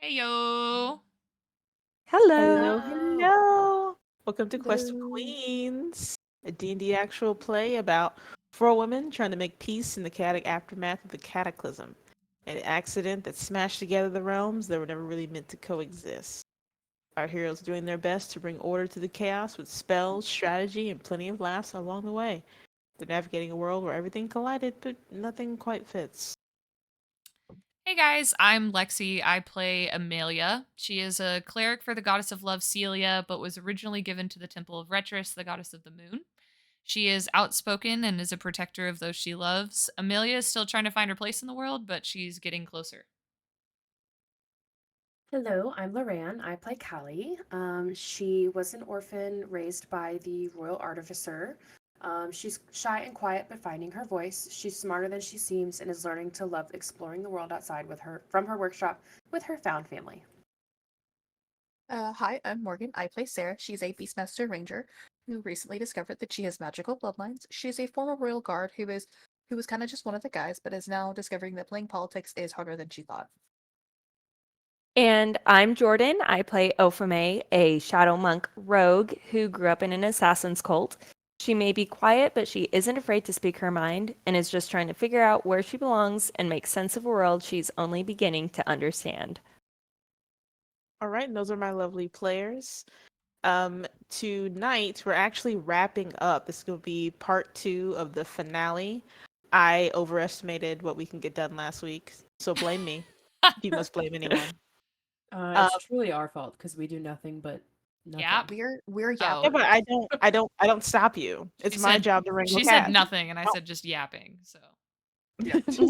Hey yo. Hello. Hello, Hello. hello. Welcome to Quest of Hello. Queens, a D&D actual play about four women trying to make peace in the chaotic aftermath of the cataclysm, an accident that smashed together the realms that were never really meant to coexist. Our heroes doing their best to bring order to the chaos with spells, strategy, and plenty of laughs along the way. They're navigating a world where everything collided, but nothing quite fits. Hey guys, I'm Lexi. I play Amelia. She is a cleric for the goddess of love, Celia, but was originally given to the temple of Retris, the goddess of the moon. She is outspoken and is a protector of those she loves. Amelia is still trying to find her place in the world, but she's getting closer. Hello, I'm Loran. I play Callie. She was an orphan raised by the royal artificer. She's shy and quiet, but finding her voice. She's smarter than she seems and is learning to love exploring the world outside with her from her workshop with her found family. Hi, I'm Morgan. I play Sarah. She's a Beastmaster Ranger who recently discovered that she has magical bloodlines. She's a former royal guard who was kind of just one of the guys, but is now discovering that playing politics is harder than she thought. And I'm Jordan. I play Ophame, a shadow monk rogue who grew up in an assassin's cult. She may be quiet, but she isn't afraid to speak her mind and is just trying to figure out where she belongs and make sense of a world she's only beginning to understand. All right, and those are my lovely players. Tonight we're actually wrapping up. This will be part 2 of the finale. I overestimated what we can get done last week, so blame me. If you must blame anyone. Um, It's truly our fault because we do nothing but Yep. nothing. We're Oh, yeah, but yappers. I don't stop you. she It's my said job to wrangle she said cats. nothing and I said just yapping. So, Yeah, It's the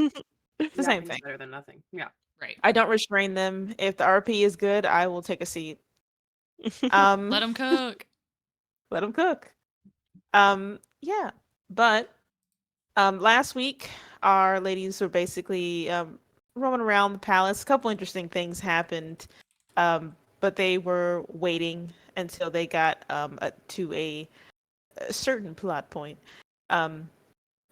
same yapping's thing. better than nothing. Yeah. right. I don't restrain them. If the RP is good, I will take a seat. Um, Let them cook. Let them cook. Yeah, but last week, our ladies were basically roaming around the palace. A couple interesting things happened, but they were waiting until they got to a certain plot point. Um,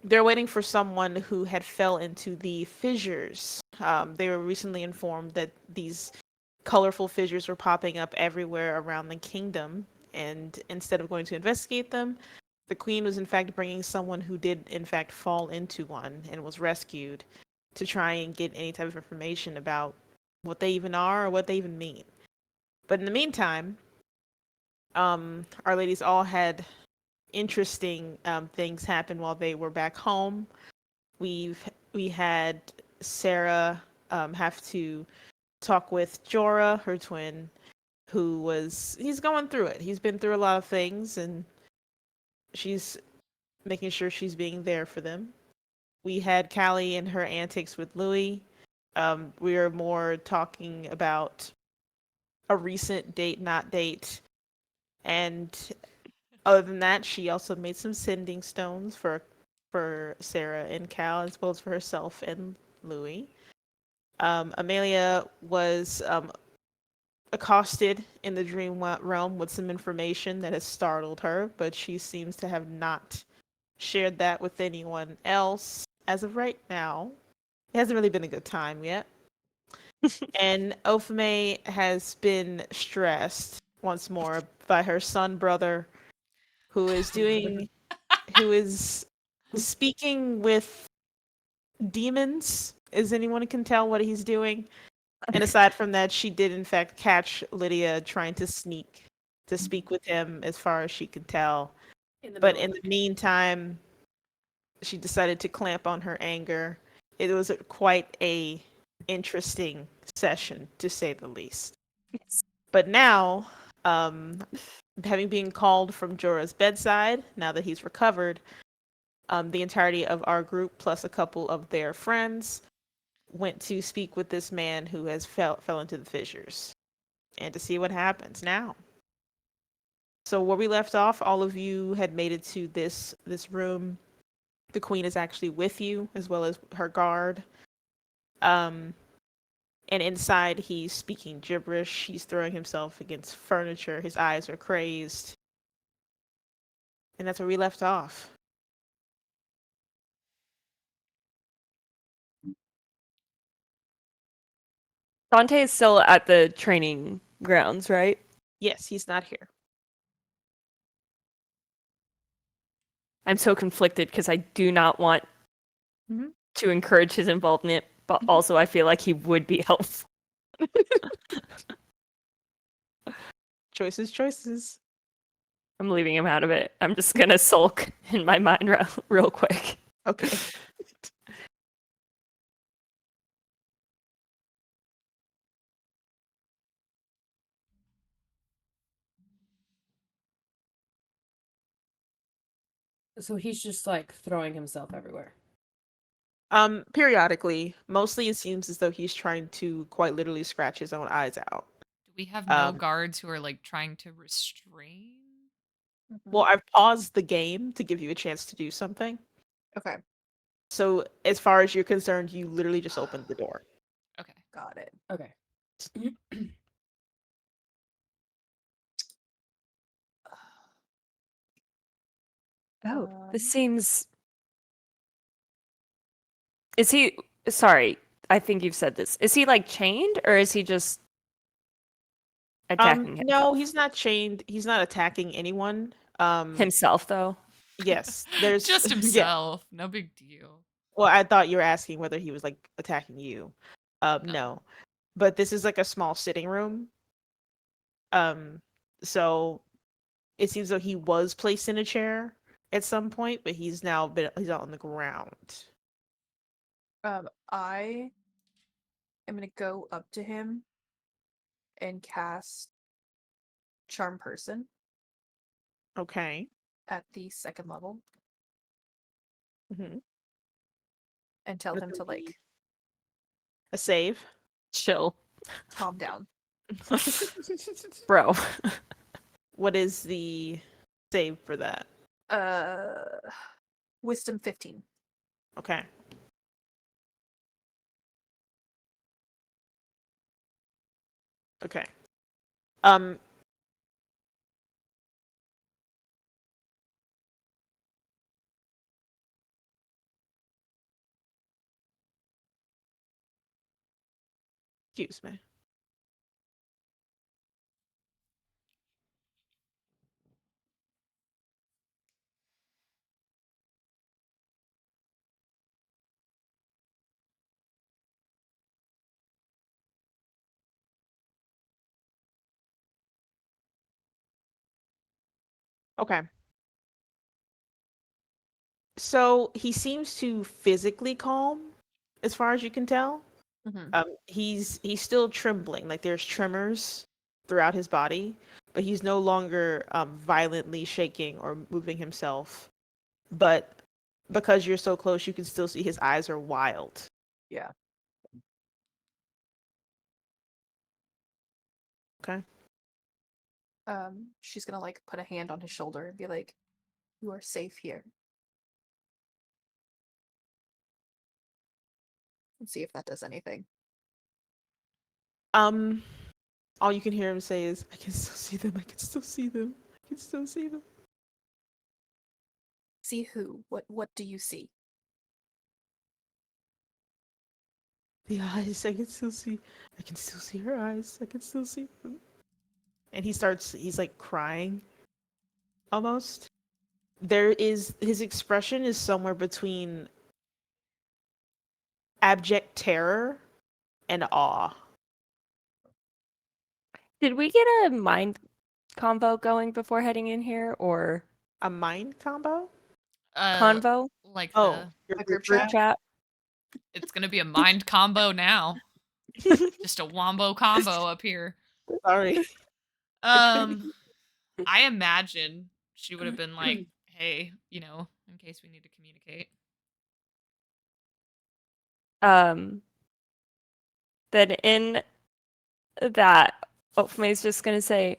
they're waiting for someone who had fell into the fissures. They were recently informed that these colorful fissures were popping up everywhere around the kingdom, and instead of going to investigate them, the queen was in fact bringing someone who did in fact fall into one and was rescued to try and get any type of information about what they even are or what they even mean. But in the meantime, our ladies all had interesting things happen while they were back home. We had Sarah have to talk with Jorah, her twin, he's going through it. He's been through a lot of things, and she's making sure she's being there for them. We had Callie and her antics with Louis. We are more talking about a recent date, not date. And other than that, she also made some sending stones for Sarah and Cal, as well as for herself and Louis. Amelia was accosted in the dream realm with some information that has startled her, but she seems to have not shared that with anyone else as of right now. It hasn't really been a good time yet. And Ophame has been stressed once more by her son brother who is doing who is speaking with demons, as anyone can tell what he's doing. And aside from that, she did in fact catch Lydia trying to sneak to speak with him as far as she could tell. In the But middle of in the the meantime, she decided to clamp on her anger. It was quite a interesting session, to say the least. But now, um, having been called from Jorah's bedside, now that he's recovered, the entirety of our group plus a couple of their friends went to speak with this man who has fell into the fissures and to see what happens now. So where we left off, all of you had made it to this room. The queen is actually with you as well as her guard. Um, and inside he's speaking gibberish. He's throwing himself against furniture. His eyes are crazed. And that's where we left off. Dante is still at the training grounds, right? Yes, he's not here. I'm so conflicted because I do not want Mhm. to encourage his involvement, but Mhm. also I feel like he would be helpful. Choices, choices. I'm leaving him out of it. I'm just gonna sulk in my mind real quick. Okay. So he's just like throwing himself everywhere. Periodically. Mostly it seems as though he's trying to quite literally scratch his own eyes out. Do we have no Um, guards who are like trying to restrain? Mhm. well, I've paused the game to give you a chance to do something. Okay, So as far as you're concerned, you literally just opened the door. Okay. got it. Okay. Oh, this Um, seems. Is he. Sorry, I think you've said this. Is he like chained or is he just attacking No, himself? he's not chained. He's not attacking anyone. Himself, though? Yes, there's Just yeah. himself. No big deal. Well, I thought you were asking whether he was like attacking you. No. No. But this is like a small sitting room. Um, so it seems though he was placed in a chair at some point, but he's out on the ground. I am gonna go up to him and cast Charm Person Okay. at the second level Mm-hmm. and tell That's him gonna to be like a save. Chill, calm down. bro. What is the save for that? Uh, Wisdom 15. Okay. Okay. Um, excuse me. Okay. So he seems to physically calm, as far as you can tell. Mm-hmm. He's still trembling, like there's tremors throughout his body, but he's no longer violently shaking or moving himself. But because you're so close, you can still see his eyes are wild. Yeah. Okay. She's gonna like put a hand on his shoulder and be like, "You are safe here," and see if that does anything. Um, all you can hear him say is, "I can still see them. I can still see them. I can still see them." See who? What do you see? The eyes, I can still see. I can still see her eyes. I can still see them. And he's like crying almost. His expression is somewhere between abject terror and awe. Did we get a mind convo going before heading in here or A mind combo? Uh, convo? like Oh, your A group group Group chat? chat? chat? it's gonna be a mind combo now. Just a wombo combo up here. Sorry. Okay. Um, I imagine she would have been like, "Hey, in case we need to communicate." Um, then in that, Ofume's just gonna say,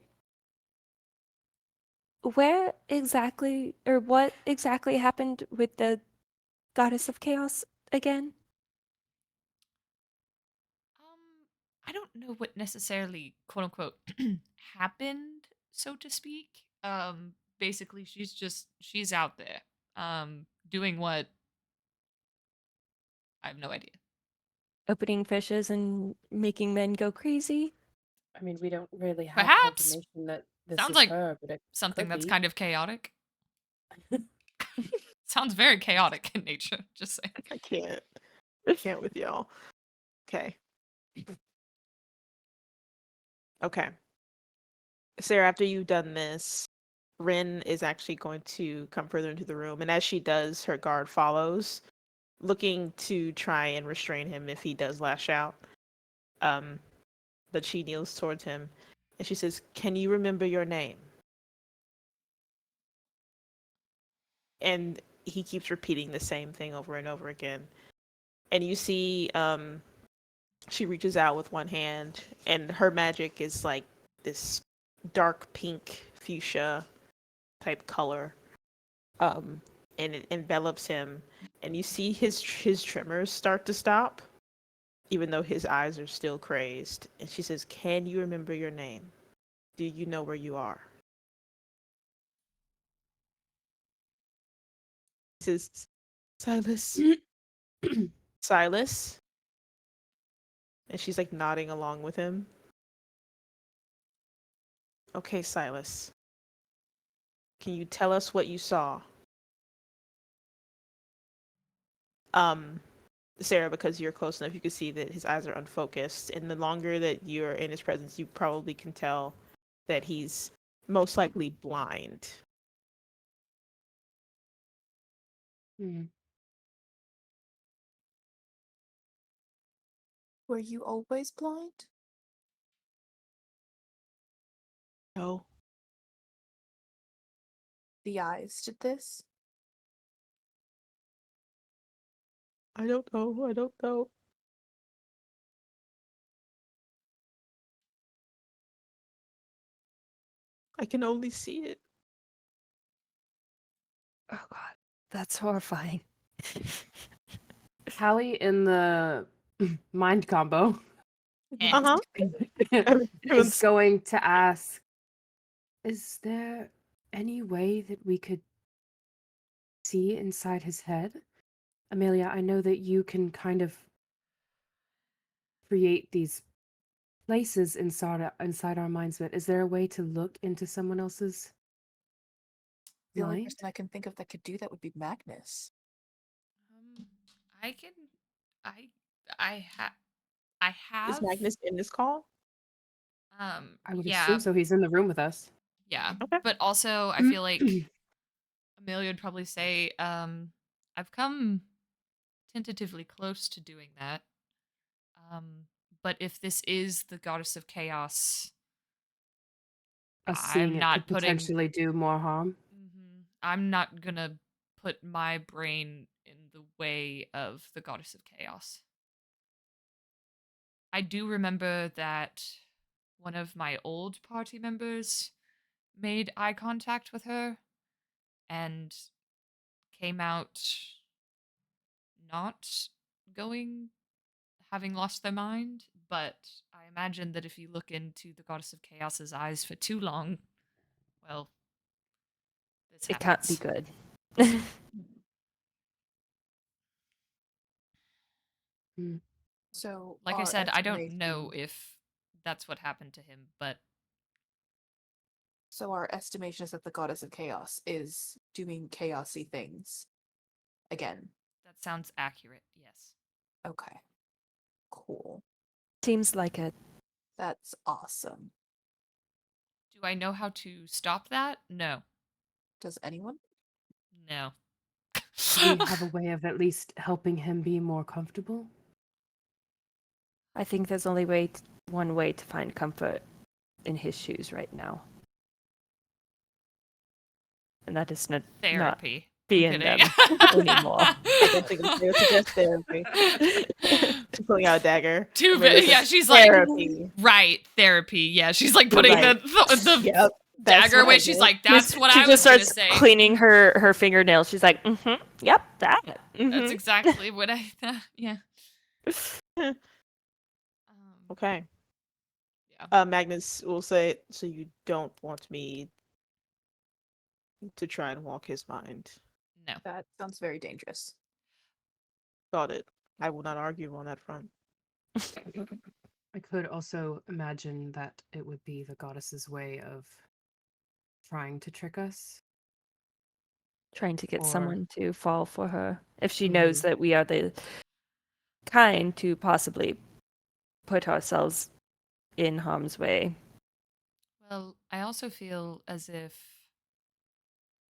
where exactly, or what exactly happened with the goddess of chaos again? I don't know what necessarily quote unquote happened, so to speak. Basically, she's out there, doing what I have no idea. opening fishes and making men go crazy? I mean, we don't really have Perhaps. confirmation that this Sounds is like her, but it something could that's be. kind of chaotic. Sounds very chaotic in nature, just saying. I can't. I can't with y'all. Okay. Okay. Sarah, after you've done this, Rin is actually going to come further into the room, and as she does, her guard follows, looking to try and restrain him if he does lash out. Um, but she kneels towards him, and she says, "Can you remember your name?" And he keeps repeating the same thing over and over again. And you see, she reaches out with one hand, and her magic is like this dark pink fuchsia type color, and it envelops him, and you see his tremors start to stop, even though his eyes are still crazed. And she says, "Can you remember your name? Do you know where you are?" He says, "Silas, Silas," and she's like nodding along with him. "Okay, Silas, can you tell us what you saw?" Um, Sarah, because you're close enough, you can see that his eyes are unfocused, and the longer that you're in his presence, you probably can tell that he's most likely blind. Hmm. Were you always blind? No, The eyes did this? I don't know. I don't know. I can only see it. Oh god, that's horrifying. Callie in the mind combo Eh. Uh huh. is Everyone's going to ask, is there any way that we could see inside his head? Amelia, I know that you can kind of create these places inside our minds, but is there a way to look into someone else's The only mind? person I can think of that could do that would be Magnus. Um, I can, I, I have, I is have, Magnus in this call? I would yeah, assume so. He's in the room with us. yeah. Okay. But also, I feel like Amelia would probably say, I've come tentatively close to doing that. But if this is the goddess of chaos, Us seeing I'm it could not putting potentially do more harm. I'm not gonna put my brain in the way of the goddess of chaos. I do remember that one of my old party members made eye contact with her and came out not going, having lost their mind. But I imagine that if you look into the goddess of chaos's eyes for too long, well, this It can't be happens. good. Hmm. So Like I our said, I don't know estimation if that's what happened to him, but so our estimation is that the goddess of chaos is doing chaosy things again. that sounds accurate, yes. Okay. Cool. Seems like it. That's awesome. Do I know how to stop that? No. Does anyone? No. Do we have a way of at least helping him be more comfortable? I think there's only one way to find comfort in his shoes right now. And that is not Therapy. be I'm in kidding. them anymore. I don't think I'm going to suggest therapy. She's pulling out a dagger. Too Amelia bad. says, Yeah, she's like, therapy. right, therapy. Yeah, she's like You're putting right. the Yep. That's dagger what I away. She's did. like, that's what She I was just gonna starts say. cleaning her fingernails. She's like, yep, that. That's exactly what I thought. Yeah. Um, Okay. yeah. Magnus will say, so you don't want me to try and walk his mind. No. That sounds very dangerous. Got it. I will not argue on that front. I could also imagine that it would be the goddess's way of trying to trick us. Trying to get Or someone to fall for her. If she knows Mhm. that we are the kind to possibly put ourselves in harm's way. Well, I also feel as if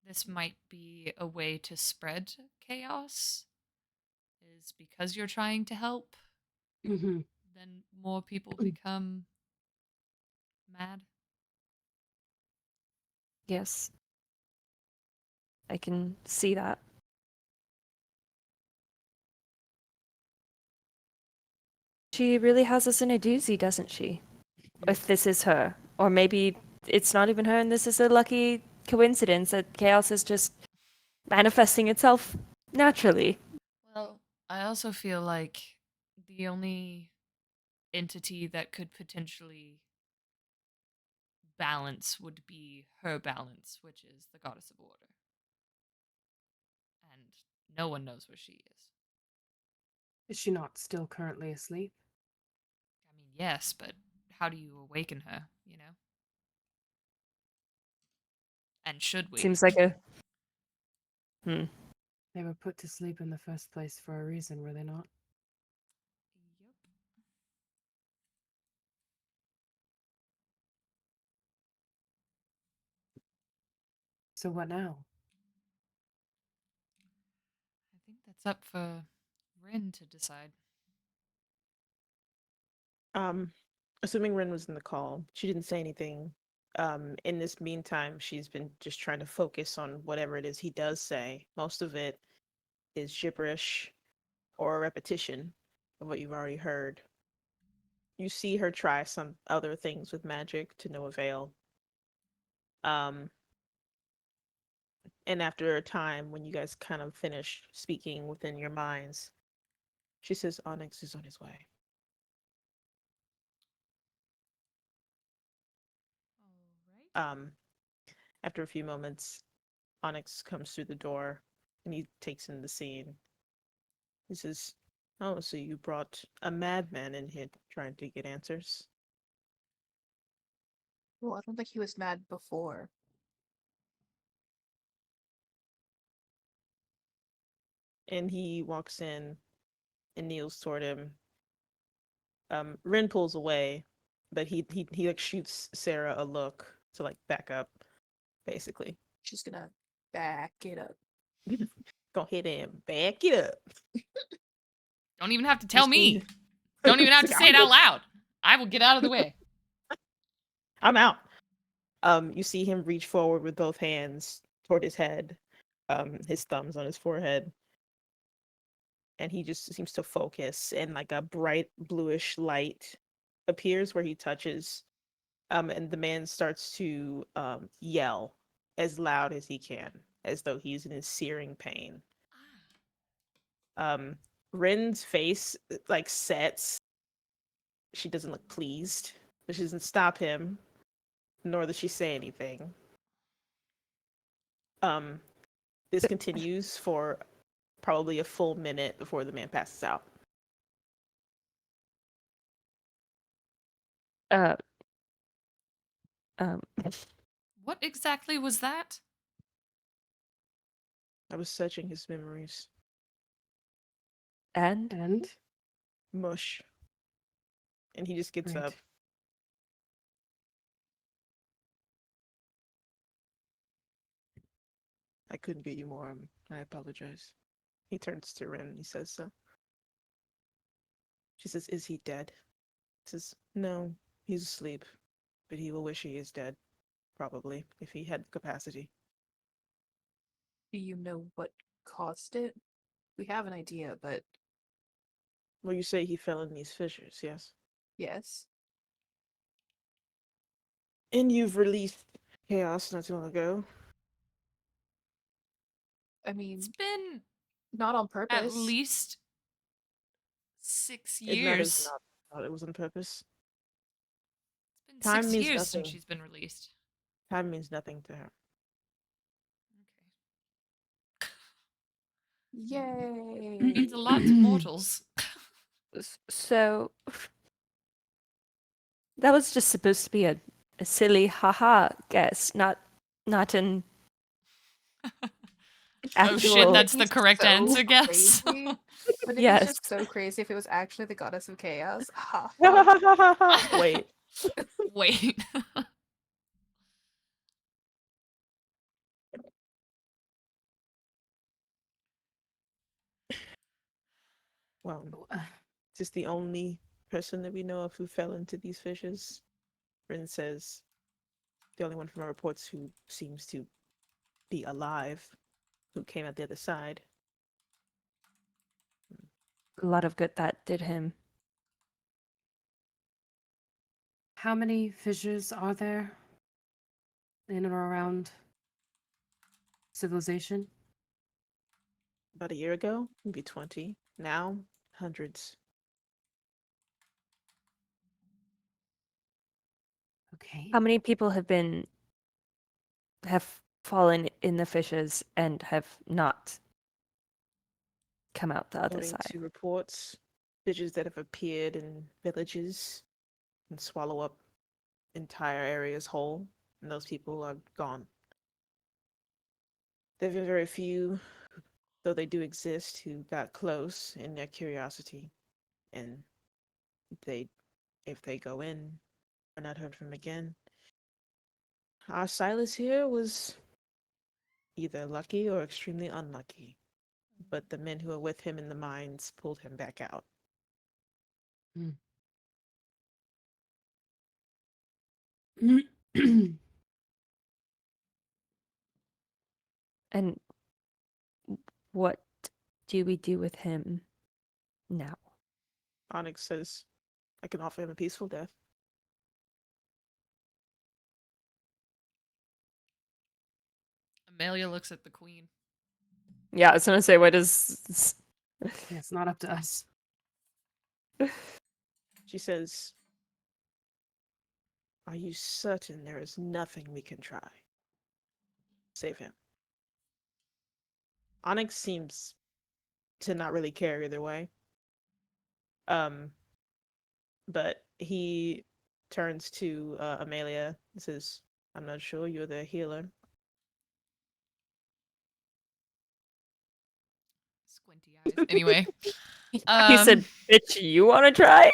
this might be a way to spread chaos, is because you're trying to help, Mhm. then more people become mad. Yes, I can see that. She really has us in a doozy, doesn't she? If this is her. Or maybe it's not even her and this is a lucky coincidence that chaos is just manifesting itself naturally. Well, I also feel like the only entity that could potentially balance would be her balance, which is the goddess of order. And no one knows where she is. Is she not still currently asleep? I mean, yes, but how do you awaken her, you know? And should we? Seems like a. Hmm. They were put to sleep in the first place for a reason, were they not? Yep. So what now? I think that's up for Rin to decide. Um, Assuming Ren was in the call, she didn't say anything. In this meantime, she's been just trying to focus on whatever it is he does say. Most of it is gibberish or a repetition of what you've already heard. You see her try some other things with magic to no avail. Um, and after a time, when you guys kind of finish speaking within your minds, she says Onyx is on his way. All right. Um, After a few moments, Onyx comes through the door and he takes in the scene. He says, "Oh, so you brought a madman in here trying to get answers?" Well, I don't think he was mad before. And he walks in and kneels toward him. Ren pulls away, but he like shoots Sarah a look to like back up, basically. She's gonna back it up. Go ahead and back it up. Don't even have to You tell see, me. Don't even it's have to like, say it out loud. I will get out of the way. I'm out. You see him reach forward with both hands toward his head, his thumbs on his forehead, and he just seems to focus, and like a bright bluish light appears where he touches, and the man starts to yell as loud as he can, as though he's in searing pain. Um, Rin's face like sets. She doesn't look pleased, but she doesn't stop him, nor does she say anything. Um, this continues for probably a full minute before the man passes out. Uh, um, What exactly was that? I was searching his memories. and And Mush. And he just gets up. right. I couldn't get you more. I apologize. He turns to Rin and he says so. She says, "Is he dead?" He says, "No, he's asleep, but he will wish he is dead, probably, if he had the capacity." Do you know what caused it? We have an idea, but Well, you say he fell in these fissures, yes? yes. And you've released chaos not too long ago. I It's mean, been not on at purpose. least 6 It matters years. not that it was on purpose. It's been Time 6 means years since nothing. she's been released. Time means nothing to her. Okay. Yay! Means a lot to mortals. So that was just supposed to be a silly haha guess, not an Oh shit, actual. that's the It'd be correct so answer, guess. crazy. Wouldn't it be Yes. just so crazy if it was actually the goddess of chaos? Ha. Wait. Wait. Well, Uh, just the only person that we know of who fell into these fishes. Rin says the only one from our reports who seems to be alive, who came out the other side. A lot of good that did him. How many fissures are there in and around civilization? About a year ago, maybe 20. Now, hundreds. Okay. How many people have fallen in the fishes and have not come out the other According side? to reports, fishes that have appeared in villages and swallow up entire areas whole, and those people are gone. There have been very few, though they do exist, who got close in their curiosity, and they, if they go in, are not heard from again. Our Silas here was either lucky or extremely unlucky, but the men who were with him in the mines pulled him back out. And what do we do with him now? Onyx says, I can offer him a peaceful death. Amelia looks at the queen. Yeah, I was gonna say, what is? Yeah, it's not up to us. She says, are you certain there is nothing we can try? Save him. Onyx seems to not really care either way. Um, but he turns to Amelia and says, I'm not sure, you're the healer. Squinty eyes. Anyway. He said, "Bitch, you want to try?"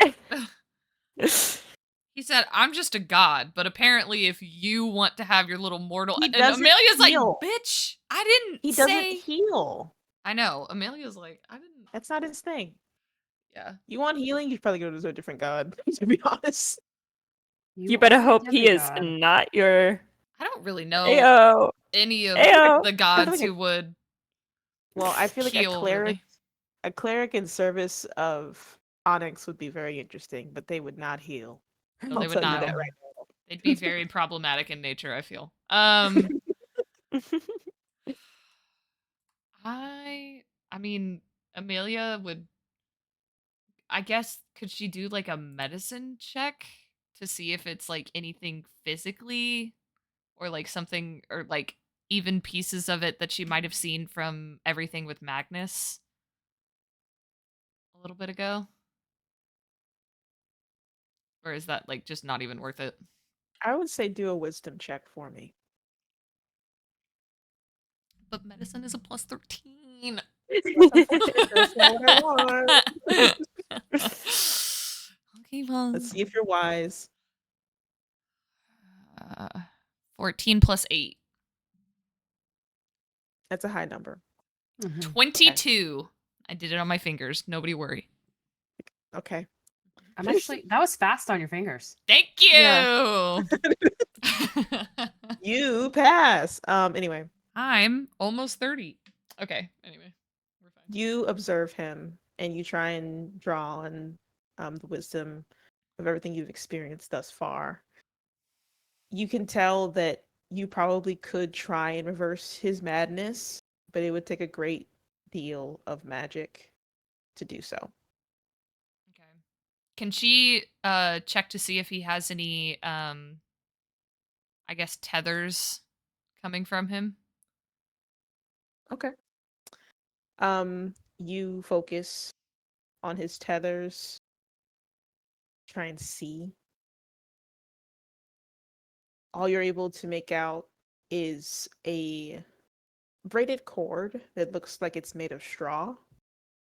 He said, I'm just a god, but apparently if you want to have your little mortal He and doesn't Amelia's like, heal. bitch, I didn't He doesn't say heal. I know. Amelia's like, I didn't That's not his thing. Yeah. You want healing? You probably go to a different god, to be honest. You better are a hope he is demigod. not your. I don't really know Ayo, any of ayo. the I feel gods like who would well, I feel like heal, really. a cleric in service of Onyx would be very interesting, but they would not heal. No, I'll they would tell you not. that No. right They'd be very problematic in nature, I feel. I mean, Amelia would I guess could she do like a medicine check to see if it's like anything physically or like something or like even pieces of it that she might have seen from everything with Magnus a little bit ago? Or is that like just not even worth it? I would say do a wisdom check for me. But medicine is a plus 13. That's not what I want. Okay, well, Let's see if you're wise. uh, 14 plus 8. That's a high number. Mhm. 22. I did it on my fingers. Nobody worry. Okay. I'm actually that was fast on your fingers. Thank you. Yeah. You pass. Anyway, I'm almost 30. Okay, anyway. We're fine. you observe him and you try and draw on the wisdom of everything you've experienced thus far. You can tell that you probably could try and reverse his madness, but it would take a great deal of magic to do so. Okay. Can she check to see if he has any I guess tethers coming from him? Okay. You focus on his tethers. Try and see. All you're able to make out is a braided cord that looks like it's made of straw.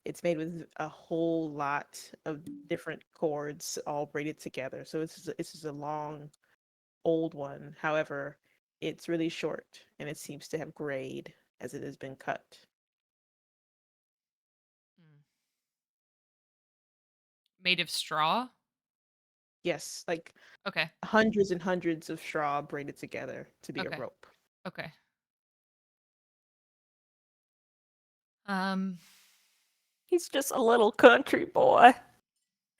It's made with a whole lot of different cords all braided together. So this is a long, old one. However, it's really short and it seems to have grayed as it has been cut. Hmm. Made of straw? Yes, like Okay. hundreds and hundreds of straw braided together to be a Okay. rope. Okay. Um, He's just a little country boy.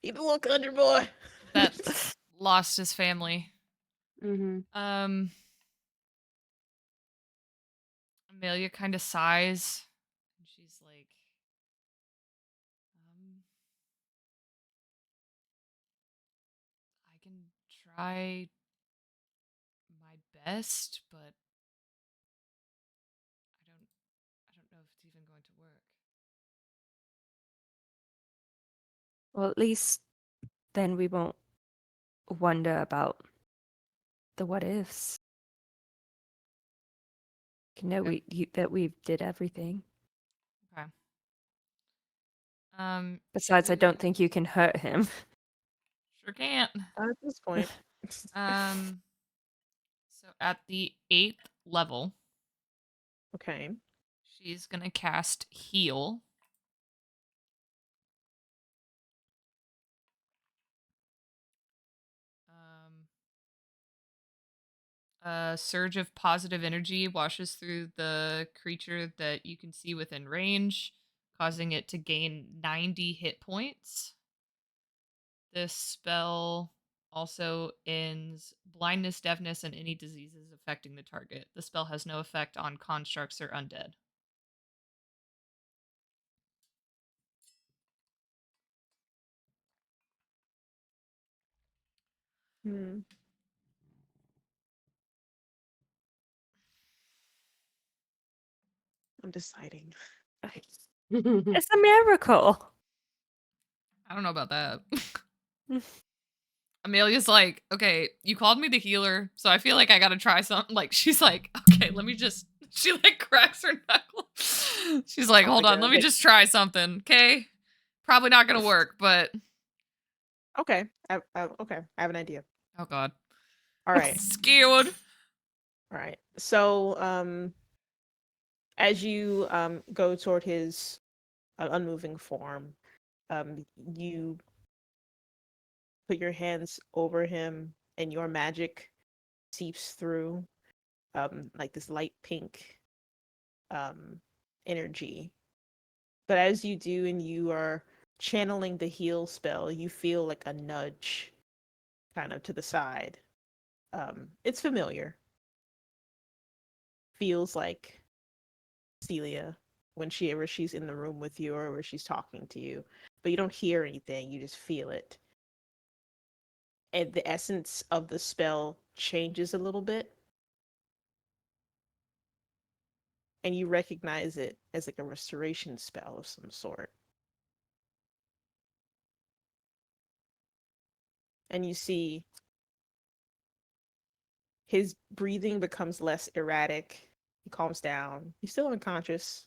He's a little country boy. that lost his family. Mm-hmm. Amelia kind of sighs, and she's like, I can try my best, but I don't know if it's even going to work. Well, at least then we won't wonder about the what ifs. You know, Okay. that we did everything. Okay. Besides, I don't think you can hurt him. Sure can't. At this point. Um, so at the 8th level, Okay. she's gonna cast Heal. A surge of positive energy washes through the creature that you can see within range, causing it to gain 90 hit points. This spell also ends blindness, deafness, and any diseases affecting the target. The spell has no effect on constructs or undead. Hmm. I'm deciding. It's a miracle. I don't know about that. Amelia's like, okay, you called me the healer, so I feel like I gotta try something. Like, she's like, okay, let me just. She like cracks her knuckle. She's like, Oh my hold on, let God. me just try something, okay? Probably not gonna work, but Okay. Okay. I have an idea. oh god, All right. scared. All right. So, as you go toward his unmoving form, you put your hands over him, and your magic seeps through, like this light pink um energy. But as you do, and you are channeling the heal spell, you feel like a nudge, kind of to the side. It's familiar. Feels like Celia whenever she's in the room with you or where she's talking to you, but you don't hear anything, you just feel it. And the essence of the spell changes a little bit, and you recognize it as like a restoration spell of some sort. And you see his breathing becomes less erratic. He calms down. He's still unconscious,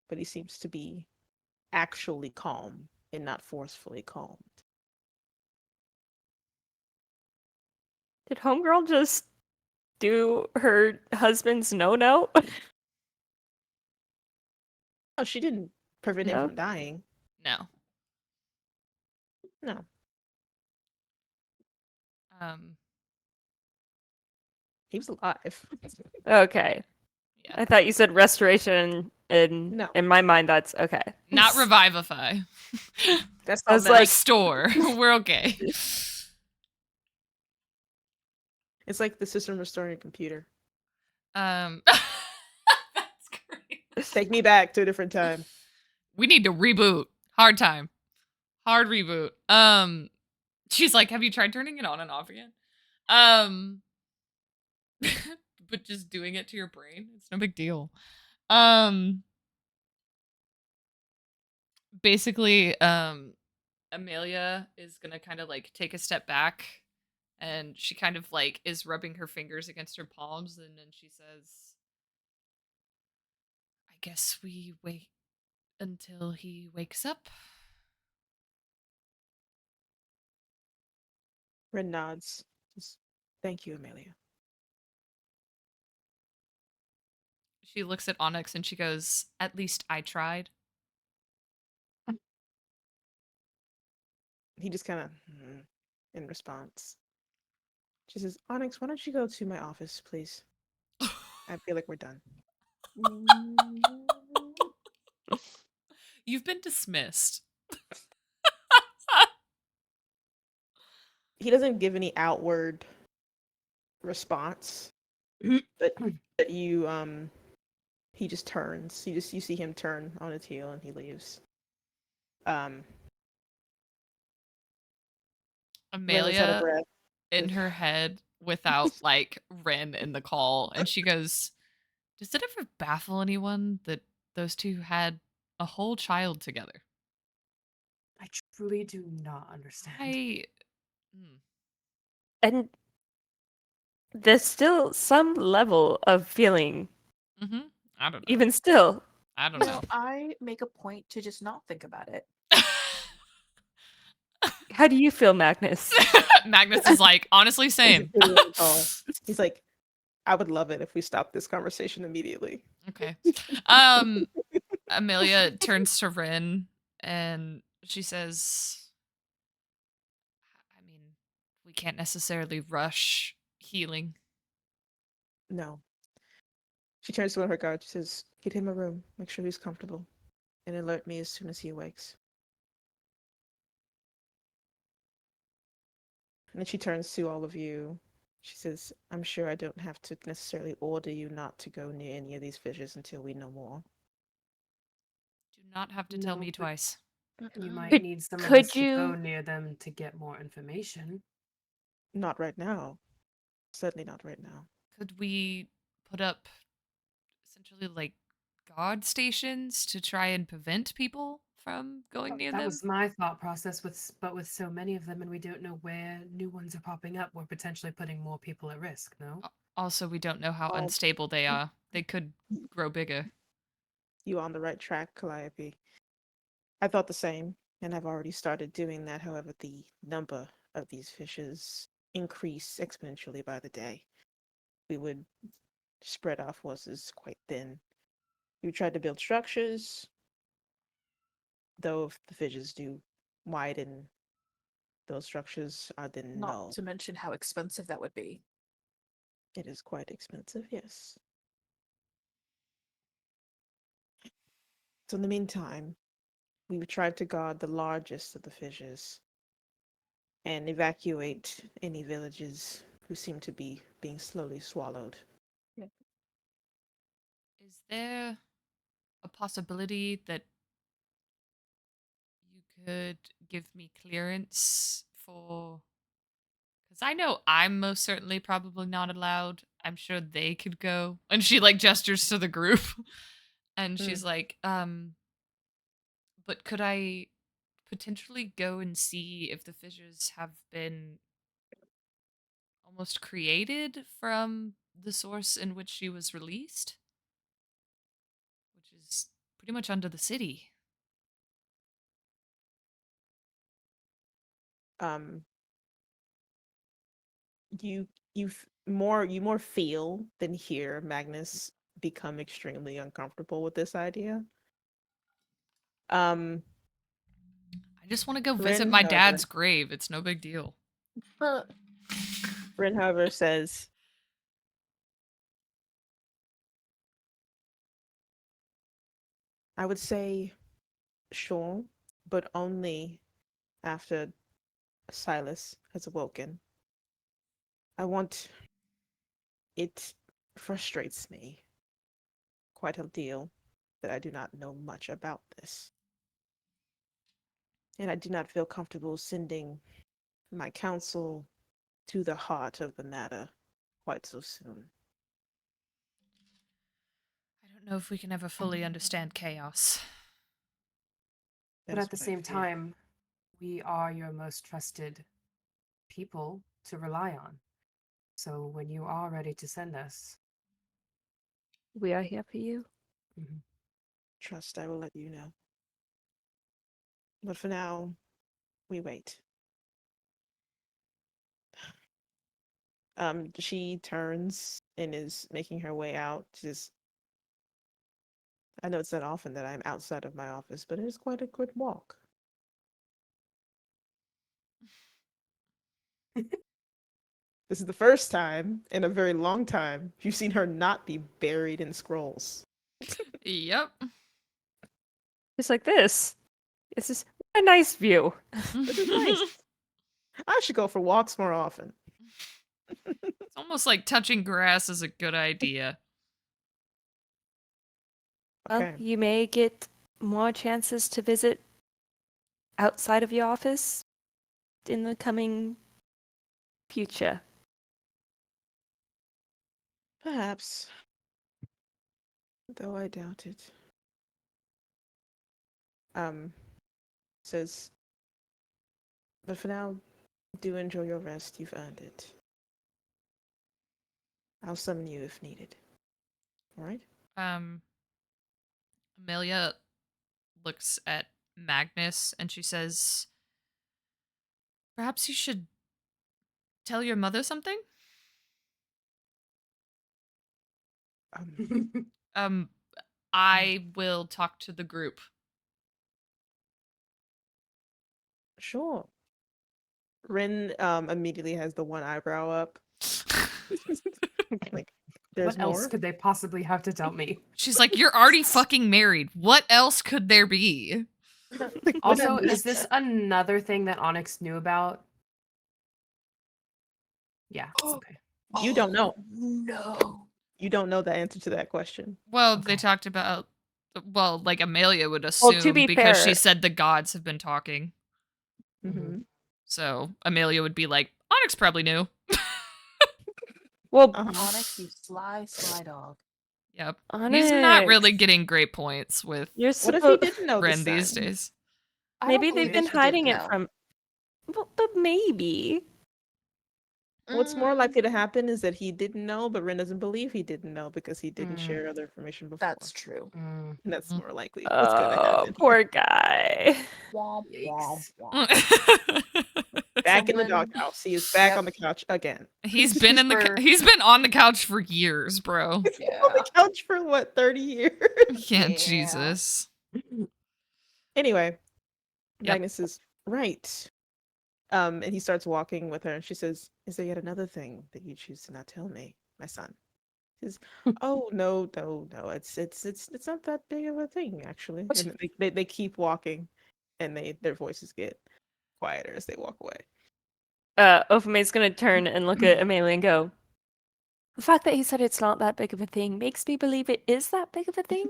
but he seems to be actually calm and not forcefully calmed. Did Homegirl just do her husband's no? Oh, she didn't prevent him No? from dying. No. No, Um. he was alive. Okay. Yeah. I thought you said restoration, and No. in my mind, that's okay. Not revivify. That's I called was like- Restore. We're okay. It's like the system restoring a computer. That's great. Take me back to a different time. We need to reboot. Hard time. Hard reboot. She's like, have you tried turning it on and off again? But just doing it to your brain, it's no big deal. Um, basically, Amelia is gonna kind of like take a step back, and she kind of like is rubbing her fingers against her palms, and then she says, "I guess we wait until he wakes up." Ren nods. Just, thank you, Amelia. She looks at Onyx and she goes, "At least I tried." He just kind of in response. She says, Onyx, why don't you go to my office, please? I feel like we're done. You've been dismissed. He doesn't give any outward response, but you he just turns. You see him turn on his heel and he leaves. Ren looks out of Amelia breath. in her head without like Ren in the call, and she goes, "Does it ever baffle anyone that those two had a whole child together?" I truly do not understand. I. Hmm. And there's still some level of feeling, Mm-hmm. I don't know. even still. I don't know. No, I make a point to just not think about it. How do you feel, Magnus? Magnus is like, honestly, He's same. sitting on the call. He's like, I would love it if we stopped this conversation immediately. Okay. Amelia turns to Rin and she says, I mean, we can't necessarily rush healing. No. She turns to one of her guards. She says, get him a room. Make sure he's comfortable. And alert me as soon as he awakes. And then she turns to all of you. She says, I'm sure I don't have to necessarily order you not to go near any of these fishes until we know more. Do not have to tell No, me but twice. you might Could, need some of us could to go you? near them to get more information. Not right now. Certainly not right now. Could we put up essentially like guard stations to try and prevent people from going near That them? was my thought process but with so many of them and we don't know where new ones are popping up, we're potentially putting more people at risk, no? Also, we don't know how Well, unstable they are. They could grow bigger. you on the right track, Calliope. I thought the same, and I've already started doing that. However, the number of these fishes increase exponentially by the day. We would spread our forces quite thin. We tried to build structures, though if the fishes do widen, those structures are then Not null. to mention how expensive that would be. It is quite expensive, yes. So in the meantime, we tried to guard the largest of the fishes and evacuate any villages who seem to be being slowly swallowed. Is there a possibility that you could give me clearance for? Because I know I'm most certainly probably not allowed. I'm sure they could go. And she like gestures to the group. And she's like, but could I potentially go and see if the fissures have been almost created from the source in which she was released? Which is pretty much under the city. Um, you more feel than hear Magnus become extremely uncomfortable with this idea. Um, I just want to go visit Rin, my however, dad's grave. It's no big deal. But Rin, however, says, I would say sure, but only after Silas has awoken. I want it frustrates me quite a deal that I do not know much about this. And I do not feel comfortable sending my counsel to the heart of the matter quite so soon. I don't know if we can ever fully understand chaos. But That is at the what I same feared. time, we are your most trusted people to rely on. So when you are ready to send us, We are here for you. mhm. Trust, I will let you know. But for now, we wait. She turns and is making her way out. Just, I know it's not often that I'm outside of my office, but it is quite a good walk. This is the first time in a very long time you've seen her not be buried in scrolls. Yep. Just like this. This is a nice view. This is nice. I should go for walks more often. It's almost like touching grass is a good idea. Well, Okay. you may get more chances to visit outside of your office in the coming future. Perhaps. Though I doubt it. Um, says, but for now, do enjoy your rest. You've earned it. I'll summon you if needed. All right? Um, Amelia looks at Magnus and she says, "Perhaps you should tell your mother something?" Um, Um, I will talk to the group. sure. Rin immediately has the one eyebrow up. Like, there's What else more? could they possibly have to tell me? She's like, "You're already fucking married. What else could there be?" Like, what Also, is else? this another thing that Onyx knew about? Yeah, okay. You don't know. No. You don't know the answer to that question. Well, they Okay. talked about, well, like Amelia would Well, to assume be because she fair, said the gods have been talking. Mm-hmm. So Amelia would be like, Onyx probably knew. well, Uh-huh. Onyx, you sly dog. Yep. He's not really Onyx, getting great points with you're What if he supposed. didn't know Ren this these time? days. I don't Maybe they've believe been that he didn't hiding it know. from. But maybe. What's more Mm, likely to happen is that he didn't know, but Ren doesn't believe he didn't know because he didn't Mm. share other information before. that's true. Mm, And that's Mhm. more likely what's going to happen here. Poor guy. Womp, womp, yikes. womp. Back in the Someone, doghouse. He is back yep. on the couch again. He's been in the For- he's been on the couch for years, bro. He's been on Yeah. the couch for what, 30 years? Yeah, Yeah. Jesus. Anyway, Yep. Magnus is right. And he starts walking with her, and she says, "Is there yet another thing that you choose to not tell me, my son?" He says, "Oh no, no, no. It's not that big of a thing, actually." And they keep walking, and their voices get quieter as they walk away. Ofume's gonna turn and look at Amelia and go, the fact that he said it's not that big of a thing makes me believe it is that big of a thing.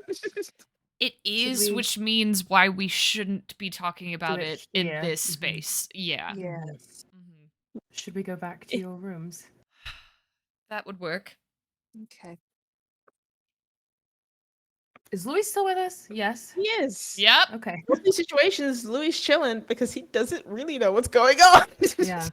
It is, we which means why we shouldn't be talking about it it in here? this Mhm. space. Yeah. Yes. Mhm. Should we go back to your rooms? That would work. Okay. Is Louis still with us? Yes. Yes. Yep. Okay. Most of these situations, Louis chilling because he doesn't really know what's going on. Yeah.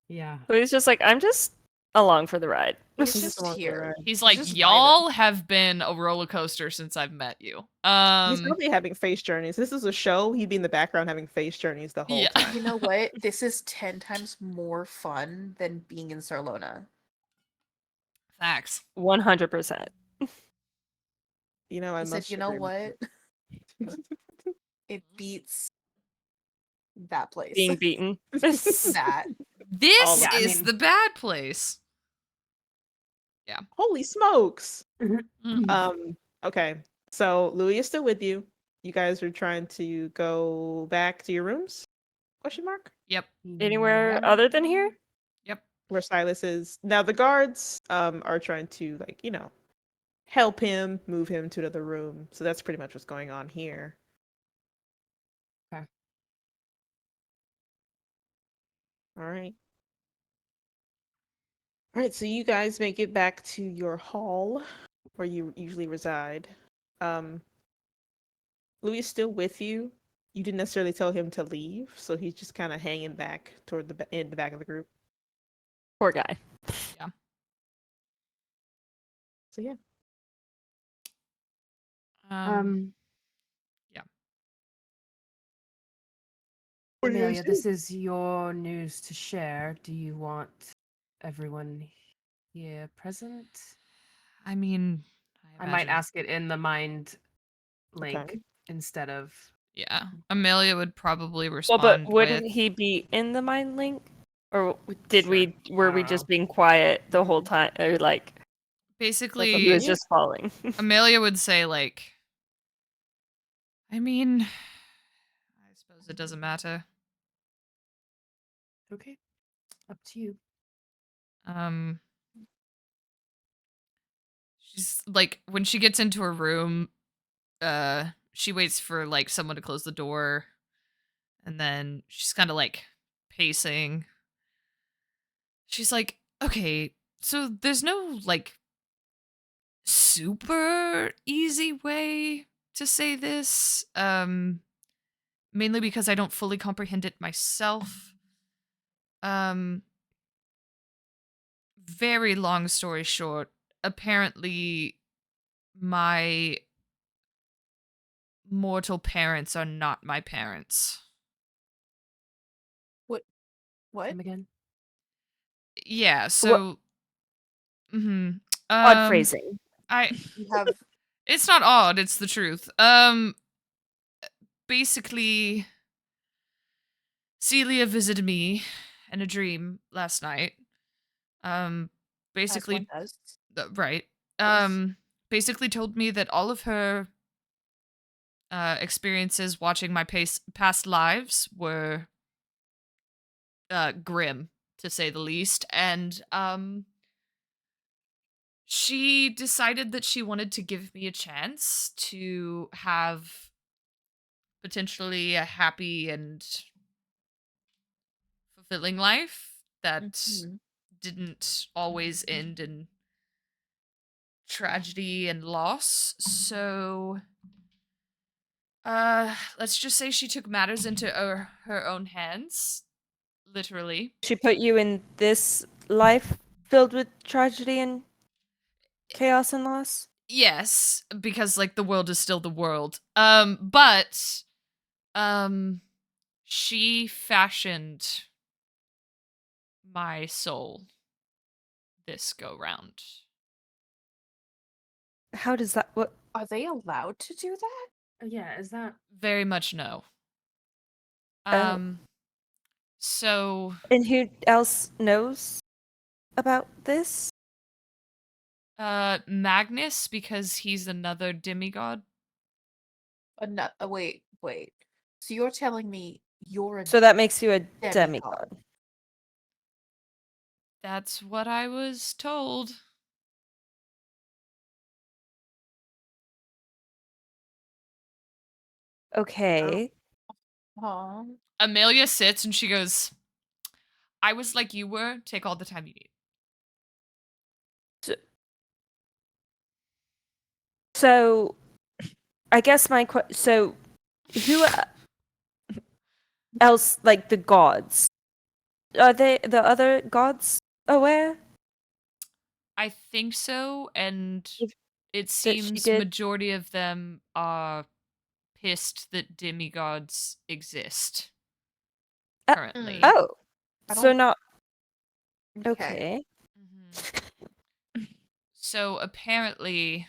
Yeah. So he's just like, I'm just along for the ride. He's He's just along for the here. ride. He's like, just vibing. y'all have been a roller coaster since I've met you. He's probably having face journeys. This is a show. He'd be in the background having face journeys the whole Yeah. time. You know what? This is 10 times more fun than being in Sarlona. Facts. 100%. You know, I I said, must you know agree with what? It beats that place. Being beaten. That. This Yeah, I is mean- the bad place. Holy smokes. Mm. Okay. So Louis is still with you. You guys are trying to go back to your rooms? Question mark? Yep. Anywhere Yep. other than here? Yep. Where Silas is. Now the guards are trying to help him, move him to another room. So that's pretty much what's going on here. Okay. All right. All right, so you guys may get back to your hall where you usually reside. Louis is still with you. you didn't necessarily tell him to leave, so he's just kind of hanging back toward in the back of the group. Poor guy. Yeah. So yeah. Um, Yeah. Amelia, this is your news to share. Do you want everyone here present? I mean, I might imagine. ask it in the mind link Okay. instead of. Yeah. Amelia would probably Well, respond but wouldn't with he be in the mind link? Or Sure. were I we don't just know. being quiet the whole time? Or like, he basically was just falling? Amelia would say like, I mean, I suppose it doesn't matter. Okay. Up to you. Um she's like when she gets into her room, she waits for like someone to close the door, and then she's kind of like pacing. She's like, "Okay, so there's no like super easy way to say this. Mainly because I don't fully comprehend it myself. Um very long story short, apparently my mortal parents are not my parents." What? Come again? Yeah, What so mhm. odd Um phrasing. I You have it's not odd, it's the truth. Basically Celia visited me in a dream last night. Um as one basically does. right. Yes. Basically told me that all of her experiences watching my past lives were grim, to say the least, and she decided that she wanted to give me a chance to have potentially a happy and fulfilling life that Mhm. didn't always end in tragedy and loss. So let's just say she took matters into her own hands, literally. She put you in this life filled with tragedy and chaos and loss? Yes, because like the world is still the world. But um she fashioned my soul this go round. How does that what Are they allowed to do that? Yeah, is that. Very much no. oh. Um so And who else knows about this? Magnus, because he's another demigod. Wait. So you're telling me you're a So that makes you a demigod? demigod. That's what I was told. Okay. Aw. Amelia sits and she goes, "I was like you were, take all the time you need." So I guess so who else like the gods? Are they the other gods aware I think so, and it that she seems did? majority of them are pissed that demigods exist Uh, currently. oh. I So don't. not Okay. okay. Mhm. So apparently,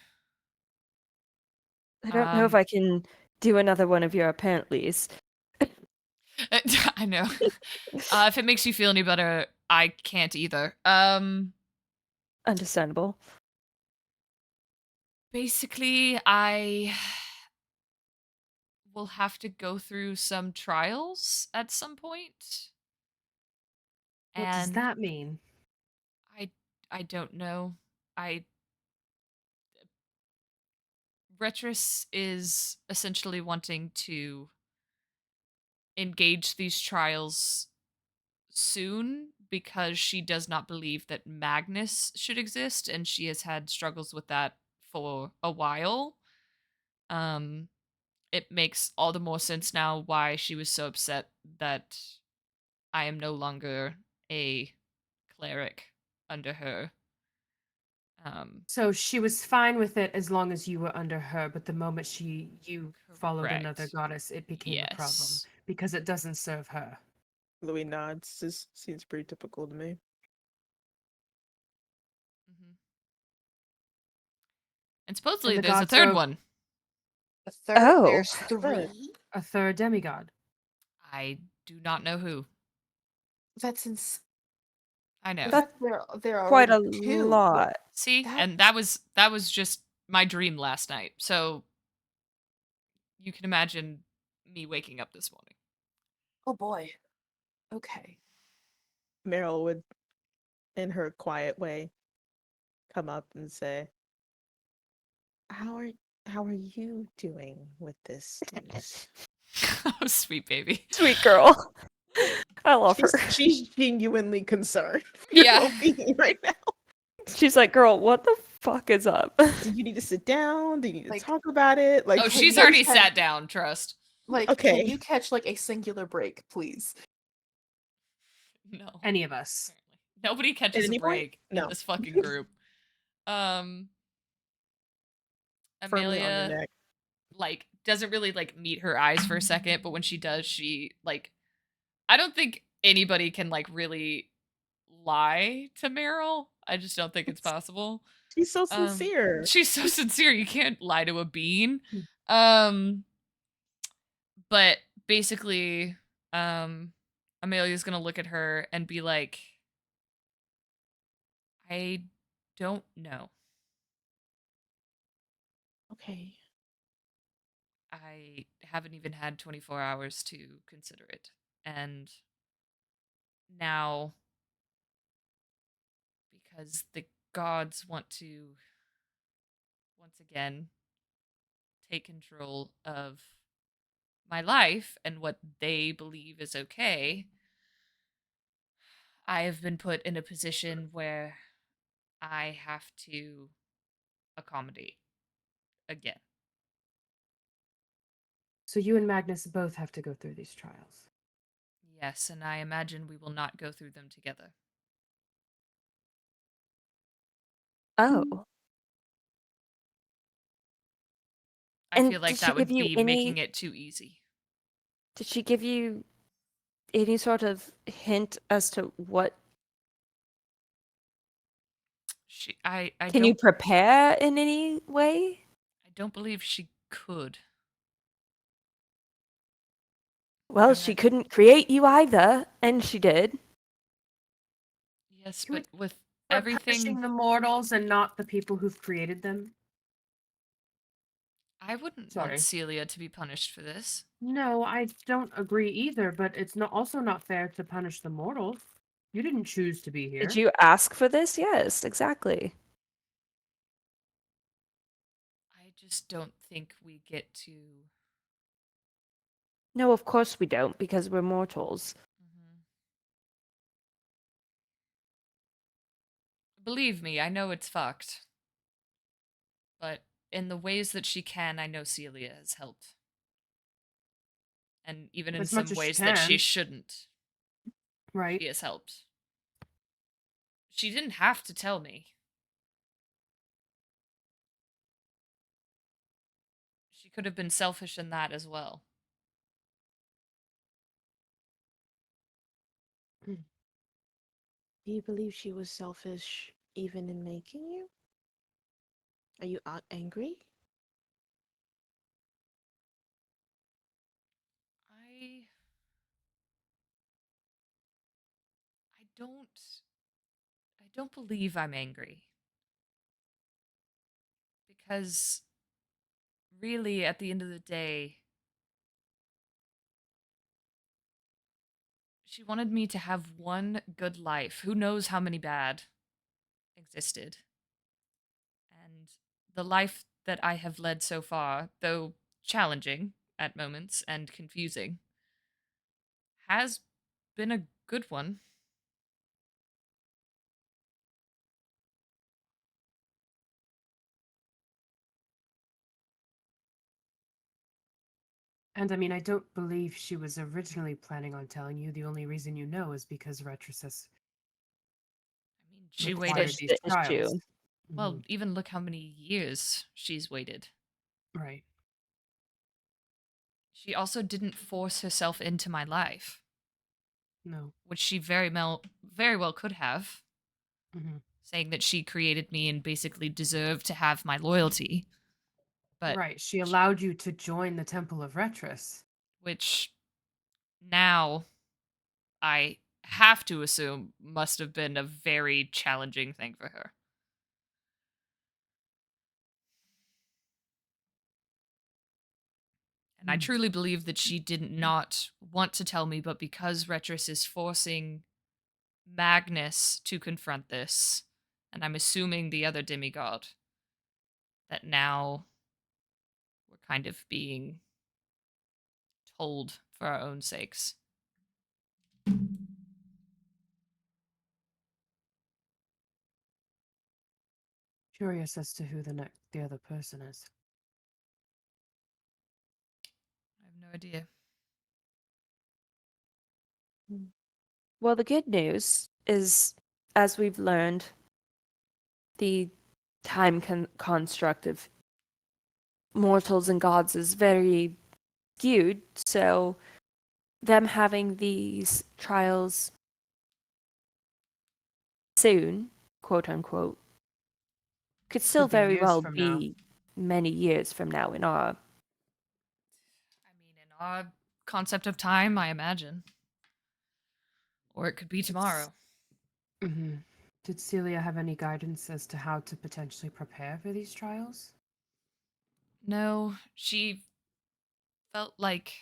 I don't know if um, I can do another one of your apparentlys. I know. If it makes you feel any better, I can't either. Understandable. Basically, I will have to go through some trials at some point, What does and that mean? I I don't know. I Retris is essentially wanting to engage these trials soon because she does not believe that Magnus should exist, and she has had struggles with that for a while. Um it makes all the more sense now why she was so upset that I am no longer a cleric under her. So she was fine with it as long as you were under her, but the moment you followed another Correct. goddess, it became a problem Yes. because it doesn't serve her. Louis nods. This seems pretty typical to me. Mhm. And And supposedly the there's a gods third are one. A third, Oh. there's Good. 3. a third demigod. I do not know who. That's ins- I the know. That's fact there are quite already a 2. lot. See, That and that was just my dream last night. So you can imagine me waking up this morning. oh boy. Okay. Meryl would, in her quiet way, come up and say, "How are how are you doing with this news?" Oh, sweet baby. Sweet girl. I love her. She's genuinely concerned for your Yeah. well-being right now. She's like, girl, what the fuck is up? Do you need to sit down? Do you need to Like, talk about it? Like, Oh, can she's you already catch sat down, trust. can okay. you catch like a singular break, please? No. Any of us. Apparently. Nobody At catches a any point? break in No. this fucking group. Um Firmly on your Amelia neck. like doesn't really like meet her eyes for a second, but when she does, she like I don't think anybody can like really lie to Meryl. I just don't think it's possible. She's so Um sincere. she's so sincere, you can't lie to a bean. Hmm. Um but basically Amelia's going to look at her and be like, I don't know. Okay. I haven't even had 24 hours to consider it. And now, because the gods want to once again take control of my life and what they believe is okay, I have been put in a position where I have to accommodate again. So you and Magnus both have to go through these trials. Yes, and I imagine we will not go through them together. Oh. I And feel like did she that give would you be any making it too easy. did she give you any sort of hint as to what I can you don't prepare in any way? I don't believe she could. Well, I she had couldn't create you either, and she did. yes, Can we but with for everything punishing the mortals and not the people who've created them? I wouldn't want Sorry. Celia to be punished for this. No, I don't agree either, but it's not also not fair to punish the mortals. You didn't choose to be Did here. you ask for this? Yes, exactly. I just don't think we get to No, of course we don't, because we're mortals. Mhm. Believe me, I know it's fucked. But in the ways that she can, I know Celia has helped. And even in As much some as she ways that she can, shouldn't, right? she has helped. She didn't have to tell me. She could have been selfish in that as well. Do you believe she was selfish even in making you? Are you angry? I I don't I don't believe I'm angry because really at the end of the day she wanted me to have one good life. Who knows how many bad existed. And the life that I have led so far, though challenging at moments and confusing, has been a good one. And I mean, I don't believe she was originally planning on telling you. The only reason you know is because Retrosis I mean, she required waited. Pushed these the trials. issue. Well, Mhm. even look how many years she's waited. Right. She also didn't force herself into my life, No. which she very well could have, Hmm. saying that she created me and basically deserved to have my loyalty. But Right. She sh- allowed you to join the Temple of Retris. which now I have to assume must have been a very challenging thing for her. And I Hmm. truly believe that she did not want to tell me, but because Retris is forcing Magnus to confront this, and I'm assuming the other demigod, that now we're kind of being told for our own sakes. Curious as to who the other person is. I have no idea. Well, the good news is, as we've learned, the time construct of mortals and gods is very skewed. So, them having these trials soon, quote unquote, could still Could be very years well from now. be many years from now in our. I mean, in our concept of time, I imagine. Or it could be It's, tomorrow. hmm Did Celia have any guidance as to how to potentially prepare for these trials? No, she felt like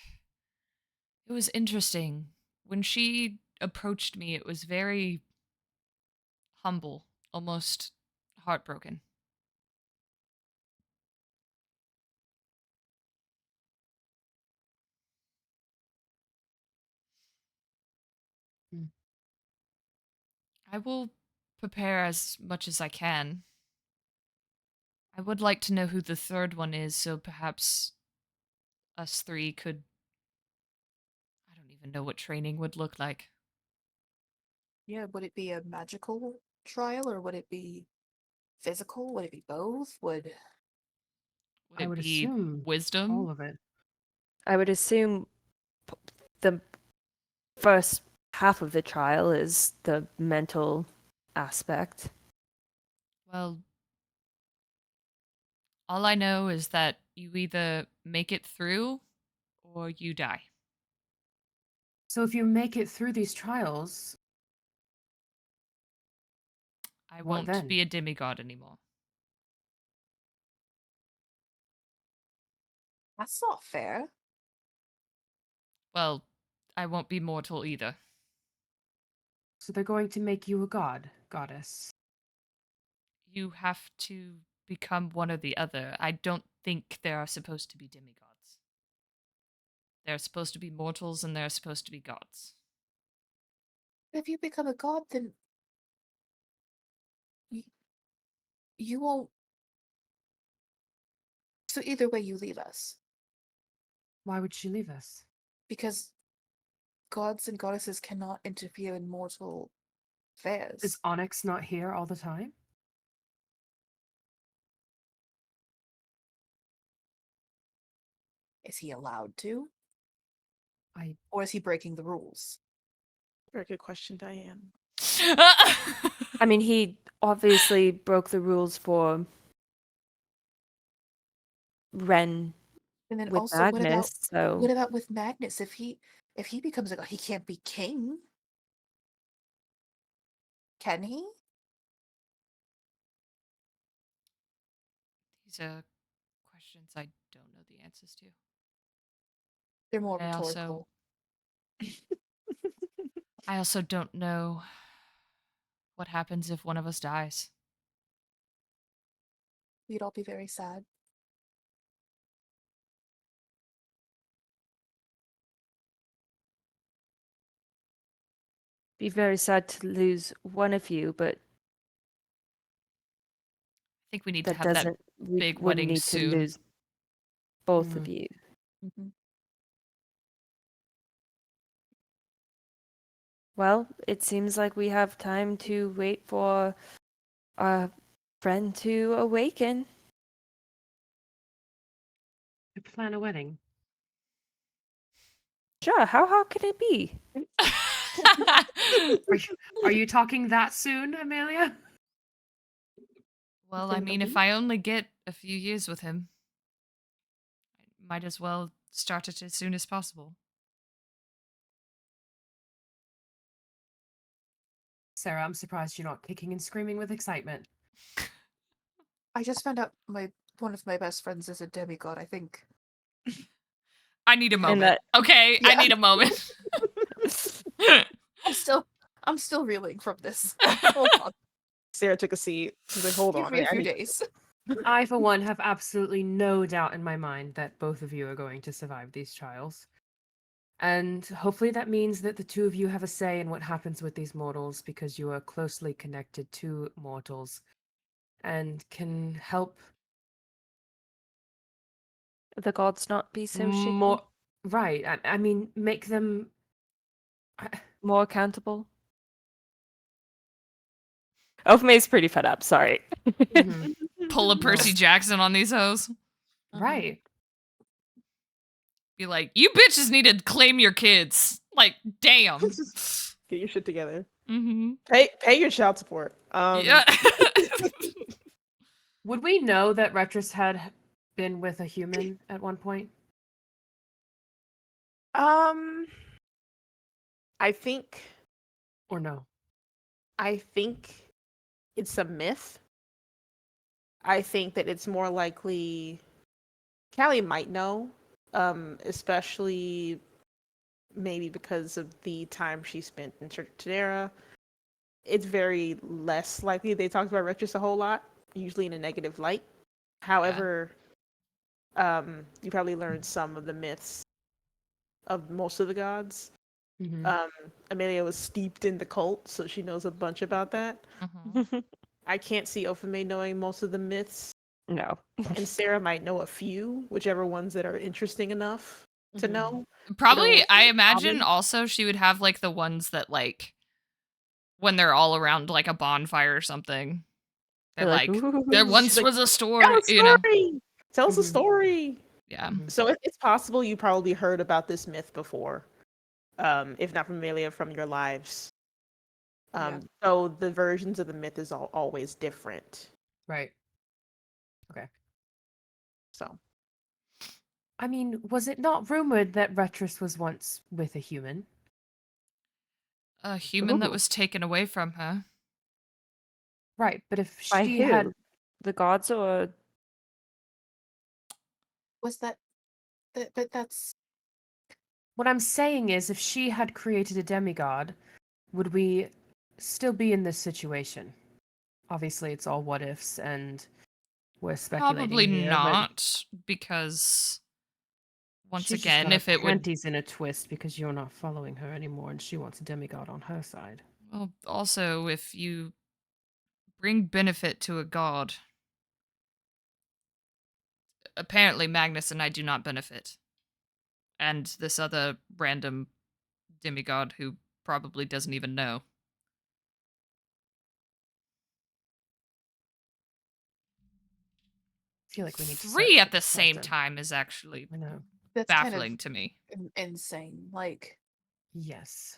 it was interesting. When she approached me, it was very humble, almost heartbroken. Hmm. I will prepare as much as I can. I would like to know who the third one is, so perhaps us three could. I don't even know what training would look like. Yeah, would it be a magical trial or would it be physical? Would it be both? Would Would I it would be assume wisdom? all of it. I would assume the first half of the trial is the mental aspect. Well, all I know is that you either make it through or you die. So if you make it through these trials, I what won't then? be a demigod anymore. that's not fair. Well, I won't be mortal either. So they're going to make you a goddess. You have to become one or the other. I don't think there are supposed to be demigods. There are supposed to be mortals and there are supposed to be gods. If you become a god, then you, you won't. So either way, you leave us Why would she leave us? because gods and goddesses cannot interfere in mortal Is affairs. Onyx not here all the time? Is he allowed to, I or is he breaking the rules? Very good question, Diane. I mean, he obviously broke the rules for Ren And then with also, Magnus, so what about with Magnus? If he becomes a god, he can't be king, can he? These are questions I don't know the answers to. They're more But rhetorical. I also don't know what happens if one of us dies. We'd all be very sad. be very sad to lose one of you, but I think we need to that have that doesn't we big wouldn't wedding need to soon. lose both of Mhm. you. Hmm. Well, it seems like we have time to wait for our friend to awaken. To plan a wedding. Sure, how hard could it be? Are you talking that soon, Amelia? Well, I Within the mean, if week? I only get a few years with him, I might as well start it as soon as possible. Sarah, I'm surprised you're not kicking and screaming with excitement. I just found out one of my best friends is a demigod. I think. I need a And moment. that Okay, I Yeah. need a moment. I'm still reeling from this. Hold on. Sarah took a seat. She's like, hold Give on. me a I few need days. I, for one, have absolutely no doubt in my mind that both of you are going to survive these trials. And hopefully that means that the two of you have a say in what happens with these mortals because you are closely connected to mortals and can help the gods not be so shitty, more. Right. I mean, make them. more accountable. Ofume's pretty fed up, sorry. Mhm. Pull a No. Percy Jackson on these hoes. Right. Be like, you bitches need to claim your kids. Like, damn. Get your shit together. Mm-hmm. Pay your child support. Yeah. Would we know that Retris had been with a human at one point? Um, I think Or no? I think it's a myth. I think that it's more likely Callie might know, especially maybe because of the time she spent in Tadera. It's very less likely they talked about Rectress a whole lot, usually in a negative light. However, you probably learned some of the myths of most of the gods. Mhm. Amelia was steeped in the cult, so she knows a bunch about that. Mhm. I can't see Ofame knowing most of the myths, No. and Sarah might know a few, whichever ones that are interesting enough to Mhm. know. Probably, I imagine common. also she would have like the ones that like when they're all around like a bonfire or something. They're They're like, like, there ooh. She's once like, was a tell story, a you know. story. Tell us a Mhm. story. Yeah. Mhm. So it's possible you probably heard about this myth before, if not from Amelia, from your lives. Yeah. So the versions of the myth is always different. Right. Okay. So I mean, was it not rumored that Retris was once with a human? A human that Ooh. was taken away from her. Right, but if By she who? had. The gods or Was that? But that's. What I'm saying is, if she had created a demigod, would we still be in this situation? Obviously, it's all what ifs, and we're speculating Probably here, but not, because once she's just again, got her if it would, panties in a twist because you're not following her anymore, and she wants a demigod on her side. well, also if you bring benefit to a god, apparently Magnus and I do not benefit, and this other random demigod who probably doesn't even know. I feel like we need to Three search for at the this same person. time is actually I know. That's kind of baffling to me. insane. Like, Yes.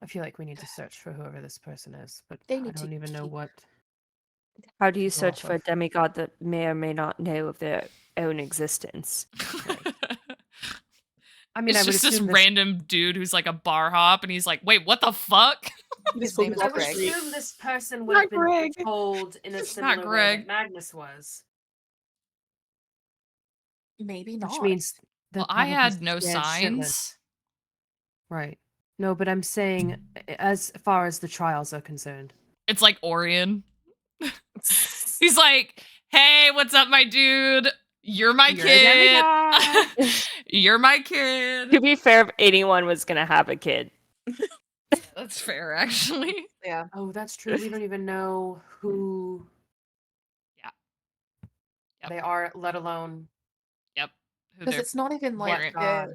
I feel like we need to search for whoever this person is, but They I need to don't even know keep- what how do you to go search off for a of. demigod that may or may not know of their own existence? I mean, It's I would just this assume this. random dude who's like a bar hop, and he's like, "Wait, what the fuck?" you just His pull name is people I off the would Greg. street. assume this person would Not have been Greg. told in a It's not similar way that Greg. Magnus was, Maybe which not. means they're Well, I probably had no scared shitless. signs. Right. No, but I'm saying, as far as the trials are concerned. It's like Orion. He's like, "Hey, what's up, my dude? You're my You're a kid. demigod. You're my To kid." be fair, if anyone was gonna have a kid, That's fair, actually. Yeah. Oh, that's true. We don't even know who Yeah. Yep. they are, let alone Yep. Who Because they're it's not even like what parent. god.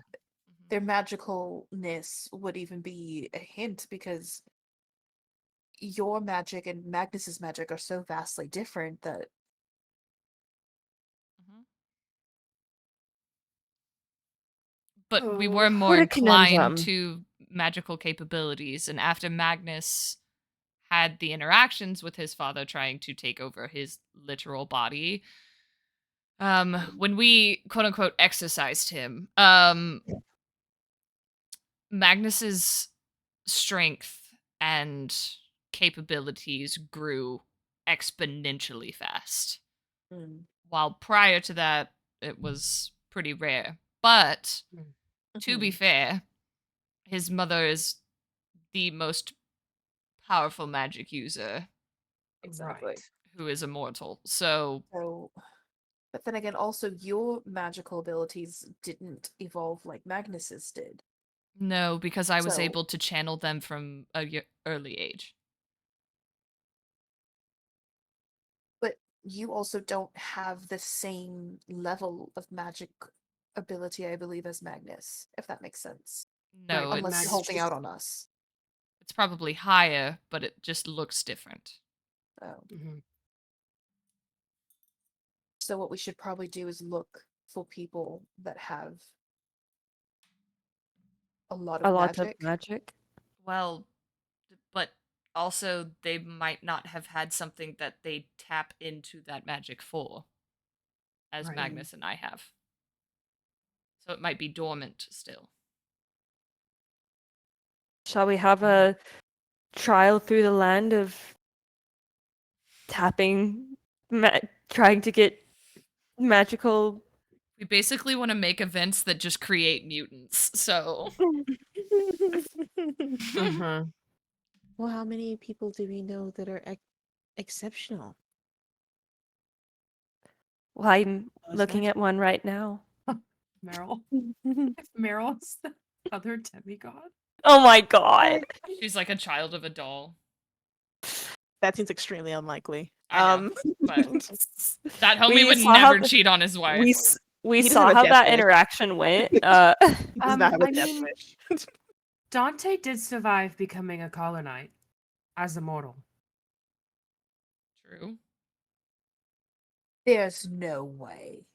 their magicalness would even be a hint because your magic and Magnus's magic are so vastly different that Mhm. But we Oh, were more What a inclined conundrum. to magical capabilities, and after Magnus had the interactions with his father trying to take over his literal body, when we quote unquote exercised him, Magnus's strength and capabilities grew exponentially fast. mm, While prior to that, it was pretty rare. But Mm. to be mhm. fair, his mother is the most powerful magic user Exactly. Right. who is immortal. So, So, but then again, also your magical abilities didn't evolve like Magnus's did. no, because I was So, able to channel them from a early age. but you also don't have the same level of magic ability, I believe, as Magnus, if that makes sense. Right, No, but Unless you're it's holding out on us. it's probably higher, but it just looks different. Oh. Mhm. So what we should probably do is look for people that have a lot A of lot of magic. magic. Well, but also they might not have had something that they tap into that magic for, as Right. Magnus and I have. So it might be dormant still. Shall we have a trial through the land of tapping, trying to get magical? We basically want to make events that just create mutants. So Uh-huh. Well, how many people do we know that are exceptional? Well, I'm Those looking magic- at one right now. Meryl. If Meryl's the other demigod. Oh my god. she's like a child of a doll. That seems extremely unlikely. I know, but that homie We would saw how never cheat on his wife. we He doesn't saw have a how death that wish. interaction went. He does not have a I death mean- wish. Dante did survive becoming a colonite as a mortal. True. There's no way.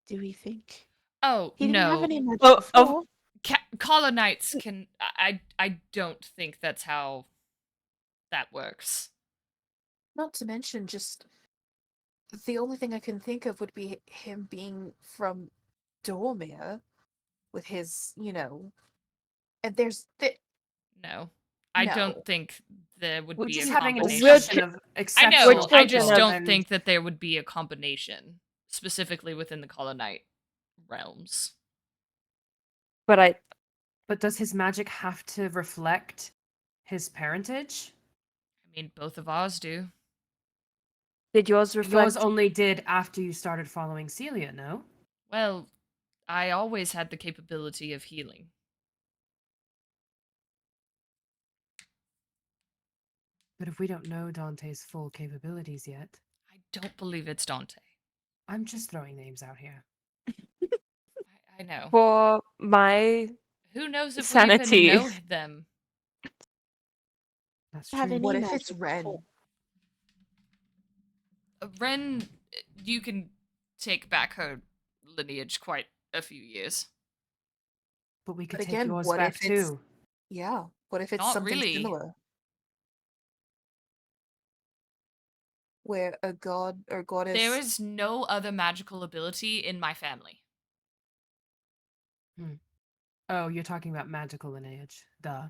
Do we think? Oh He didn't have no, any magic Oh, before. colonites can. I don't think that's how that works. Not to mention, just the only thing I can think of would be him being from Dormir with his, and No, I don't no. think there would Would be a Just you having a We're combination. discussion of I exceptional know. I children just people of- don't and think that there would be a combination specifically within the colonite realms. but but does his magic have to reflect his parentage? I mean, both of ours do. did yours Yours reflect? only did after you started following Celia, no? Well, I always had the capability of healing. But if we don't know Dante's full capabilities yet, I don't believe it's Dante. I'm just throwing names out here. I know. For my Who knows if we even sanity. know them? That's Have true. any What if it's magic Ren? before. Ren, you can take back her lineage quite a few years. But we could But take again, yours what back if it's too. yeah? What if it's Not something really. similar? Where a god or goddess There is no other magical ability in my family. Oh, you're talking about magical lineage. Duh.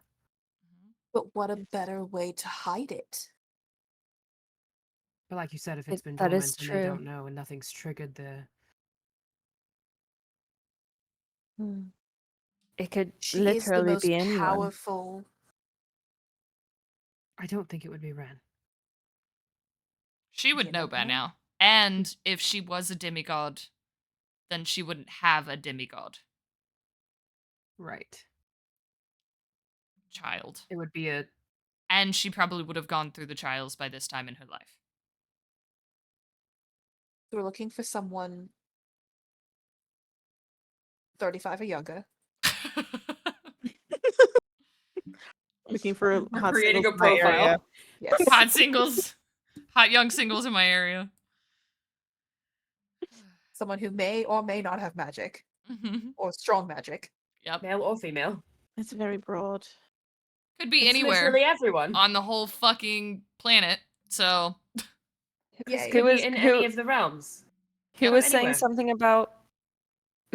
But what a better way to hide it? But like you said, if it's been That is dormant and they true. don't know and nothing's triggered the Hmm. It could She is the literally most be anyone. powerful. I don't think it would be Ren. She would You know never by know. now. And if she was a demigod, then she wouldn't have a demigod Right. child. It would be a And she probably would have gone through the trials by this time in her life. We're looking for someone 35 or younger. Looking for We're hot creating singles a in my area. profile. Yes. Hot singles, hot young singles in my area. Someone who may or may not have magic or strong magic. Yep. Male or female. It's very broad. Could be It's anywhere literally everyone. on the whole fucking planet. So, This Yay. could Who be is in who? any of the realms. Who Yep. was saying Anywhere. something about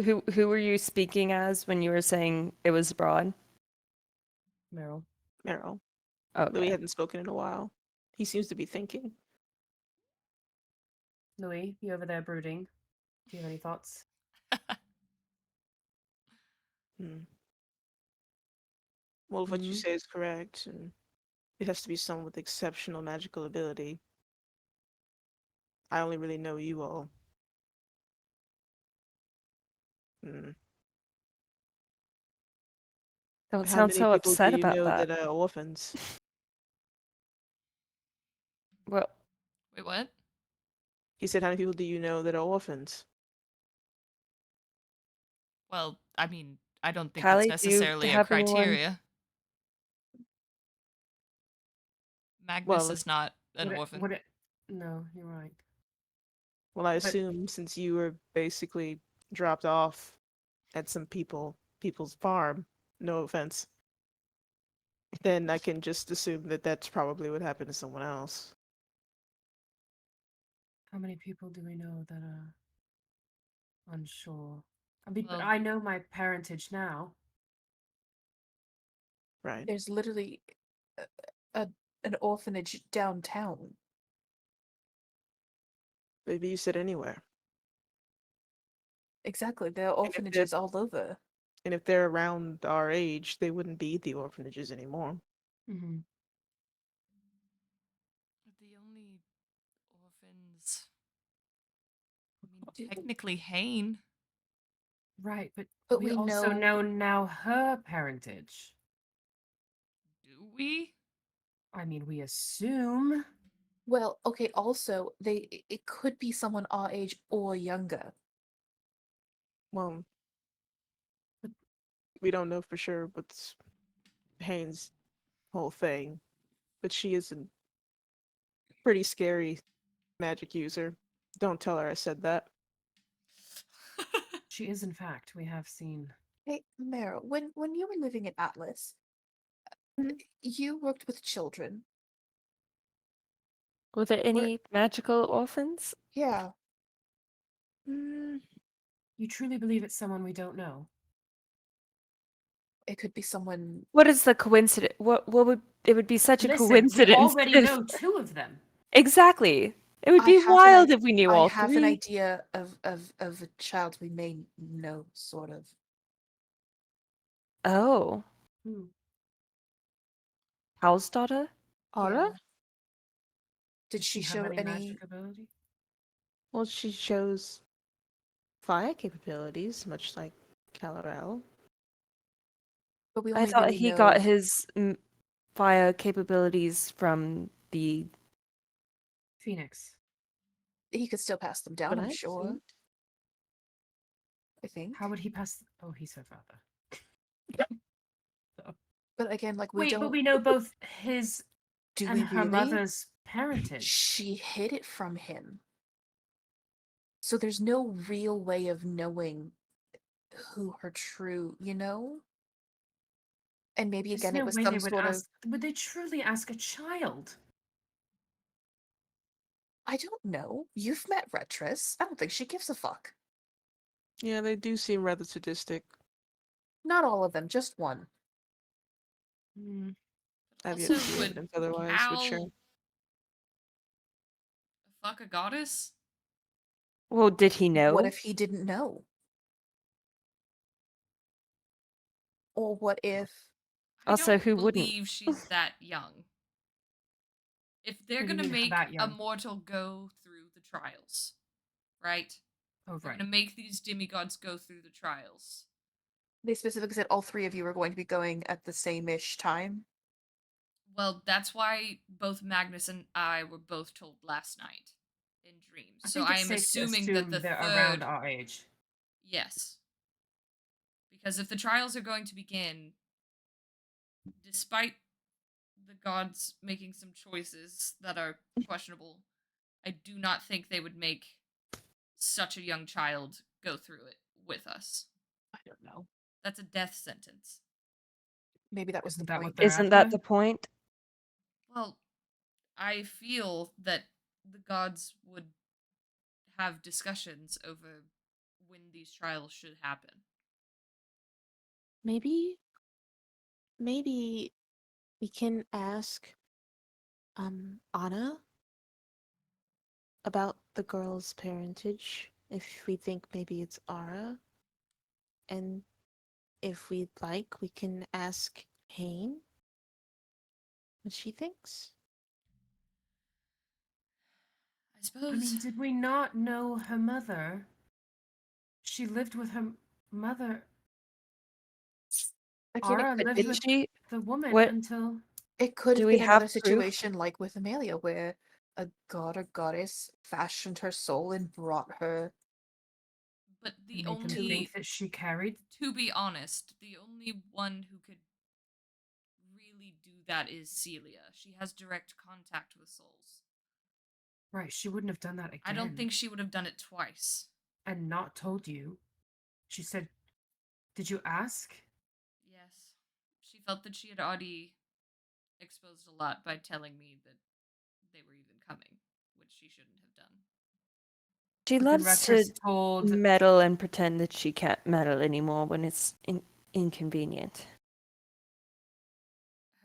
who were you speaking as when you were saying it was broad? Meryl. Meryl. Louis Okay. hadn't spoken in a while. He seems to be thinking. Louis, you over there brooding? Do you have any thoughts? Hmm. Well, if what you Mhm. say is correct, and it has to be someone with exceptional magical ability. I only really know you all. Hmm. Don't How sound many so people do upset you about know that. that are orphans? Well, wait, what? He said, how many people do you know that are orphans? Well, I mean, I don't think that's Callie, do you necessarily a have anyone? criteria. Magnus Well, is not an Would it? orphan. Would it? No, you're right. well, I But assume since you were basically dropped off at some people's farm, no offense, then I can just assume that that's probably what happened to someone else. how many people do we know that are unsure? I mean, but Well, I know my parentage now. Right. There's literally a, a an orphanage downtown. Maybe you said anywhere. Exactly. There are And if they're orphanages all over. and if they're around our age, they wouldn't be the orphanages anymore. Mm-hmm. the only orphans. I mean, Do- technically, Hane. Right, but But we we also know know now her parentage. Do we? I mean, we assume. well, okay, also it could be someone our age or younger. Well, we don't know for sure what's Haynes' whole thing, but she is a pretty scary magic user. Don't tell her I said that. She is, in fact. We have seen. Hey, Meryl, when you were living in Atlas, Mhm. you worked with children. Were there Were any magical orphans? yeah. Mm, You truly believe it's someone we don't know? It could be someone. What is the coincidence? What would it would be such a Listen, we coincidence already if know two of them. exactly. It would I be have an wild if we knew I all have an three. idea of a child we may know, sort of. Oh, Hmm. Howl's daughter? Yeah. Aura? Did Does she she have show any any? magic ability? Well, she shows fire capabilities, much like Calarel. But we I only thought really he got know. his fire capabilities from the. Phoenix. He could still pass them down, But I'm I've sure. seen. I think. How would he pass? Oh, he's her father. So. But again, like we Wait, but don't. we know both his Do and we her really? mother's parentage. She hid it from him. So there's no real way of knowing who her true, you know? And maybe There's again, it no was way they some would sort of. ask. Would they truly ask a child? I don't know. You've met Retris. I don't think she gives a fuck. Yeah, they do seem rather sadistic. Not all of them, just one. Hmm. I've yet Also, to see would evidence otherwise, but sure. Cal fuck a goddess? Well, did he know? What if he didn't know? Or what if. I Also, don't who wouldn't? believe she's that young. If they're What do you gonna mean, make that a young? mortal go through the trials, right? Oh, They're right. gonna make these demigods go through the trials. They specifically said all three of you were going to be going at the same-ish time. Well, that's why both Magnus and I were both told last night in dreams. I So think I it's am safe to assuming that assume the they're around third, our age. yes, Because if the trials are going to begin, despite the gods making some choices that are questionable, I do not think they would make such a young child go through it with us. I don't know. That's a death sentence. Maybe that was the Isn't that point. what they're Isn't that after? the point? Well, I feel that the gods would have discussions over when these trials should happen. Maybe we can ask Anna about the girl's parentage if we think maybe it's Ara. And if we'd like, we can ask Hain what she thinks. I I suppose. mean, did we not know her mother? She lived with her mother. Again, it Ara could lived Did be. with she? the woman What until. It could do have we been have another proof? situation like with Amelia, where a god or goddess fashioned her soul and brought her. But And the made them only, think that she carried. to be honest, the only one who could really do that is Celia. She has direct contact with souls. Right, she wouldn't have done that again. I don't think she would have done it twice. And not told you. She said, "Did you ask?" Yes. She felt that she had already exposed a lot by telling me that they were even coming, which she shouldn't have done. She But then loves to Retris told. meddle and pretend that she can't meddle anymore when it's inconvenient.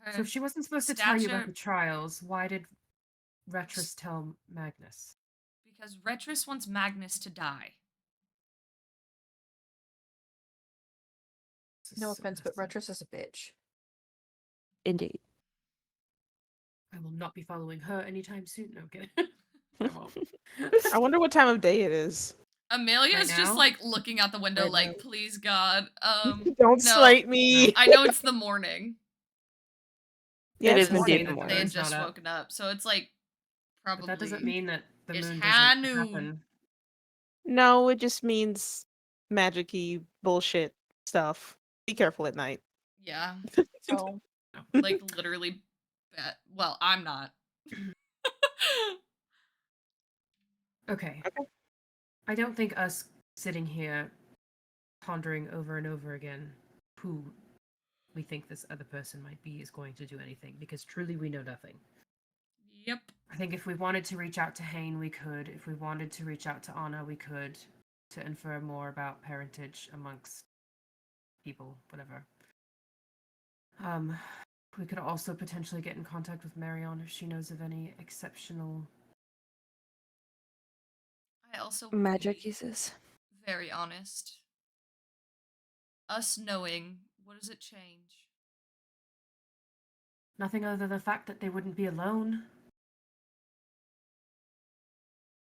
Her So if she wasn't supposed to tell you about stature- the trials, why did Retris tell Magnus? Because Retris wants Magnus to die. This is No so offense, but messy. Retris is a bitch. Indeed. I will not be following her anytime soon. No, I'm kidding. I won't. I wonder what time of day it is. Amelia's Right just now? like looking out the window, Right like, now. please God. Don't No. slight me. I know it's the morning. Yeah, It it's is Doesn't indeed say the that the They morning. had moon's just not up. woken up, so it's like probably. But that doesn't mean that the it's moon high doesn't noon. happen. No, it just means magic-y bullshit stuff. Be careful at night. Yeah, So like literally. Well, I'm not. Okay. Okay. I don't think us sitting here pondering over and over again who we think this other person might be is going to do anything, because truly we know nothing. Yep. I think if we wanted to reach out to Hain, we could. If we wanted to reach out to Anna, we could, to infer more about parentage amongst people, whatever. We could also potentially get in contact with Marion if she knows of any exceptional. I also will Magic be uses. very honest. Us knowing, what does it change? Nothing other than the fact that they wouldn't be alone.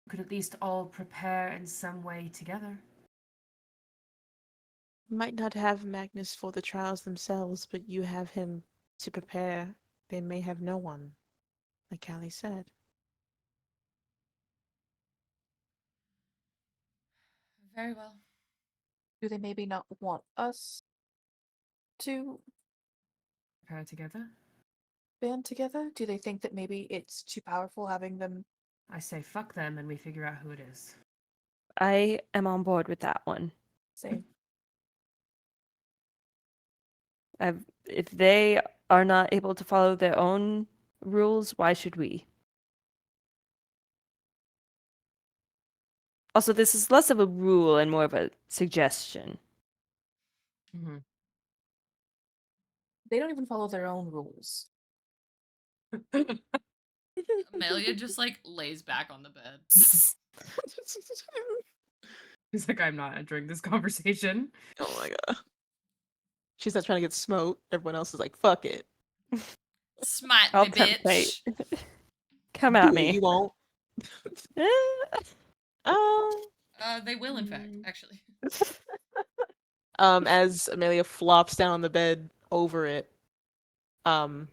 We could at least all prepare in some way together. Might not have Magnus for the trials themselves, but you have him to prepare. They may have no one, like Callie said. Very well. do they maybe not want us to Prepare together? band together? Do they think that maybe it's too powerful having them? I say fuck them and we figure out who it is. I am on board with that one. Say, If they are not able to follow their own rules, why should we? Also, this is less of a rule and more of a suggestion. Mm-hmm. they don't even follow their own rules. Amelia just like lays back on the bed. He's like, I'm not entering this conversation. Oh my god. She's not trying to get smote. Everyone else is like, fuck it. Smite I'll me, tempt fate. bitch. Come Do at it, me. You won't. Eh. They will, in fact, Mm. actually. As Amelia flops down on the bed over it, for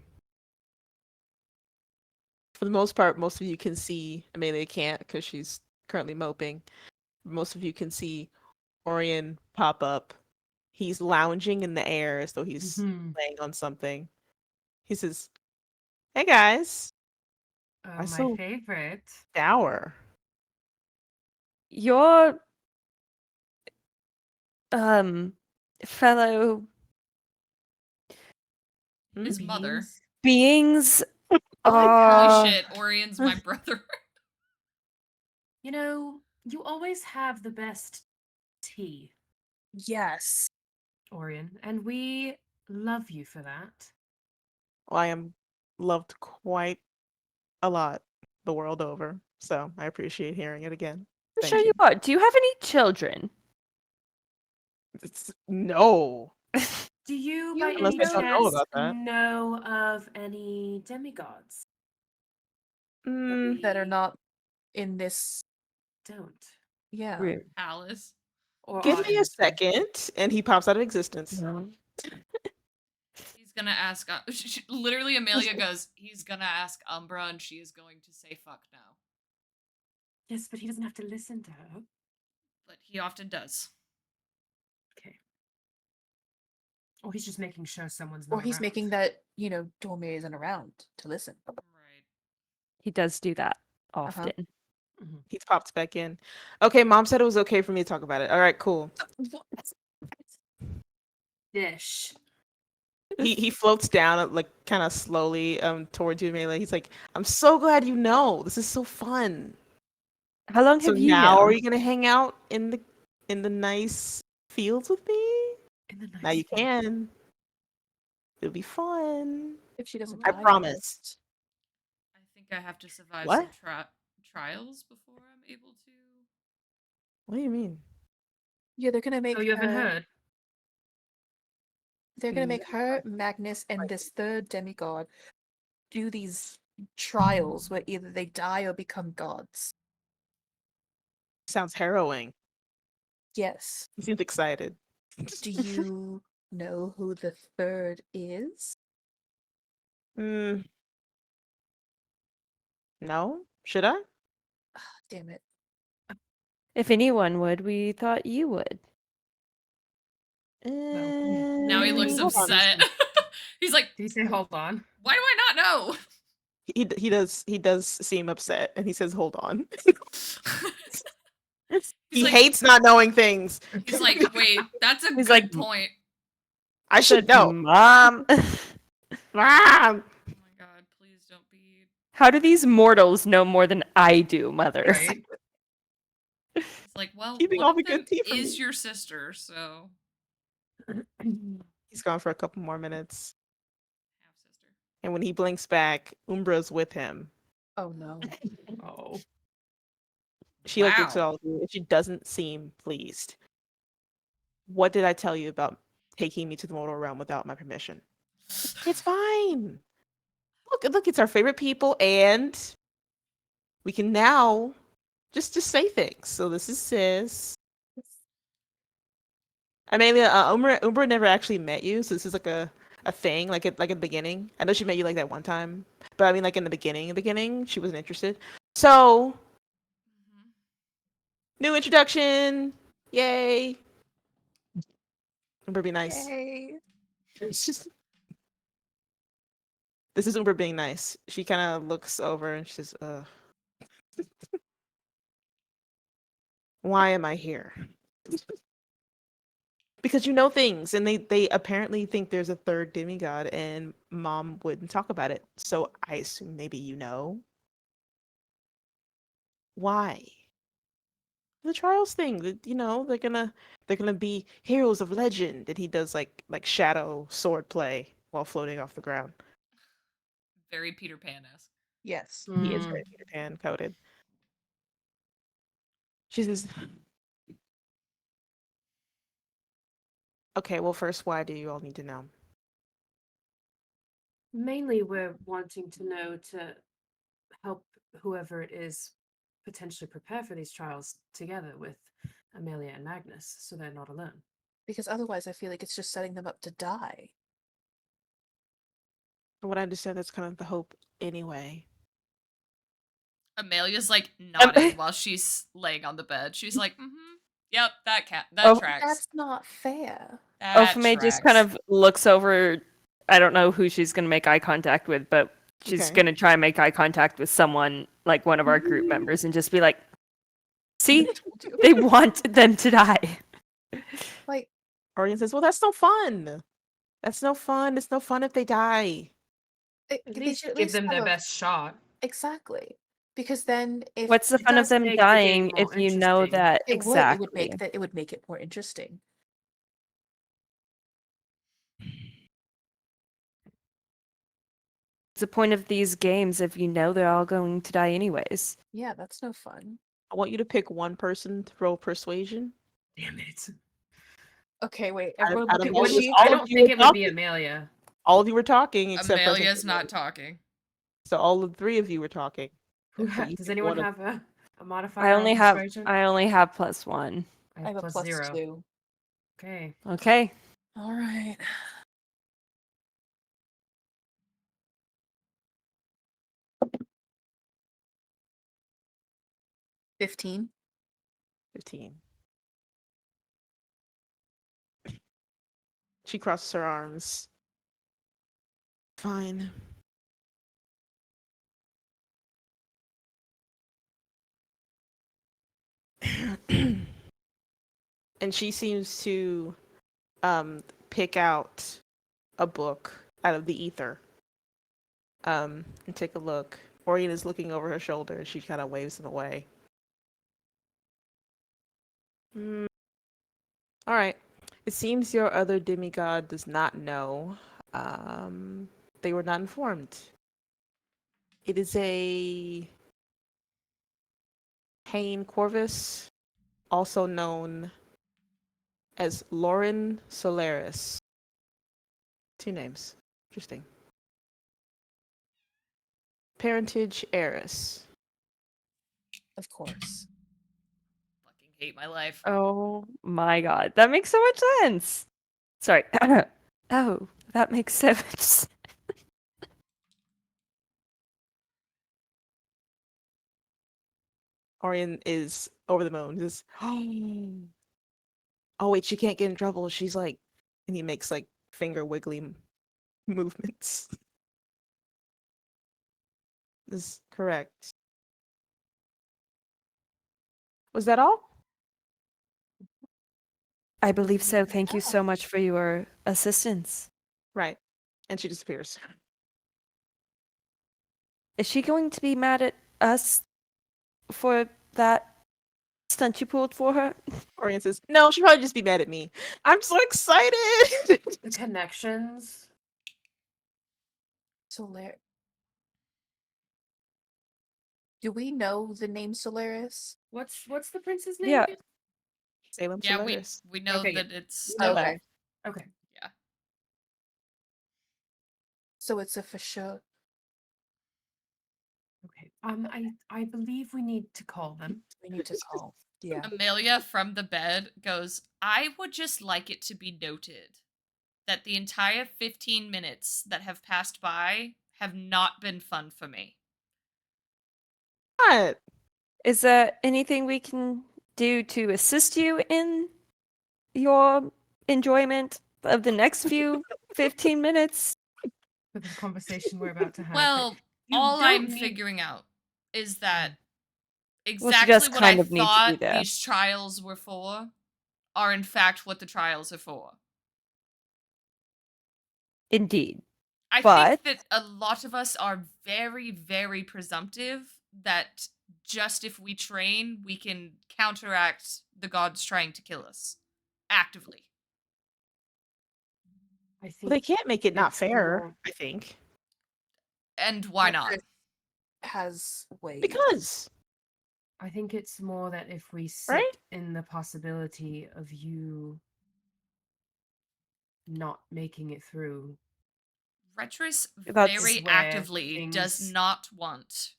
the most part, most of you can see Amelia can't because she's currently moping. Most of you can see Orion pop up. He's lounging in the air as though he's Mhm. laying on something. He says, "Hey guys, Oh, I my so favorite. dour." Your fellow His mother. Beings. beings Oh my Holy are shit, Orion's my brother. You know, you always have the best tea, Yes. Orion, and we love you for that. Well, I am loved quite a lot the world over, so I appreciate hearing it again. sure Thank you you. are. Do you have any children? No, Do you, You by unless any I know don't know chance, about that. know of any demigods that Mm, that are we not in this. don't? Yeah. Rude. Alice. Or give are me in a this world? second, and he pops out of existence. He's gonna ask. Literally, Amelia goes. He's gonna ask Umbra, and she is going to say "fuck no," Yes, but he doesn't have to listen to her. but he often does. Okay. Or he's just making sure someone's Or not he's around. making that, Dorme isn't around to listen. Right. He does do that Uh-huh. often. Mhm. He's popped back in. Okay, mom said it was okay for me to talk about it. All right, cool. Dish. He floats down like kind of slowly towards you, Melee. He's like, "I'm so glad you know. This is so fun. How long So have you now are known? you gonna hang out in the nice fields with me? In the Now nice you can. It'll be fun. If she doesn't I die promise." first. I think I have to survive What? some trials before I'm able to. What do you mean? Yeah, they're gonna make Oh, you haven't her. heard? They're gonna make her, Magnus, and this third demigod do these trials where either they die or become gods. Sounds harrowing. Yes. He seems excited. Do you know who the third is? Mm, no? Should I? Damn it. If anyone would, we thought you would. Now he looks Hold on a upset. second. He's like, Did he say hold on? "Why do I not know?" He does seem upset, and he says, "Hold on." He's He like, hates not knowing things. he's like, "Wait, that's a He's good like, point." I should said, know. Mom, Ah! Oh my god, please don't be. how do these mortals know more than I do, Mother? Right. He's like, "Well, Keeping one all of the them good tea from is me. your sister, so He's gone for a couple more minutes. half sister." And when he blinks back, Umbra's with him. Oh no. Oh. She like looks at Wow. all of you and she doesn't seem pleased. What did I tell you about taking me to the mortal realm without my permission? It's fine. Look, it's our favorite people, and we can now just say things. So this is Sis. Amelia, Umbra never actually met you, so this is like a thing, like at the beginning. I know she met you like that one time, but I mean like in the beginning, she wasn't interested. So Mhm. new introduction, yay! Umbra, be nice. Yay. It's just this is Umbra being nice. She kind of looks over and she says, why am I here?" Because you know things, and they apparently think there's a third demigod, and mom wouldn't talk about it. So I assume maybe you know why. The trials thing that they're gonna be heroes of legend, and he does like shadow sword play while floating off the ground. Very Peter Pan-esque. Yes. He is Mm. very Peter Pan coded. She says, "Okay, well, first, why do you all need to know?" Mainly, we're wanting to know to help whoever it is potentially prepare for these trials together with Amelia and Magnus so they're not alone. Because otherwise I feel like it's just setting them up to die. From what I understand, that's kind of the hope anyway. Amelia's like nodding while she's laying on the bed. She's like, "Mm-hmm. Yep, that Oh, tracks." That's not fair. That Ofame just kind tracks. of looks over. I don't know who she's going to make eye contact with, but she's Okay. going to try and make eye contact with someone, like one of our group members, and just be like, see, I told you. they want them to die. Like, Orion says, "Well, that's no fun. That's no fun. It's no fun if they die." At they least should at give least them have their a best shot. exactly. Because then if What's the It fun of does them make the game dying more if you know interesting. that it would exactly? make that it would make it more interesting. What's the point of these games if you know they're all going to die anyways? Yeah, that's no fun. I want you to pick one person to roll persuasion. Damn it. Okay, wait. Out of, Everyone out look of at It what all, wouldn't. she I all of don't you think were it would be talking. Amelia. All of you were talking except for I think Amelia's not Amelia. talking. So all of 3 of you were talking. So you Does pick anyone one of have a I modifier on only have persuasion? I only have +1. I I have have a plus plus 0. 2. Okay. Okay. All right. 15. 15. She crosses her arms. Fine. And she seems to pick out a book out of the ether. And take a look. Orion is looking over her shoulder and she kind of waves him away. All right. It seems your other demigod does not know. They were not informed. It is a Hain Corvus, also known as Lauren Solaris. 2 names. Interesting. Parentage heiress. Of course. Fucking hate my life. Oh my god. That makes so much sense. Sorry. Oh, that makes sense. Orion is over the moon. Just, oh wait, she can't get in trouble. She's like, and he makes like finger wiggly movements. This is correct. Was that all? I believe so. Mm, Thank you yeah. so much for your assistance. Right. And she disappears. Is she going to be mad at us for that stunt you pulled for her? Orion says, no, she'd probably just be mad at me. I'm so excited. The connections. Solar. Do we know the name Solaris? What's the prince's name Yeah. again? Salem Yeah, Solaris. we know Okay, yeah. that it's We know Okay. that. Okay. yeah. So it's a for sure. Okay. I believe we need to call them. We need to call. Yeah. Amelia from the bed goes, I would just like it to be noted that the entire 15 minutes that have passed by have not been fun for me. What? Is there anything we can do to assist you in your enjoyment of the next few 15 minutes? For the conversation we're about to have. Well, You all don't I'm need- figuring out is that Well, she exactly does what I kind of need to thought be there. these trials were for are in fact what the trials are for. Indeed. I But- think that a lot of us are very, very presumptive that just if we train, we can counteract the gods trying to kill us actively. I think Well, they can't make it not it's fair, more- I think. And why not? Chris has ways. Because, I think it's more that if we sit right? in the possibility of you not making it through, Retris That's- very where actively does things- not want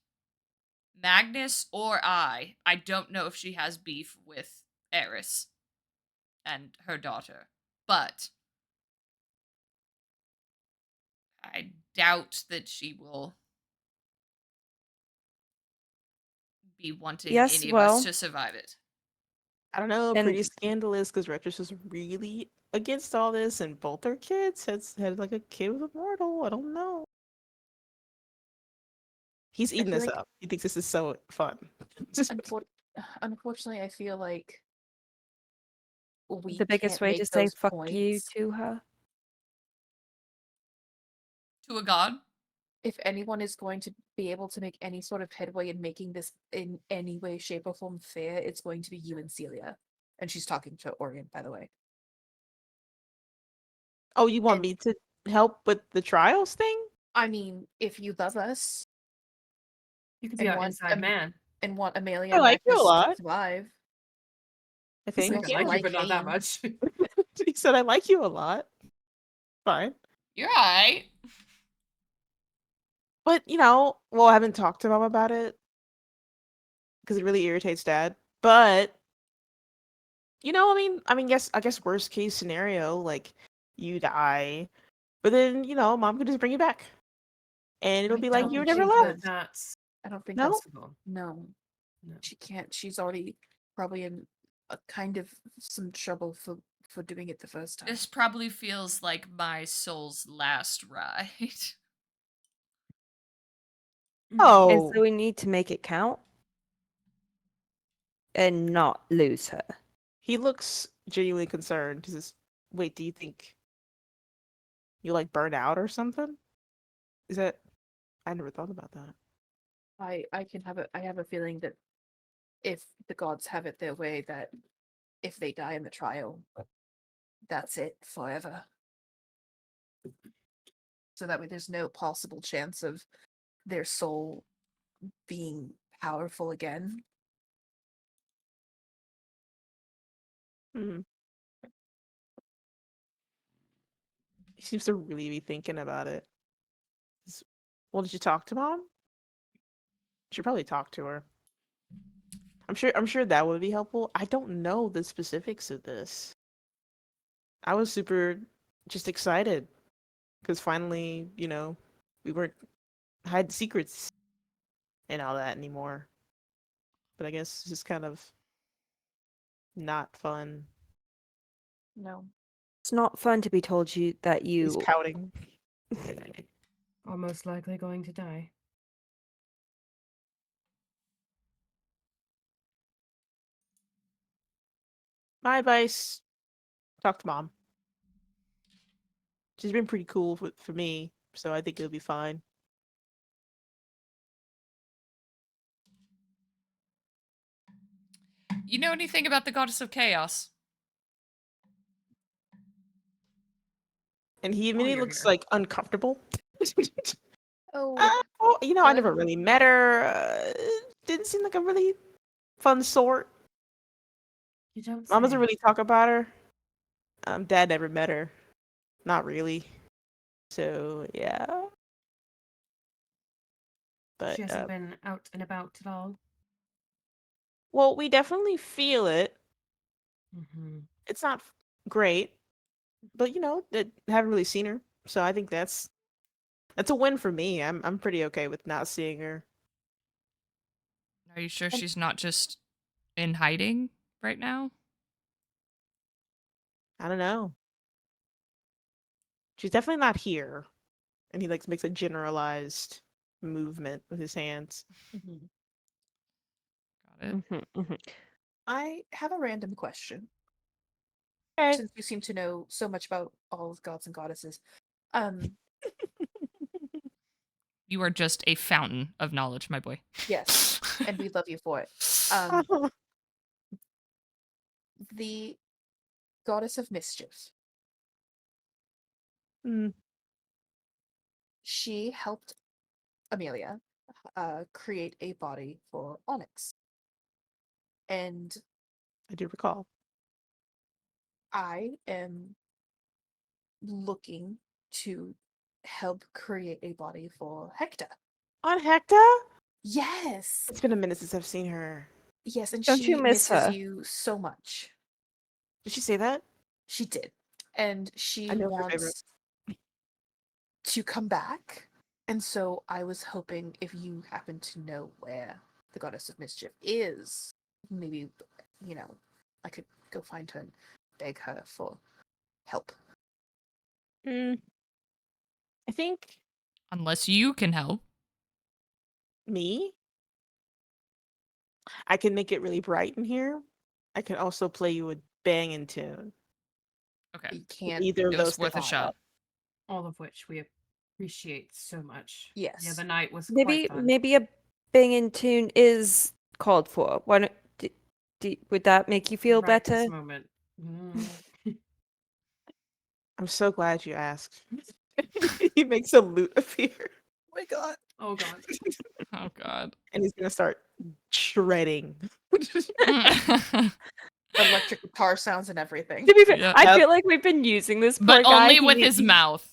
Magnus or I don't know if she has beef with Eris and her daughter, but I doubt that she will be wanting Yes, any of well- us to survive it. I don't know, And- pretty scandalous because Retros is really against all this, and both their kids had like a kid with a mortal. I don't know. He's I eating feel this like up. He thinks this is so fun. unfor- unfortunately, I feel like we The biggest can't way to make say those fuck you points. to her. To a god? If anyone is going to be able to make any sort of headway in making this in any way, shape, or form fair, it's going to be you and Celia. And she's talking to Orion, by the way. Oh, you want And me to help with the trials thing? I mean, if you love us You could be and our want inside man. and want Amelia I and like you a Magnus to lot. survive, I we It's like think. I also like you, like but not that Hayne. much. He said I like you a lot. Fine. You're alright. But well, I haven't talked to mom about it because it really irritates dad. But I guess worst case scenario, like you die, but then mom could just bring you back, and it'll I be I like don't you don't were think never think left. that's I don't think No. that's possible. no. No. She can't. She's already probably in a kind of some trouble for doing it the first time. This probably feels like my soul's last ride. And Oh, so we need to make it count and not lose her. he looks genuinely concerned. He says, "Wait, do you think you like burn out or something? Is that? I never thought about that." I have a feeling that if the gods have it their way, that if they die in the trial, that's it forever. So that way there's no possible chance of their soul being powerful again. Hmm. He seems to really be thinking about it. Well, did you talk to mom? Should probably talk to her. I'm sure that would be helpful. I don't know the specifics of this. I was super just excited because finally, we weren't hiding secrets and all that anymore. But I guess it's just kind of not fun. No. It's not fun to be told that He's you. pouting. Are most likely going to die. My advice: talk to mom. She's been pretty cool for me, so I think it'll be fine. You know anything about the goddess of chaos? And he Oh, immediately you're looks here. like uncomfortable. Oh, Well, I never fun. really met her. Didn't seem like a really fun sort. You don't Mom doesn't say. really talk about her. Dad never met her. Not really. So yeah. But She hasn't been out and about at all. well, we definitely feel it. Mm-hmm. It's not great, but haven't really seen her. So I think that's a win for me. I'm pretty okay with not seeing her. Are you sure And she's not just in hiding right now? I don't know. She's definitely not here. And he like makes a generalized movement with his hands. mhm. Got it. Mhm, mhm. I have a random question. Okay. Since you seem to know so much about all of gods and goddesses, um, You are just a fountain of knowledge, my boy. yes, and we love you for it. Um, the goddess of mischief. Mm, She helped Amelia create a body for Onyx. And I do recall. I am looking to help create a body for Hector. On Hector? Yes. It's been a minute since I've seen her. Yes, and Don't you she miss misses her? you so much. Did she say that? She did. And I she know it's her favorite. wants to come back. And so I was hoping if you happen to know where the goddess of mischief is, maybe, I could go find her and beg her for help. I think Unless you can help. Me? I can make it really bright in here. I can also play you a banging tune. Okay. You can't. Either of It was those worth could a line shot. up. All of which we appreciate so much. The Yes. other night was quite Maybe fun. maybe a banging tune is called for. Why don't, would that make you feel Right better? this moment. Mm. I'm so glad you asked. He makes a lute appear. Oh my god. Oh god. Oh God. And he's gonna start shredding. Electric guitar sounds and everything. To be fair, Yeah. I Yep. feel like we've been using this poor But guy. only with He- his mouth.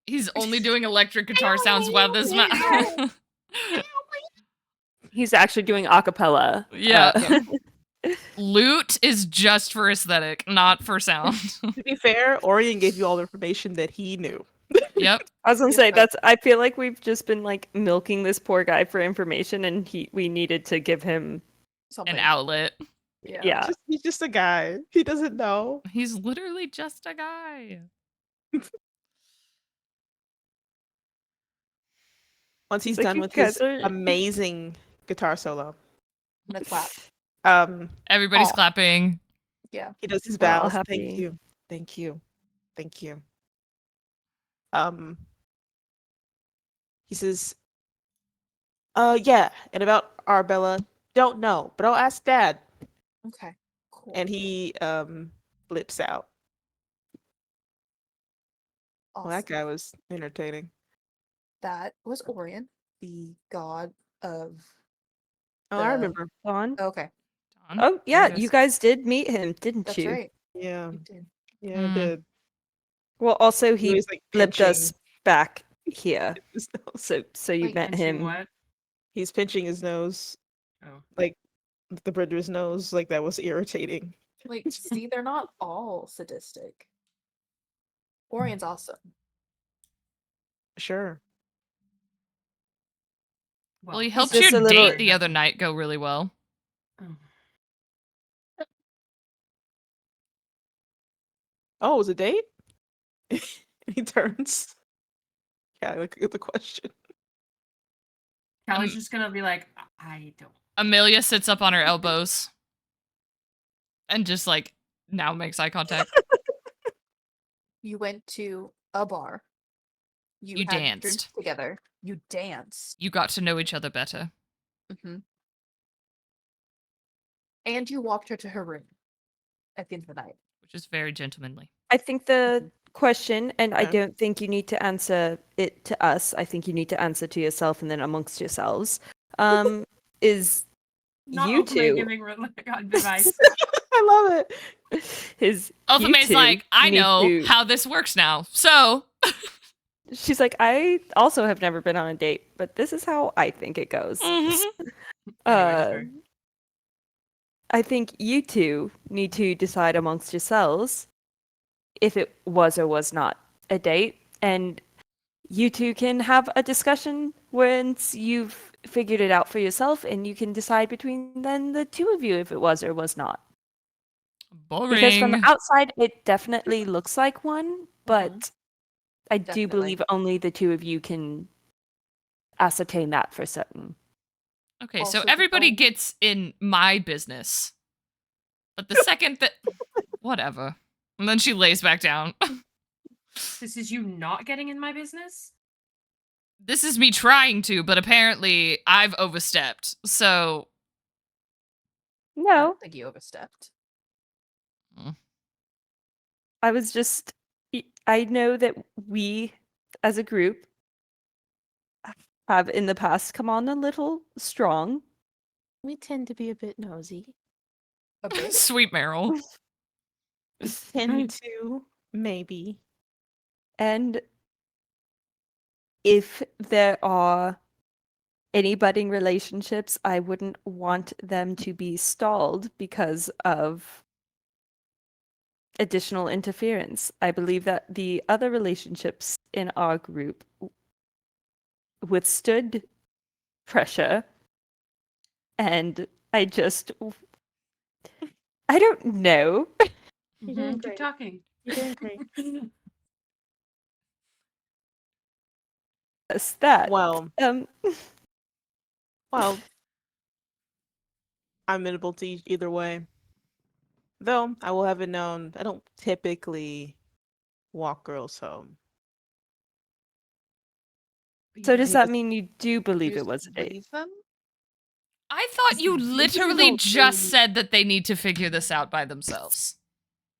He's only doing electric guitar sounds with his mouth. He's actually doing a cappella. Yeah. Yeah. Lute is just for aesthetic, not for sound. To be fair, Orion gave you all the information that he knew. Yep. I was gonna Yes, say but- that's. I feel like we've just been like milking this poor guy for information, and we needed to give him. Something. An outlet. Yeah. He's just a guy. He doesn't know. He's literally just a guy. Once he's It's like, done you with guys his are- amazing guitar solo, I'm gonna clap. Everybody's Aw. clapping. Yeah. he does his We're all bows. happy. Thank you. Thank you. Thank you. He says, yeah, and about Arbella, don't know, but I'll ask Dad. Okay. Cool. And he flips out. Well, awesome. that guy was entertaining. That was Orion, the god of. Oh, I The- remember. Dawn. Okay, Dawn? Oh There yeah, it you is. guys did meet him, didn't that's you? right. Yeah, You did. yeah, I Hmm. did. Well, also He he was like flipped us pinching back here, his nose. so you Wait, met Pinching him. what? He's pinching his nose, Oh. like the bridge of his nose, like that was irritating. Wait, see, they're not all sadistic. Orion's awesome. Sure. Well, he he's helped just your a little- date the other night go really well. Oh. Oh, it was a date? He turns. Yeah, look at the question. Callie's Um, just gonna be like, I don't. Amelia sits up on her elbows and just like now makes eye contact. You went to a bar. You had drinks danced. together. You danced. You got to know each other better. hmm And you walked her to her room at the end of the night. Which is very gentlemanly. I think the question, and I Okay. don't think you need to answer it to us. I think you need to answer to yourself and then amongst yourselves. Is Not you openly two giving advice. I love it. is you Alpha May's two like, I need know to- how this works now. So She's like, I also have never been on a date, but this is how I think it goes. Mhm. Uh, Anyway, I think you two need to decide amongst yourselves if it was or was not a date, and you two can have a discussion once you've figured it out for yourself, and you can decide between then the two of you if it was or was not. Boring. Because from the outside, it definitely looks like one, but Mhm. I do Definitely. believe only the two of you can ascertain that for certain. Okay, so Also, everybody oh. gets in my business. But the second that whatever. And then she lays back down. this is you not getting in my business? This is me trying to, but apparently I've overstepped. So I No, don't think you overstepped. I was just. I know that we, as a group, have in the past come on a little strong. We tend to be a bit nosy. A bit. sweet Meryl. Tend to, maybe. And if there are any budding relationships, I wouldn't want them to be stalled because of additional interference. I believe that the other relationships in our group withstood pressure, and I don't know. Keep talking. You're doing great. Yes, that. Well, Um, well, I'm amenable to either way. Though I will have it known, I don't typically walk girls home. so I does hate that to mean you do believe You it just was a date? leave them? I thought you literally No, just said that they need to figure this out by themselves.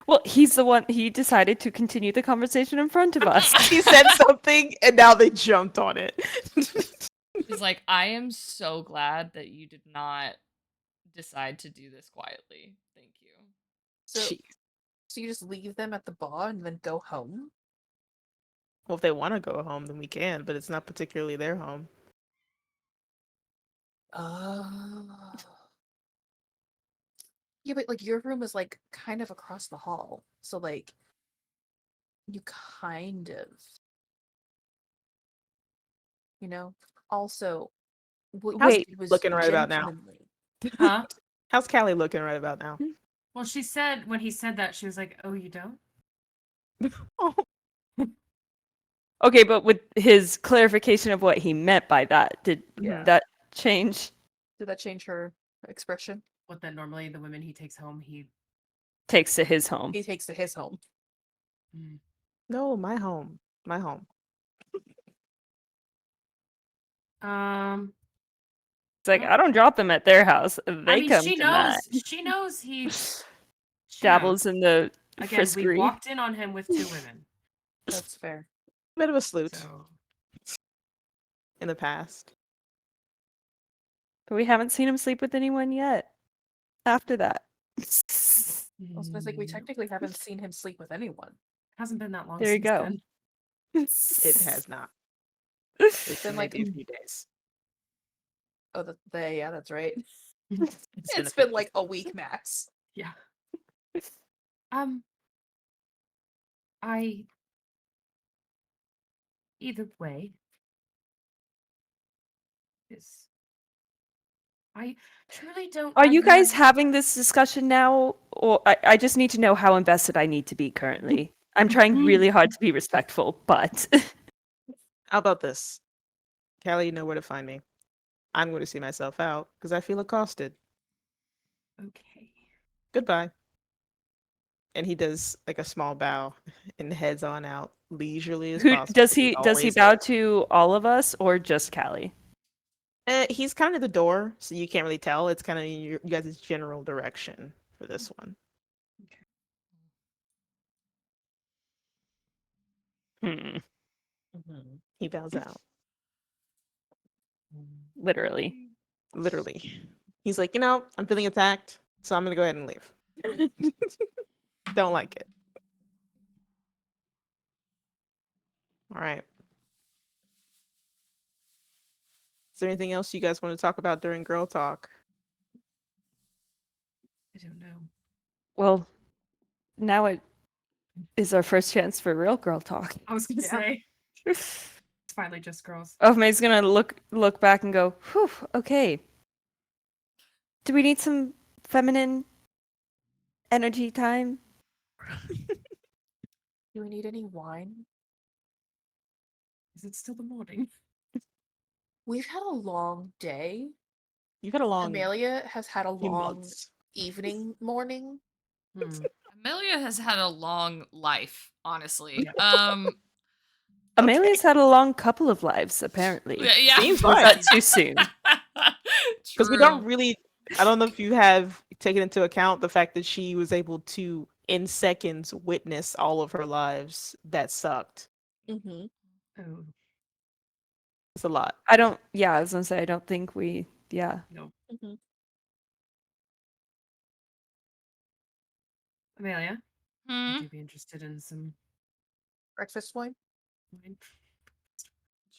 Well, he's the one. He decided to continue the conversation in front of us. he said something and now they jumped on it. She's like, I am so glad that you did not decide to do this quietly. Thank you. So, Jeez. so you just leave them at the bar and then go home? Well, if they want to go home, then we can, but it's not particularly their home. Oh. Yeah, but like your room is like kind of across the hall. So like you kind of, you know. Also, what you How's Wait, did was looking right about now? gentlemanly. Huh? How's Callie looking right about now? Well, she said when he said that, she was like, "Oh, you don't." Oh, okay, but with his clarification of what he meant by that, did Yeah. that change? Did that change her expression? What then? Normally, the women he takes home, he. Takes to his home. He takes to his home. Mm. no, my home. My home. Um. It's like Well, I don't drop them at their house; I they mean, come she to mine. knows. She knows he. She Dabbles knows. in the Again, we friskery. walked in on him with 2 women. That's fair. Bit of a salute So in the past. But we haven't seen him sleep with anyone yet. After that. I was gonna say we mm, technically haven't seen him sleep with anyone. hasn't been that long There you since go. then. It has not. It's Then been like maybe a few days. oh yeah, that's right. It's been a It's few been like a week max. Yeah. Um. I. Either way. Is. I truly don't. Are I've you guys never- having this discussion now? Or I just need to know how invested I need to be currently. I'm trying really hard to be respectful, but How about this? Callie, you know where to find me. I'm going to see myself out because I feel accosted. Okay. Goodbye. And he does like a small bow and heads on out leisurely as who possible. as does he always bow does. to all of us or just Callie? He's kind of the door, so you can't really tell. It's kind of you guys' general direction for this one. Hmm, He bows out. literally. Literally. He's like, I'm feeling attacked, so I'm gonna go ahead and leave. Don't like it. All right. Is there anything else you guys want to talk about during girl talk? I don't know. Well, now it is our first chance for real girl talk. I was gonna Yeah. say it's finally just girls. May's gonna look back and go, whew, okay. Do we need some feminine energy time? Do we need any wine? Is it still the morning? We've had a long day. You've had a long Amelia has had a few long months. evening, morning. Hmm. Amelia has had a long life, honestly. Amelia's had a long couple of lives, apparently. Yeah. Seems Was like. that too soon? Because we don't True. really, I don't know if you have taken into account the fact that she was able to, in seconds, witness all of her lives that sucked. Mm-hmm. Oh It's a lot. Yeah, I was gonna say, I don't think yeah. no, Mm-hmm. Amelia, Hmm? would you be interested in some Breakfast wine? wine?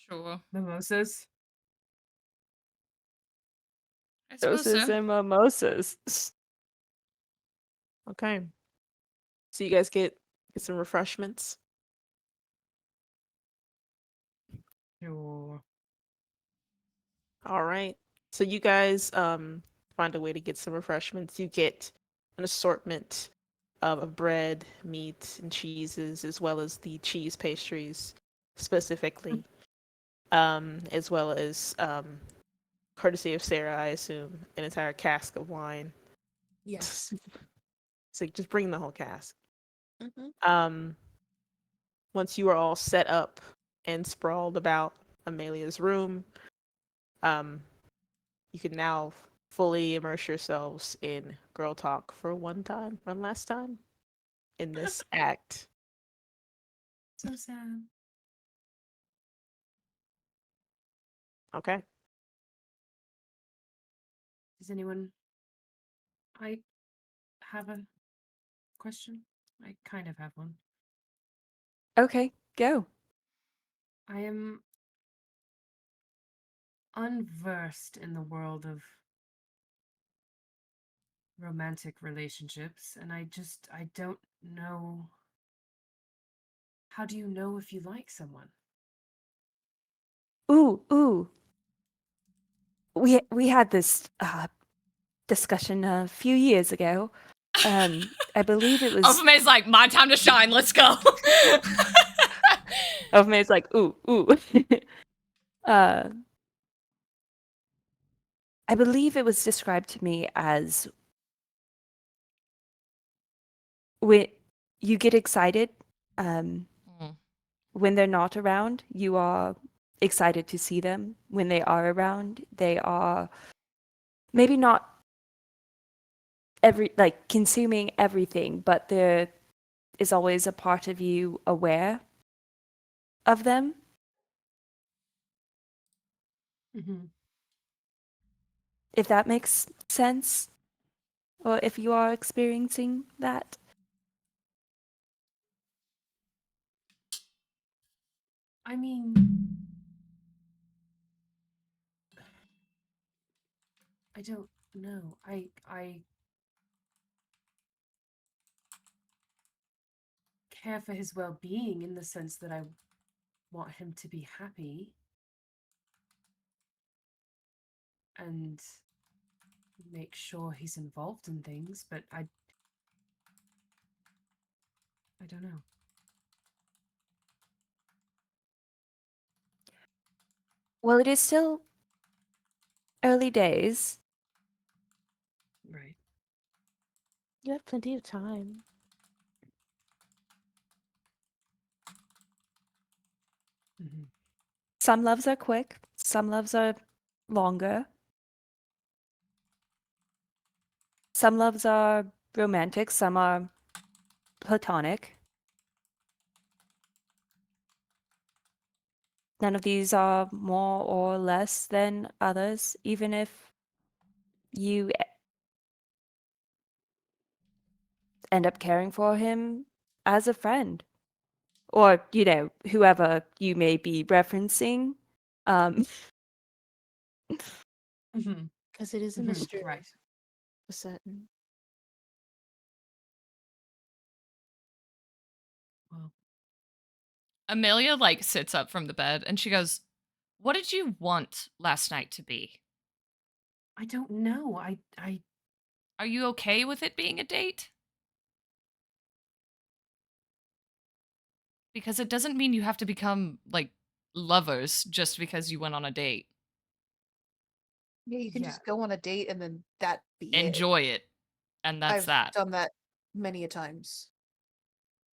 Sure. Mimosas? I suppose Doses so. and mimosas. Okay. So you guys get some refreshments. Sure. All right. So you guys find a way to get some refreshments. You get an assortment of bread, meat, and cheeses, as well as the cheese pastries specifically, as well as courtesy of Sarah, I assume, an entire cask of wine. Yes. So just bring the whole cask. Mm-hmm. Once you are all set up and sprawled about Amelia's room, you can now fully immerse yourselves in girl talk for one last time in this act. So sad. Okay. Does anyone? I have a question. I kind of have one. Okay, go. I am unversed in the world of romantic relationships, and I don't know. How do you know if you like someone? Ooh. We had this discussion a few years ago. I believe it was. Ofume's like, my time to shine. Let's go. Ofume's like, ooh. uh, I believe it was described to me as when you get excited Mm. when they're not around, you are excited to see them. When they are around, they are maybe not consuming everything, but there is always a part of you aware of them. Mm-hmm. If that makes sense, or if you are experiencing that. I mean, I don't know. I care for his well-being in the sense that I want him to be happy and make sure he's involved in things, but I don't know. Well, it is still early days. Right. You have plenty of time. Mm-hmm. Some loves are quick, some loves are longer. Some loves are romantic, some are platonic. None of these are more or less than others, even if you end up caring for him as a friend. Or, whoever you may be referencing. Um, Mm-hmm. Because it is a Mm-hmm. mystery Right. for certain. Well, Amelia like sits up from the bed and she goes, "What did you want last night to be? I don't know. I Are you okay with it being a date? Because it doesn't mean you have to become like lovers just because you went on a date. Yeah, you can yeah. just go on a date and then that be it. Enjoy it. And that's I've that." done that many a times.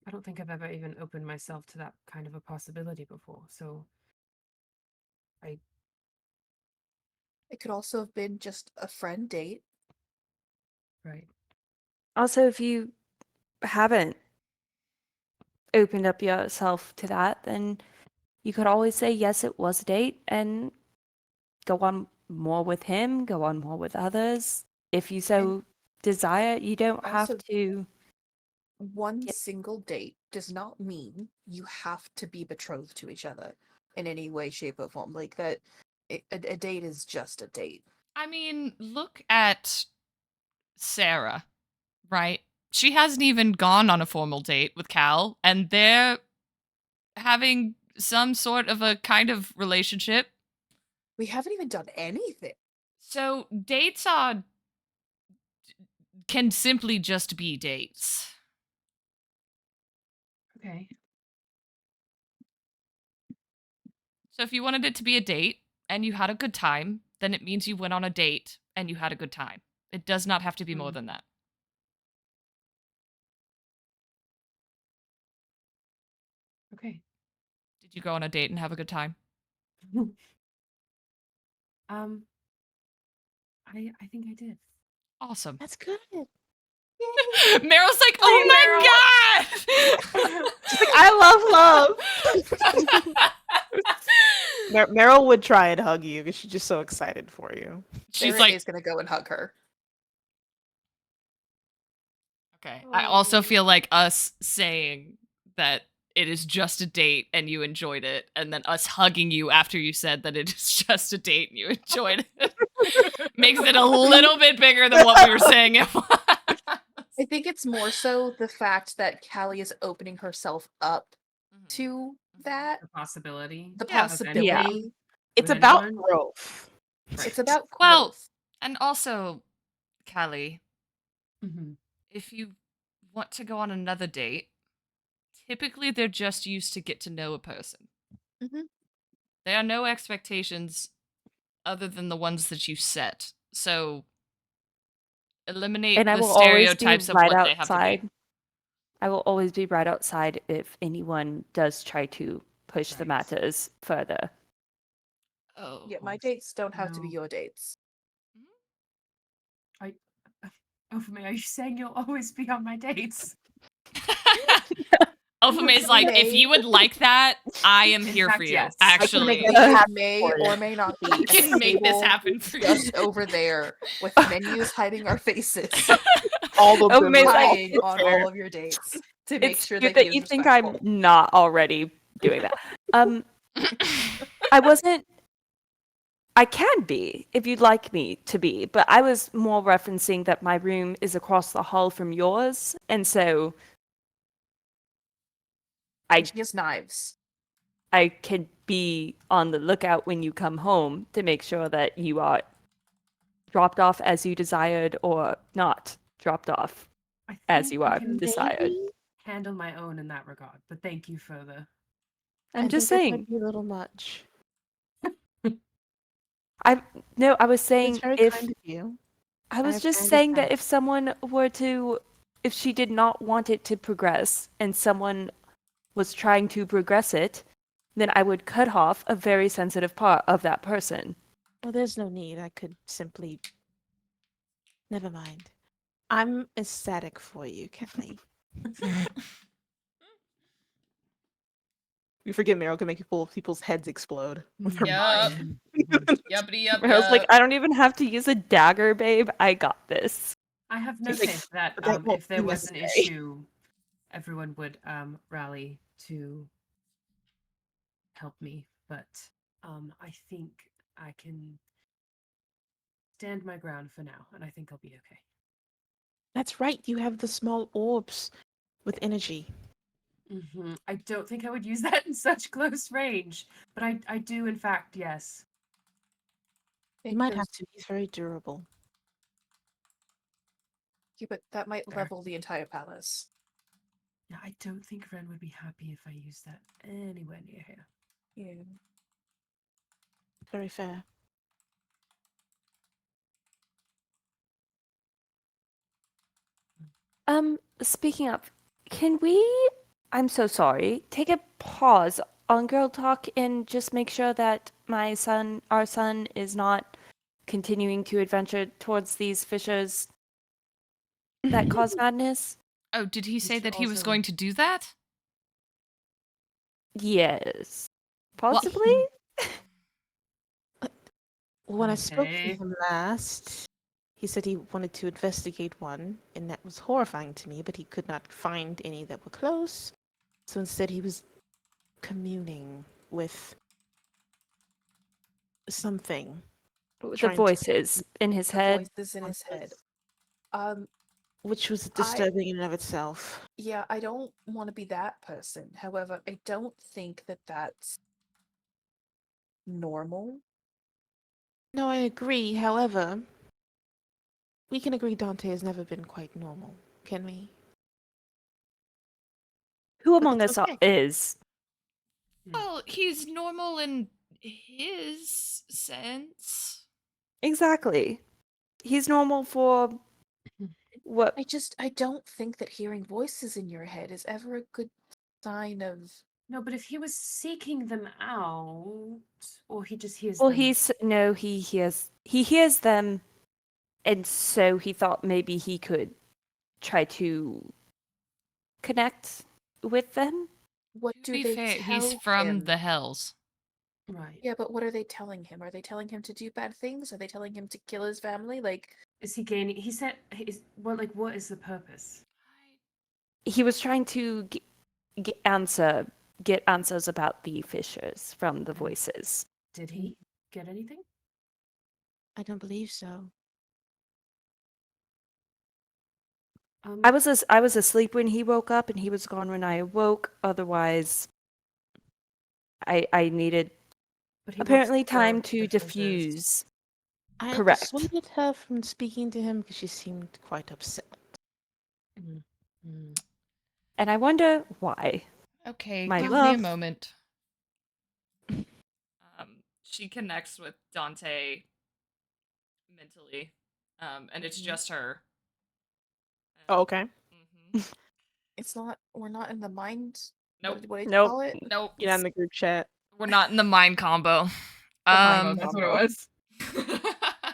I don't think I've ever even opened myself to that kind of a possibility before. So I It could also have been just a friend date. right. Also, if you haven't opened up yourself to that, then you could always say, yes, it was a date, and go on more with him, go on more with others. If you so desire, you don't have Also, to. one Yep. single date does not mean you have to be betrothed to each other in any way, shape, or form. Like that, a date is just a date. I mean, look at Sarah, right? She hasn't even gone on a formal date with Cal, and they're having some sort of a kind of relationship. We haven't even done anything. So dates are can simply just be dates. Okay. So if you wanted it to be a date and you had a good time, then it means you went on a date and you had a good time. It does not have to be more Mm. than that. Okay. Did you go on a date and have a good time? um, I think I did. Awesome. That's good. Yay! Meryl's like, Hey, oh my god! She's like, I love love. Meryl would try and hug you because she's just so excited for you. She's Sarah like, is gonna go and hug her. okay. I also Oh. feel like us saying that it is just a date and you enjoyed it, and then us hugging you after you said that it is just a date and you enjoyed it, makes it a little bit bigger than what we were saying it was. I think it's more so the fact that Callie is opening herself up Mhm. to that. The possibility. The Yeah. possibility. It's With about anyone? growth. Right. It's about Well, growth. and also, Callie, Mm-hmm. if you want to go on another date, typically they're just used to get to know a person. Mhm. There are no expectations other than the ones that you set. So eliminate And I the will always be stereotypes of right what they have to be. outside. I will always be right outside if anyone does try to push the Right. matters further. Oh. Yeah, my dates don't have to be No. your dates. Oh, for me, are you saying you'll always be on my dates? Ofume's like, if you would like that, I am In here for fact, you. yes. I can make Actually, that It happen may for you. or may not I be. can And the make this table happen is for just you. over there with menus hiding our faces, All of Oh, them. May's are like, all lying on prepared. all of your dates to make It's sure good that he that is you think respectful. I'm not already doing that. I wasn't. I can be if you'd like me to be, but I was more referencing that my room is across the hall from yours, and so I And she has knives. I can be on the lookout when you come home to make sure that you are dropped off as you desired or not dropped off I as think you I are can desired. Maybe. handle my own in that regard, but thank you for the. I'm I just think this might saying. be a little much. I was It's saying very if kind of you. I was I just saying that understand. if someone were to, if she did not want it to progress and someone was trying to progress it, then I would cut off a very sensitive part of that person. Well, there's no need. I could simply. Never mind. I'm ecstatic for you, Kelly. You forget Meryl can make people's heads explode with her Yup. mind. Yuppity yup I was like, yup. I don't even have to use a dagger, babe. I got this. I have no It's like, faith that but that won't if there be was an necessary. issue, everyone would rally to help me. But I think I can stand my ground for now, and I think I'll be okay. That's right. You have the small orbs with energy. I don't think I would use that in such close range, but I do, in fact, yes. You might have Because to. He's very durable. yeah, but that might Fair. level the entire palace. Yeah, I don't think Ren would be happy if I used that anywhere near here. Yeah. Very fair. Speaking of, can we, I'm so sorry, take a pause on girl talk and just make sure that our son, is not continuing to adventure towards these fissures that cause madness? Oh, did he say should that he was also- going to do that? Yes. Well, Possibly? When I spoke to Okay. him last, he said he wanted to investigate one, and that was horrifying to me, but he could not find any that were close. So instead, he was communing with something, The trying to, voices in his The head. voices in his head. Um, which was I disturbing in and of itself. yeah, I don't want to be that person. However, I don't think that that's normal. No, I agree. However, we can agree Dante has never been quite normal, can we? Who But among it's us okay. is? Well, he's normal in his sense. Exactly. He's normal for what? I don't think that hearing voices in your head is ever a good sign of. No, but if he was seeking them out, or he just hears Well, them. he hears them, and so he thought maybe he could try to connect with them. What To do be they fair, he's tell from him? the Hells. Right. Yeah, but what are they telling him? Are they telling him to do bad things? Are they telling him to kill his family? Like, Is he gaining? He said, "Is what is the purpose?" He was trying to get answers about the fishers from the voices. Did he get anything? I don't believe so. I was asleep when he woke up, and he was gone when I awoke. Otherwise, I needed But he works apparently for time to the fishers. diffuse. I Correct. dissuaded her from speaking to him because she seemed quite upset. Mm. Mm. And I wonder why. Okay, My give me a love. moment. She connects with Dante mentally, and it's just her. Oh, okay. Mm-hmm. it's not. We're not in the mind. Nope. What did you Nope. call it? Nope. Get on the group chat. We're not in the mind combo. The mind Um, That's what it combo. was.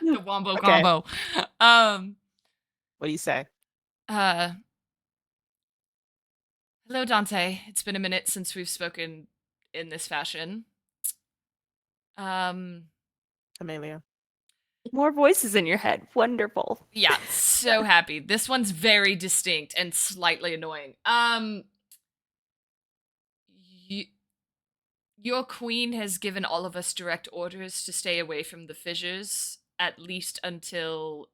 the wombo Okay. combo. Um, What do you say? uh, hello, Dante. It's been a minute since we've spoken in this fashion. Um, Amelia. More voices in your head. Wonderful. yeah, so happy. This one's very distinct and slightly annoying. Y- your queen has given all of us direct orders to stay away from the fissures, at least until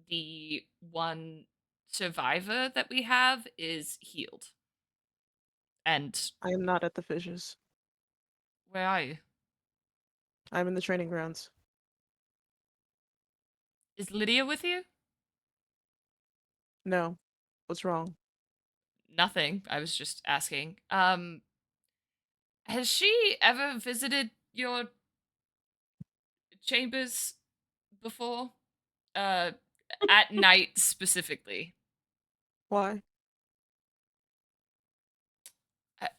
the one survivor that we have is healed. And I am not at the fissures. where are you? I'm in the training grounds. Is Lydia with you? No. What's wrong? Nothing. I was just asking. Has she ever visited your chambers before? Uh, at night specifically. Why?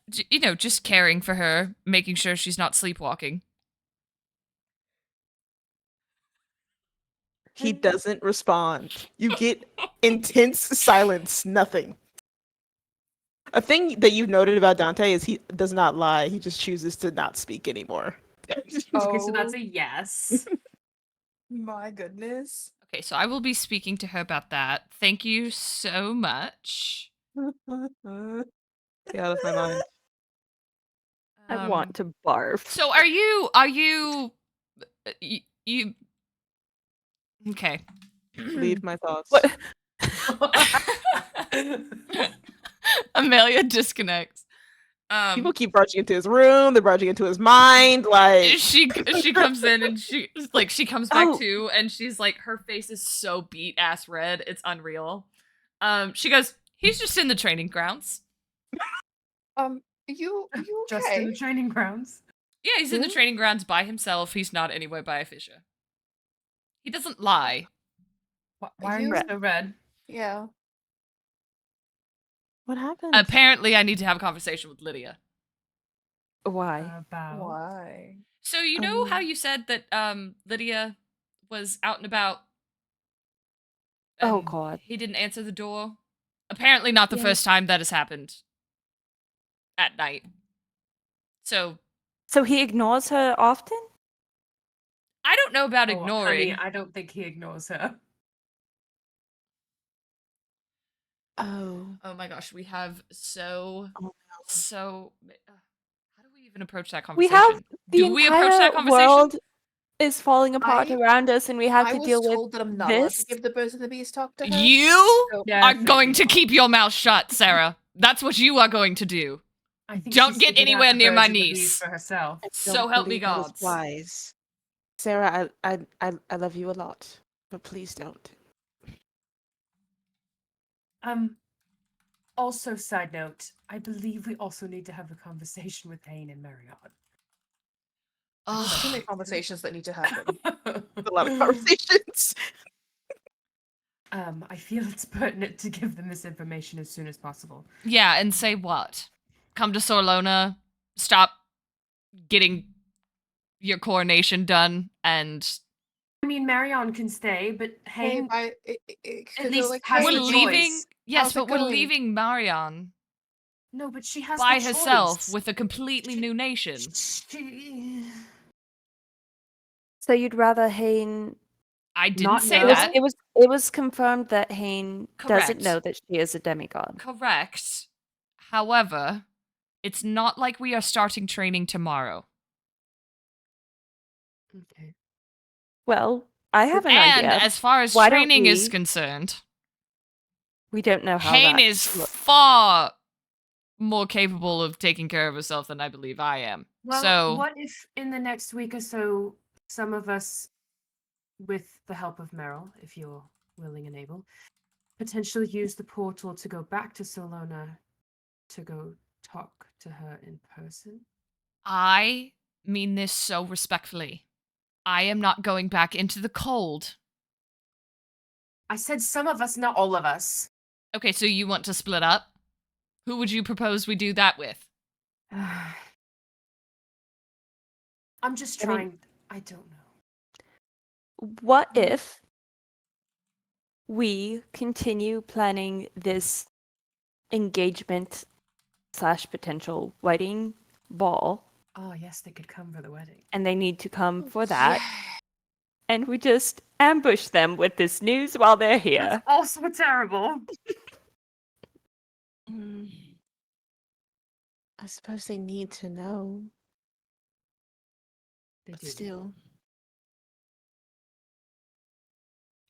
Just caring for her, making sure she's not sleepwalking. He doesn't respond. You get intense silence, nothing. A thing that you've noted about Dante is he does not lie. He just chooses to not speak anymore. Okay, so that's a yes. My goodness. Okay, so I will be speaking to her about that. Thank you so much. Get out of my mind. I want to barf. So are you you okay. Leave my thoughts. What? Amelia disconnects. People keep barging into his room. They're barging into his mind. Like she comes in and she comes back Oh. too, and she's like, her face is so beat ass red, it's unreal. She goes, he's just in the training grounds. You Just in okay? the training grounds. Yeah, he's in the Yeah. training grounds by himself. He's not anywhere by a fisher. He doesn't lie. Why are you You- so red? Yeah. What happened? Apparently, I need to have a conversation with Lydia. Why? About Why? So you know how you said that Lydia was out and about? Oh, and God. He didn't answer the door. Apparently not the Yeah. first time that has happened. At night. So So he ignores her often? I don't know about Oh, ignoring. honey, I don't think he ignores her. Oh. Oh my gosh, we have so Oh, no. how do we even approach that We conversation? have the Do we approach that entire conversation? world is falling apart I- around us, and we have I to was deal with told that I'm not allowed this. to give the birds and the bees talk to her. You So- Yeah, are going to no. keep your mouth shut, Sarah. That's what you are going to do. I think Don't she's get figured out anywhere the near my birds and the bees niece. for herself. I So don't help me believe that is gods. wise. Sarah, I love you a lot, but please don't. Also, side note, I believe we also need to have a conversation with Hayne and Marion. There's too many Ugh. conversations that need to happen. A lot of conversations. I feel it's pertinent to give them this information as soon as possible. Yeah, and say what? Come to Sorlona, stop getting your coronation done, and I mean, Marion can stay, but Hey, Hayne it at could go least like, has we're hey, the leaving. choice. Yes, how's it but we're going? leaving Marion No, but she has by the herself choice. with a completely new nation. So you'd rather Hayne? I didn't Not say know? that. It was confirmed that Hayne doesn't Correct. know that she is a demigod. Correct. However, it's not like we are starting training tomorrow. Okay. Well, I have an And idea. as far as Why don't training is we- concerned, We don't know how Hayne that is looks. far more capable of taking care of herself than I believe I am. Well, So, what if in the next week or so, some of us, with the help of Meryl, if you're willing and able, potentially use the portal to go back to Solona to go talk to her in person? I mean this so respectfully. I am not going back into the cold. I said some of us, not all of us. Okay, so you want to split up? Who would you propose we do that with? I'm just I mean- trying. I don't know. What if we continue planning this engagement / potential wedding ball, Oh, yes, they could come for the wedding. and they need to come for that, and we just ambush them with this news while they're here? That's also terrible. Mm. I suppose they need to know, They but do. still.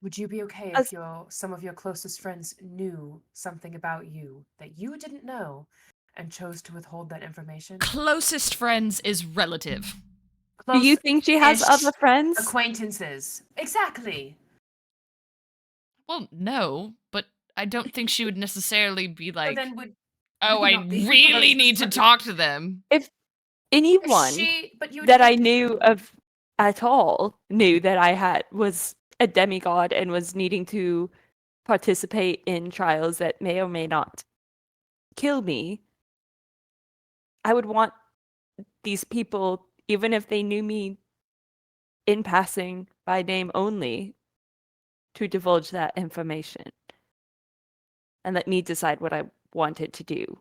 Would you be okay As- if some of your closest friends knew something about you that you didn't know and chose to withhold that information? Closest friends is relative. Do you think she has Close-ish other friends? acquaintances? Exactly. Well, no, but I don't think she would necessarily be So like, then would oh, we I not be really close need to friends? talk to them. If anyone But you that I knew of at all knew that I was a demigod and was needing to participate in trials that may or may not kill me, I would want these people, even if they knew me in passing by name only, to divulge that information and let me decide what I wanted to do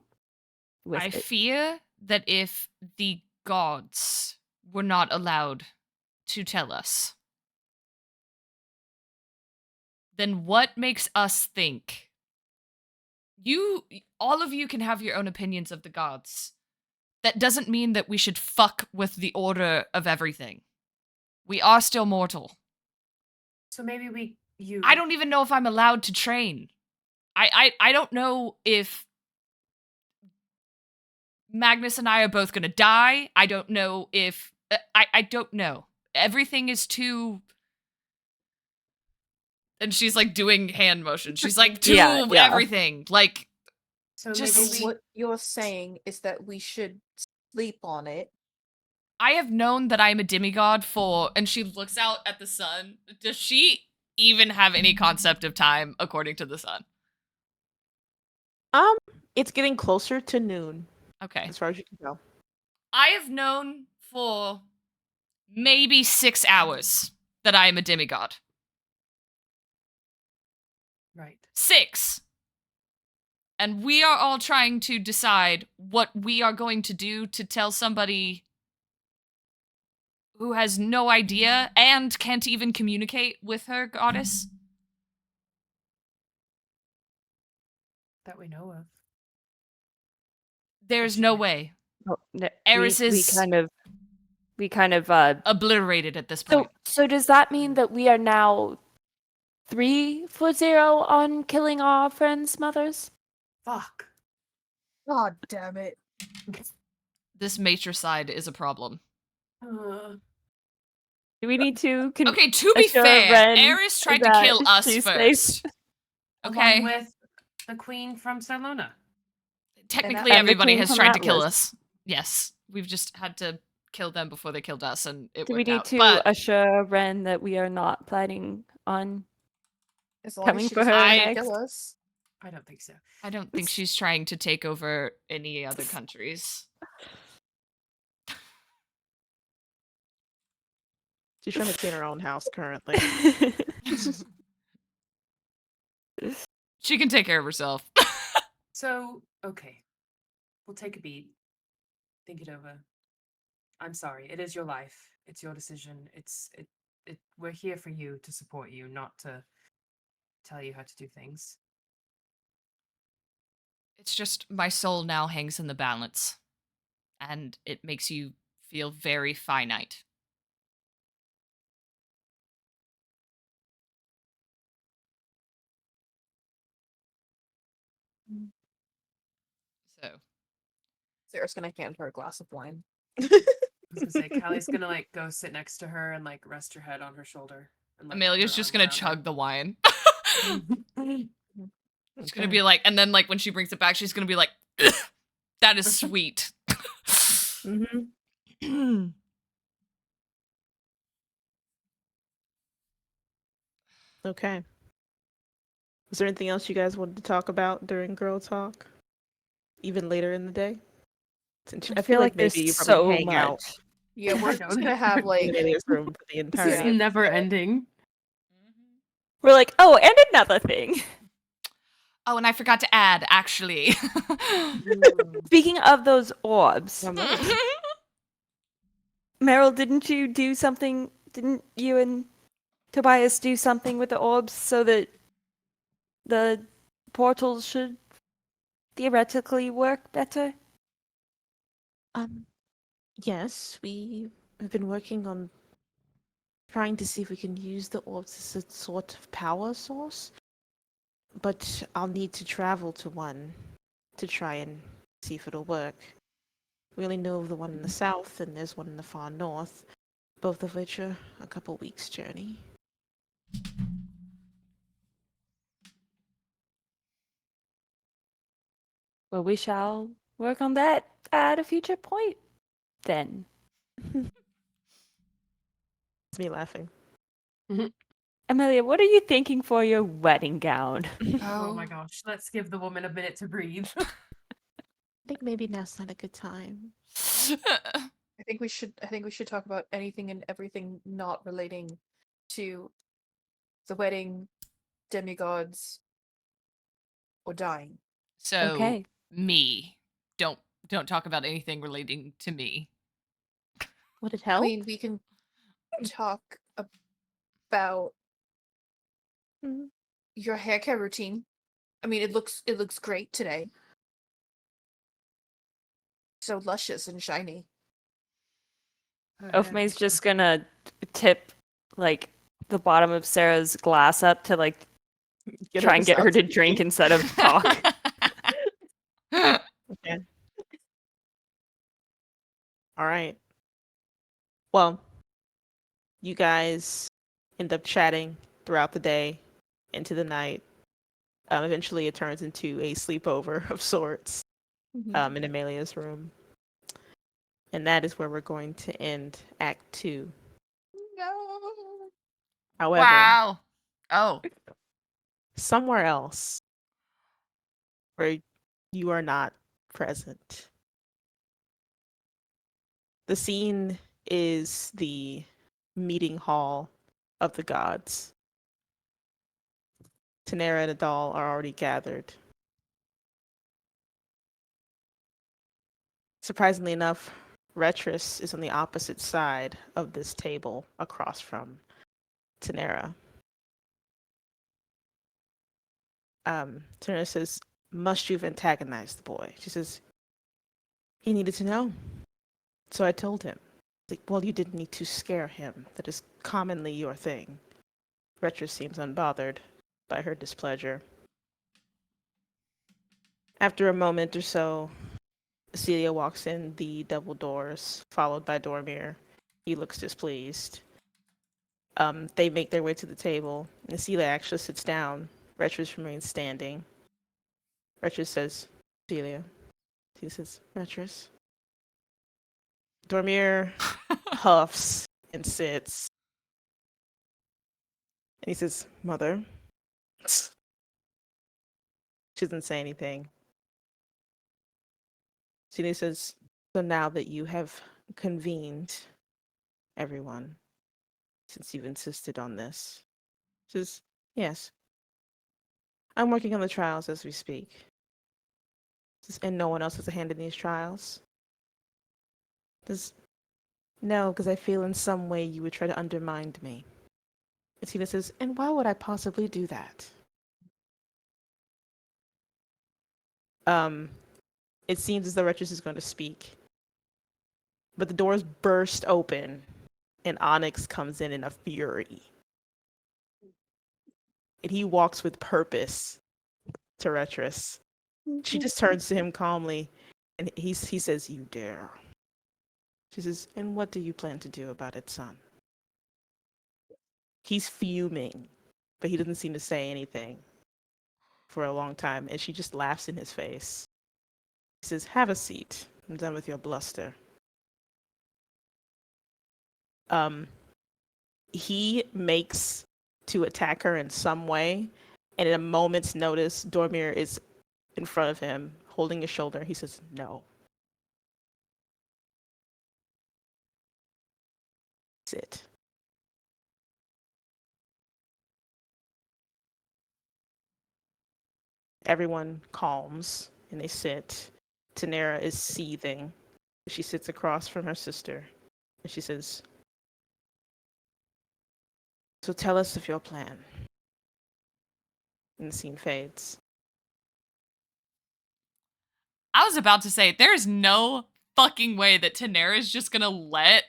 with I it. fear that if the gods were not allowed to tell us, then what makes us think? All of you can have your own opinions of the gods. That doesn't mean that we should fuck with the order of everything. We are still mortal. So maybe you. I don't even know if I'm allowed to train. I don't know if Magnus and I are both gonna die. I don't know if I don't know. Everything is too. And she's like doing hand motions. She's like too Yeah. everything. Like So just- So maybe we. what you're saying is that we should sleep on it. I have known that I'm a demigod for, and she looks out at the sun. Does she even have any concept of time according to the sun? It's getting closer to noon, Okay. as far as you can tell. I have known for maybe 6 hours that I am a demigod. Right. 6. And we are all trying to decide what we are going to do to tell somebody who has no idea and can't even communicate with her goddess. That we know of. There's no way. Eris we is kind of obliterated at this point. so does that mean that we are now 3-0 on killing our friends' mothers? Fuck. God damn it. This matricide is a problem. Do we need to Okay, to be assure fair, Ren Eris tried to that kill us she's first. safe? Okay. Along with the queen from Salona. technically And the everybody king has from tried to kill Atlas. us. Yes, we've just had to kill them before they killed us, and it Do we worked need out. to But assure Ren that we are not planning on As long as coming she for doesn't her try to next? kill us. I don't think so. I don't think she's trying to take over any other countries. She's trying to clean her own house currently. She can take care of herself. So, okay. We'll take a beat. Think it over. I'm sorry. It is your life. It's your decision. We're here for you to support you, not to tell you how to do things. It's just my soul now hangs in the balance, and it makes you feel very finite. So, Sarah's gonna hand her a glass of wine. I was gonna say, Callie's gonna like go sit next to her and like rest her head on her shoulder. And, like, put Amelia's her just arms gonna around chug the wine. her. She's gonna be like, and then like when she brings it back, she's gonna be like, "That is sweet." Mm-hmm. Okay. Is there anything else you guys wanted to talk about during Girl Talk? Even later in the day? Since I feel like there's maybe you probably so hang out much. Yeah, I we're know, just gonna have in like Amelia's room for the This entire is Yeah. never ending. We're like, oh, and another thing. Oh, and I forgot to add, actually. Speaking of those orbs, Oh, nice. Meryl, didn't you do something? Didn't you and Tobias do something with the orbs so that the portals should theoretically work better? Yes, we have been working on trying to see if we can use the orbs as a sort of power source, but I'll need to travel to one to try and see if it'll work. We only know of the one in the south, and there's one in the far north, both of which are a couple weeks' journey. Well, we shall work on that at a future point then. It's me laughing. Amelia, what are you thinking for your wedding gown? Oh my gosh. Let's give the woman a minute to breathe. I think maybe now's not a good time. I think we should talk about anything and everything not relating to the wedding, demigods, or dying. So, Okay. me. Don't talk about anything relating to me. Would it I help? mean, we can talk about Mm, your hair care routine. I mean, it looks great today. So luscious and shiny. Ophme's just gonna tip like the bottom of Sarah's glass up to like Get try and get her stop to drink speaking. instead of talk. Okay. All right. Well, you guys end up chatting throughout the day into the night. Eventually, it turns into a sleepover of sorts in Amelia's room. And that is where we're going to end Act 2. No. However, Wow. Oh. somewhere else where you are not present. The scene is the meeting hall of the gods. Tanera and Adal are already gathered. Surprisingly enough, Retris is on the opposite side of this table across from Tanera. Tanera says, "Must you've antagonized the boy?" She says, "He needed to know. So I told him." Like, well, you didn't need to scare him. That is commonly your thing. Retris seems unbothered by her displeasure. After a moment or so, Celia walks in the double doors, followed by Dormir. He looks displeased. They make their way to the table, and Celia actually sits down. Retris remains standing. Retris says, "Celia, She says, Retris. Dormir huffs and sits. And he says, Mother. She doesn't say anything. She says, so now that you have convened everyone, since you've insisted on this, she says, yes, I'm working on the trials as we speak. She says, and no one else has a hand in these trials? Does no, because I feel in some way you would try to undermine me. And Tina says, and why would I possibly do that? Um, it seems as though Retris is going to speak. But the doors burst open and Onyx comes in a fury. And he walks with purpose to Retris. She just turns to him calmly and he says, you dare. She says, and what do you plan to do about it, son? He's fuming, but he doesn't seem to say anything for a long time. And she just laughs in his face. He says, have a seat. I'm done with your bluster. He makes to attack her in some way. And in a moment's notice, Dormir is in front of him, holding his shoulder. He says, no. Sit. Everyone calms and they sit. Tanera is seething. She sits across from her sister and she says, so tell us of your plan. And the scene fades. I was about to say, there's no fucking way that Tanera's just gonna let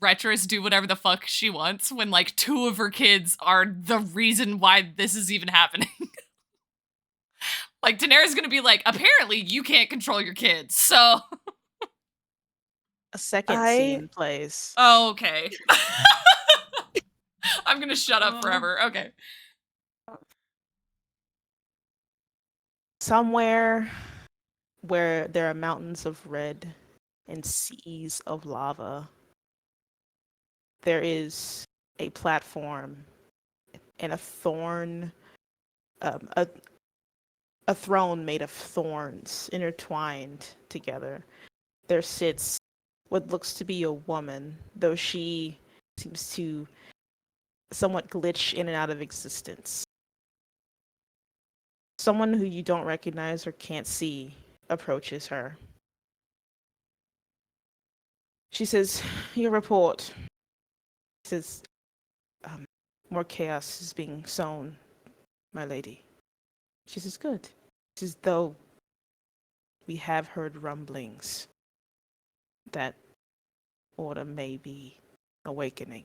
Retris do whatever the fuck she wants when like two of her kids are the reason why this is even happening. Like Daenerys gonna be like, apparently you can't control your kids, so A second scene plays. oh, okay. I'm gonna shut up forever. Okay. Somewhere where there are mountains of red and seas of lava, there is a platform and a thorn, a throne made of thorns intertwined together. There sits what looks to be a woman, though she seems to somewhat glitch in and out of existence. Someone who you don't recognize or can't see approaches her. She says, your report. She says, more chaos is being sown, my lady. She says, good. It's as though we have heard rumblings that order may be awakening.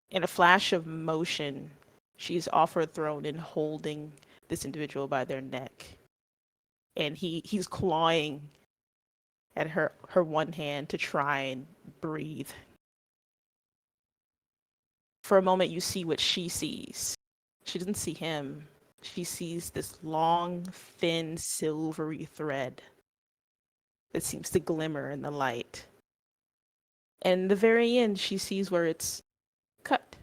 In a flash of motion, she's off her throne and holding this individual by their neck. And he's clawing at her one hand to try and breathe. For a moment, you see what she sees. She doesn't see him. She sees this long, thin, silvery thread that seems to glimmer in the light. And in the very end, she sees where it's cut.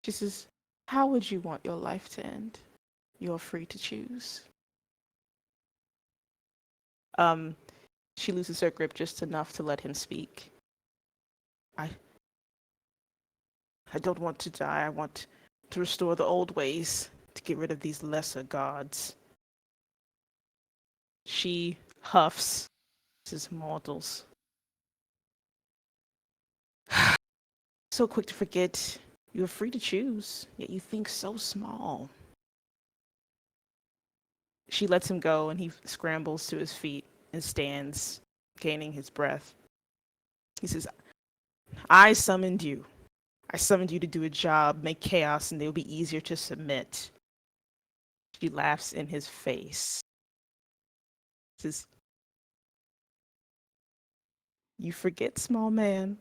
She says, how would you want your life to end? You're free to choose. She loses her grip just enough to let him speak. I don't want to die. I want to restore the old ways, to get rid of these lesser gods. She huffs, says, mortals. So quick to forget. You are free to choose, yet you think so small. She lets him go and he scrambles to his feet and stands, gaining his breath. He says, I summoned you. I summoned you to do a job, make chaos, and they'll be easier to submit. She laughs in his face. Says, you forget, small man.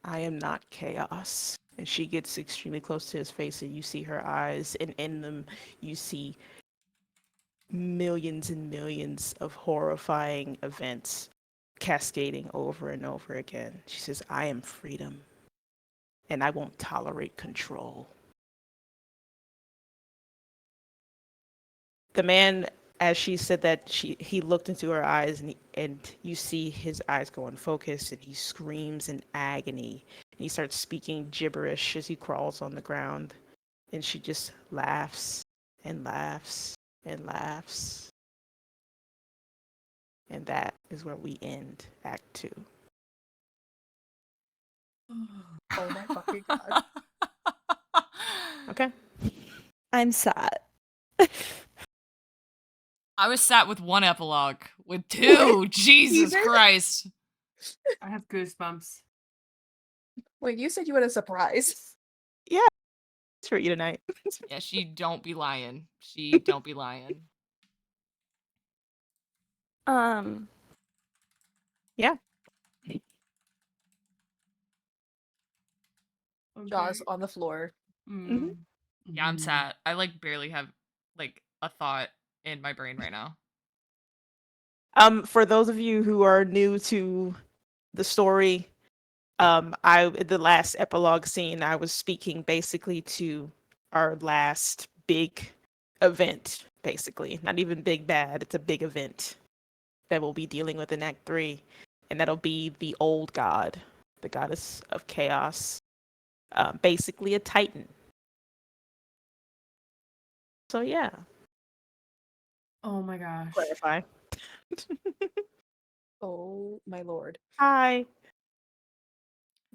I am not chaos. And she gets extremely close to his face, and you see her eyes, and in them, you see millions and millions of horrifying events cascading over and over again. She says, I am freedom, and I won't tolerate control. The man, as she said that, he looked into her eyes, and you see his eyes go unfocused, and he screams in agony. And he starts speaking gibberish as he crawls on the ground. And she just laughs and laughs and laughs. And that is where we end Act 2. Oh my fucking god. Okay. I'm sad. I was sat with one epilogue. With two. Jesus did? Christ. I have goosebumps. Wait, you said you had a surprise. Yeah. It's for you tonight. Yeah, she don't be lying. She don't be lying. Yeah. Jaws on the floor. Mm. Yeah, I'm Mhm. sad. I like barely have like a thought in my brain right now. For those of you who are new to the story, I the last epilogue scene, I was speaking basically to our last big event, basically. Not even big bad, it's a big event that we'll be dealing with in Act 3. And that'll be the old god, the goddess of chaos. Basically a titan. So yeah, Oh my gosh. clarify. Oh my lord. Hi.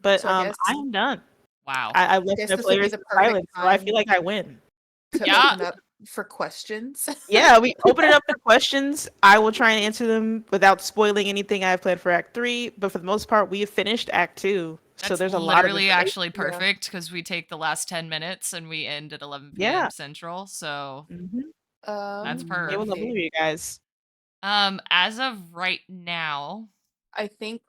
But So I I guess am done. Wow. I left guess the this would be players the in perfect silence, so I feel time like I win. to Yeah. open up for questions. Yeah, we open it up for questions. I will try and answer them without spoiling anything I've planned for Act 3. But for the most part, we have finished Act 2. So That's there's a lot of literally information. actually perfect because we take the last 10 minutes and we end at 11 p.m. Yeah. Central. So Mm-hmm. that's It was perf. lovely with you guys. As of right now, I think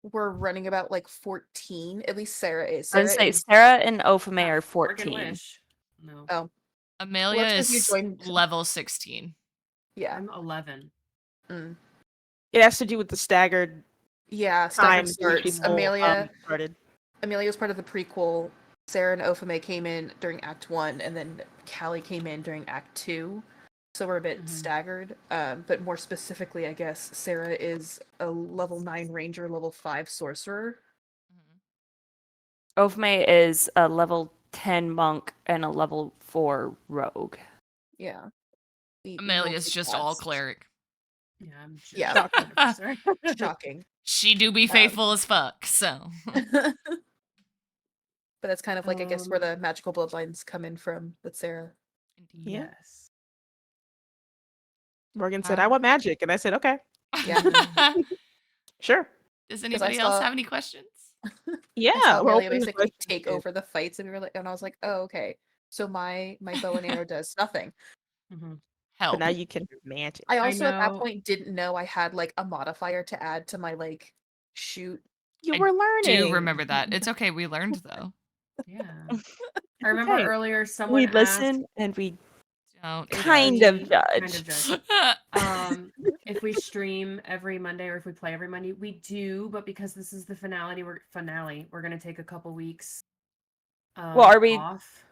we're running about like 14. At least Sarah is. I would Sarah say is. Sarah and Ofame Yeah, are Morgan 14. Wish. No, Oh, Amelia that's 'cause you is joined- level 16. yeah. I'm 11. Mm. It has to do with the staggered Yeah, staggered time in which starts. people started. Amelia was part of the prequel. Sarah and Ofame came in during Act 1, and then Callie came in during Act 2. So we're a bit staggered. But more specifically, I guess, Sarah is a level 9 ranger, level 5 sorcerer. Ofame is a level 10 monk and a level 4 rogue. Yeah. The Amelia's just all multiclassed. cleric. Yeah, I'm just Yeah. shocking. Sorry. Shocking. She do be faithful as fuck, so. But that's kind of like, I guess, where Um, the magical bloodlines come in from with Sarah. Indeed. Yeah. Yes. Morgan said, I want magic. And I said, okay, Yeah. sure. Does 'Cause I anybody else saw- have any questions? Yeah, I saw we're Amelia open to basically questions. take over the fights, and we were like, and I was like, oh, okay. So my bow and arrow does nothing. Mm-hmm. But Help. now you can have magic. I also at that know- point didn't know I had like a modifier to add to my like shoot. You I were learning. Do remember that. It's okay, we learned though. Yeah. I remember Okay. earlier someone We asked listen and we Don't if kind of we- judge. If we stream every Monday or if we play every Monday. We do, but because this is the finale, we're gonna take a couple weeks. Well, are we off.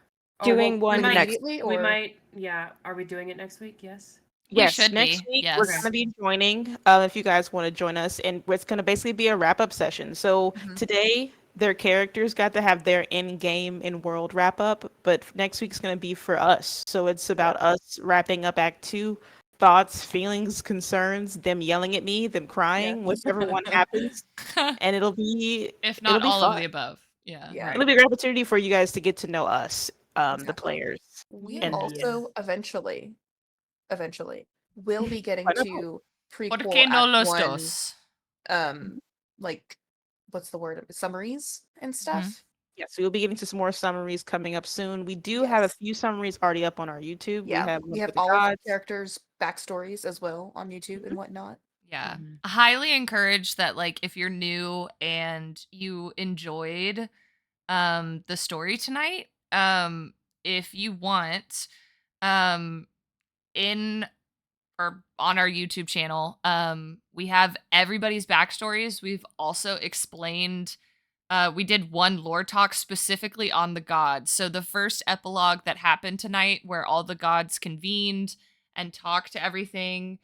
doing one like next? immediately, We or might. Yeah. Are we doing it next week? Yes. We Yes, should next be, week yes. we're gonna be joining. If you guys want to join us, and it's gonna basically be a wrap-up session. So Mhm. today, their characters got to have their in-game and world wrap-up, but next week's gonna be for us. So it's about us wrapping up Act 2, thoughts, feelings, concerns, them yelling at me, them crying, whichever one happens, and it'll be If it'll not be all fun. of the above. Yeah. Yeah. It'll be a great opportunity for you guys to get to know us, the Exactly. players. we and also eventually will be getting Why not? to ¿Por prequel qué no Act los 1, dos? like what's the word? Summaries and Mm-hmm. stuff. Yes, we will be getting to some more summaries coming up soon. We do have a Yes. few summaries already up on our YouTube. Yeah, we have we Look have at the all of the Gods. characters' backstories as well on YouTube and whatnot. Yeah. Mhm. Highly encourage that, like, if you're new and you enjoyed the story tonight, if you want, um in or on our YouTube channel, we have everybody's backstories. We've also explained we did one lore talk specifically on the gods. So the first epilogue that happened tonight, where all the gods convened and talked to everything.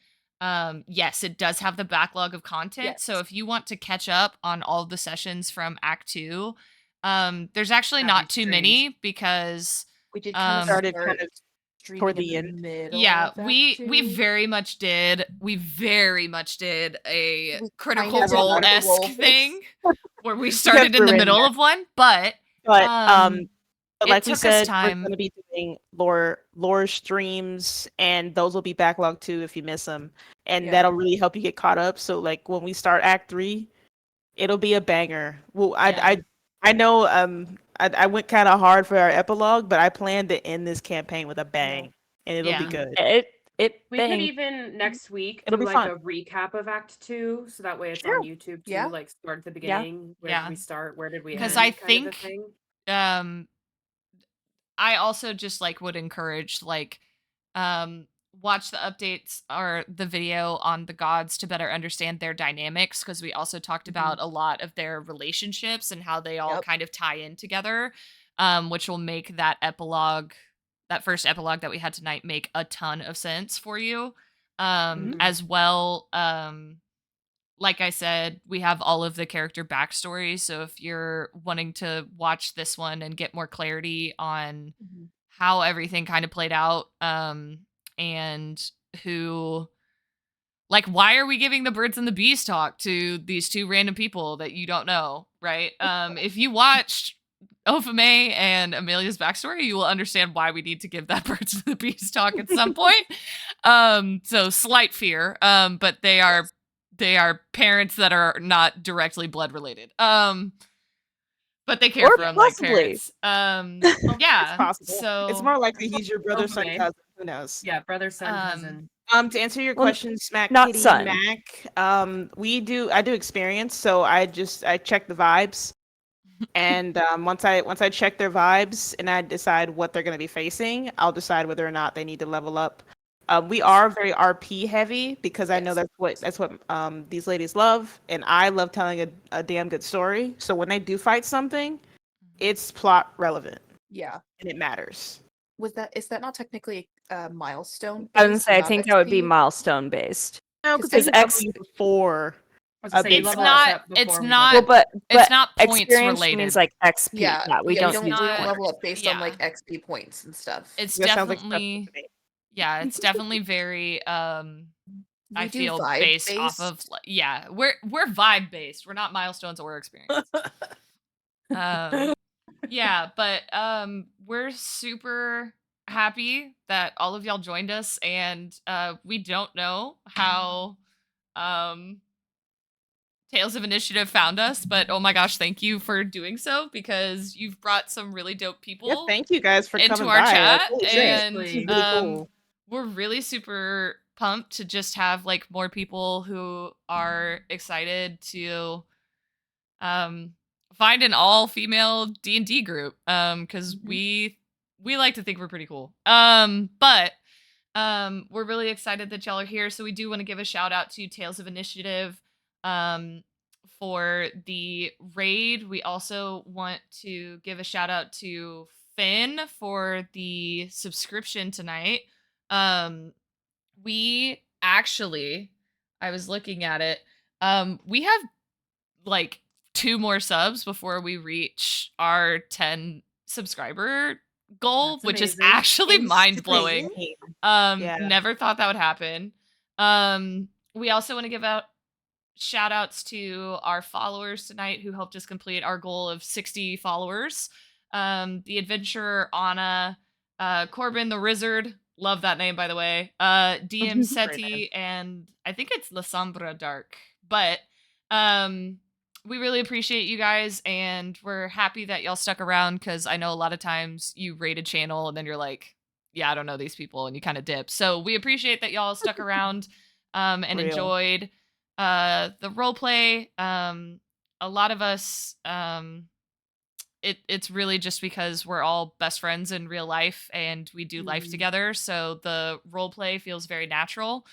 Yes, it does have the backlog of content. So Yes. if you want to catch up on all the sessions from Act Two, there's actually That'd not be too great. many because We did kind of Started kind start of streaming toward in the the end. middle yeah, of Act we 2. very much did. We very much did a We Critical kind of did Role Critical esque Role thing where we You guys started in were the in middle there. of one, but But it like we took us said, we're time. going to be doing lore streams, and those will be backlogged too if you miss them, and Yeah. that'll really help you get caught up. So like when we start Act 3, it'll be a banger. Well, Yeah. I know I went kind of hard for our epilogue, but I plan to end this campaign with a bang, and it'll be Yeah. good. It We could bang. even next week It'll do be like fun. a recap of Act 2, so that way it's Sure. on YouTube too. Yeah. Like start at the Yeah. beginning. Where Yeah. did we start? Where did we Because end? I Kind of a think thing. um I also just like would encourage like watch the updates or the video on the gods to better understand their dynamics, because we also talked about a lot of their relationships and how they all Yep. kind of tie in together, which will make that epilogue, that first epilogue that we had tonight, make a ton of sense for you. Mhm. As well, like I said, we have all of the character backstories. So if you're wanting to watch this one and get more clarity on how everything kind of played out, and who, like, why are we giving the birds and the bees talk to these two random people that you don't know, right? If you watched Ofame and Amelia's backstory, you will understand why we need to give that birds and the bees talk at some point. So slight fear, but they are parents that are not directly blood related. But they care Or for them like possibly. parents. It's Yeah. possible. It's So more likely he's your brother, son, Okay. cousin. Who knows? Yeah, brother, son, Um, cousin. To answer your Well, question, Smack not Kitty son. Mac, I do experience, so I check the vibes, and once I check their vibes and I decide what they're gonna be facing, I'll decide whether or not they need to level up. We are very RP heavy because I know Yes. that's what these ladies love, and I love telling a damn good story. So when they do fight something, it's plot relevant Yeah. and it matters. Is that not technically a milestone I was gonna based, say I not think that would be XP? milestone based. No, Because because they Because can level X you before. I was gonna say you big it's level fight. us not up it's before we not did well, it. it's but not points experience related. means like XP. Yeah, we yeah, don't we use don't points. level up based on Yeah. like XP points and stuff. It's That sounds like stuff definitely, to me. yeah, it's definitely very I We do feel vibe based off of based. yeah, we're vibe based. We're not milestones or experience. Yeah, but we're super happy that all of y'all joined us, and we don't know how um Tales of Initiative found us, but oh my gosh, thank you for doing so, because you've brought some really dope Yeah, people thank you guys for into coming our by. Like, chat, holy shit, and this is really cool. we're really super pumped to just have like more people who are excited to um find an all female D&D group, cuz we like to think we're pretty cool. But we're really excited that y'all are here, so we do want to give a shout out to Tales of Initiative um for the raid. We also want to give a shout out to Finn for the subscription tonight. Um we actually, I was looking at it. We have like 2 more subs before we reach our 10 subscriber goal, That's which is amazing. actually mind-blowing. Insane. Yeah. Never thought that would happen. We also want to give out shout outs to our followers tonight who helped us complete our goal of 60 followers. The adventurer Anna, Corbin the Wizard, love that name by the way. DM Great Seti, and I think it's La Sombra Dark. But we really appreciate you guys, and we're happy that y'all stuck around, because I know a lot of times you raid a channel and then you're like, yeah, I don't know these people, and you kind of dip. So we appreciate that y'all stuck around and Real. enjoyed. the role play, a lot of us, it's really just because we're all best friends in real life and we do life Mhm. together. So the role play feels very natural.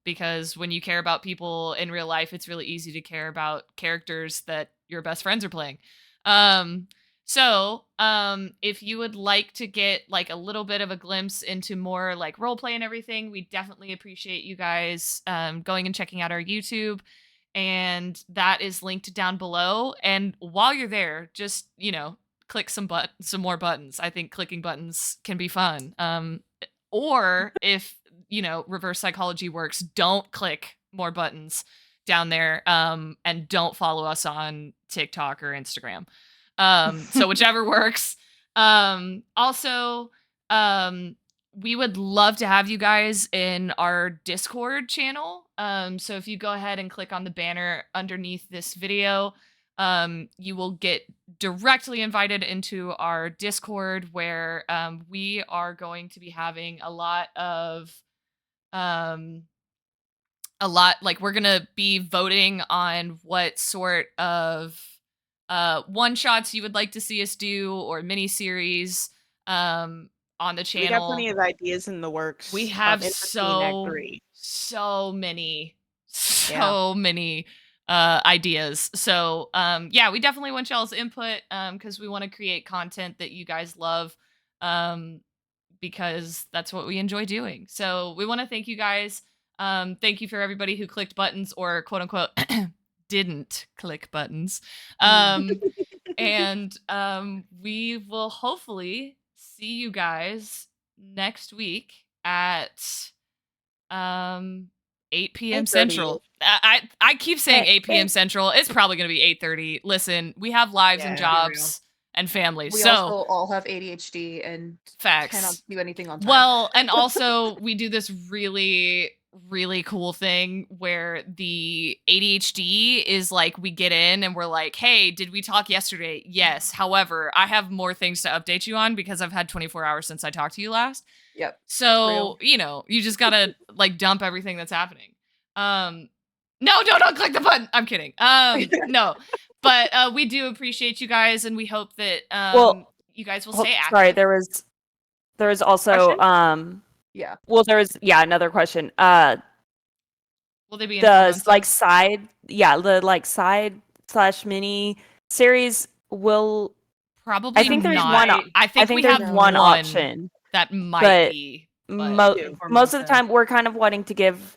Because when you care about people in real life, it's really easy to care about characters that your best friends are playing. Um, if you would like to get like a little bit of a glimpse into more like role play and everything, we definitely appreciate you guys going and checking out our YouTube. And that is linked down below. And while you're there, just, click some more buttons. I think clicking buttons can be fun. Or if, reverse psychology works, don't click more buttons down there, and don't follow us on TikTok or Instagram. So whichever works. Also, we would love to have you guys in our Discord channel. So if you go ahead and click on the banner underneath this video, you will get directly invited into our Discord where we are going to be having um, like we're gonna be voting on what sort of one shots you would like to see us do or mini series on the We got plenty channel. of ideas in the works. We have in between Act so 3. so many ideas. So yeah, we definitely want y'all's input because we want to create content that you guys love, because that's what we enjoy doing. So we want to thank you guys. Thank you for everybody who clicked buttons or quote unquote didn't click buttons. And we will hopefully see you guys next week at 8 p.m. 8:30. Central. I keep saying 8 p.m. Central. It's probably going to be 8:30. Listen, we have lives and Yeah. Be real. jobs and families. We So also all have ADHD and cannot facts. do anything on time. Well, and also we do this really really cool thing where the ADHD is like we get in and we're like, "Hey, did we talk yesterday?" Yes. However, I have more things to update you on because I've had 24 hours since I talked to you last. Yep. So, you just got to like dump everything that's happening. No, don't click the button. I'm kidding. No. But we do appreciate you guys and we hope that Well, you guys will Hold- stay active. sorry, there was also Question? Yeah. well, there was another question. Will they be in The Formonsa? like side side slash mini series will Probably I think there's not. one I think we there's have one one option, that might but be. But most of the Formonsa. time we're kind of wanting to give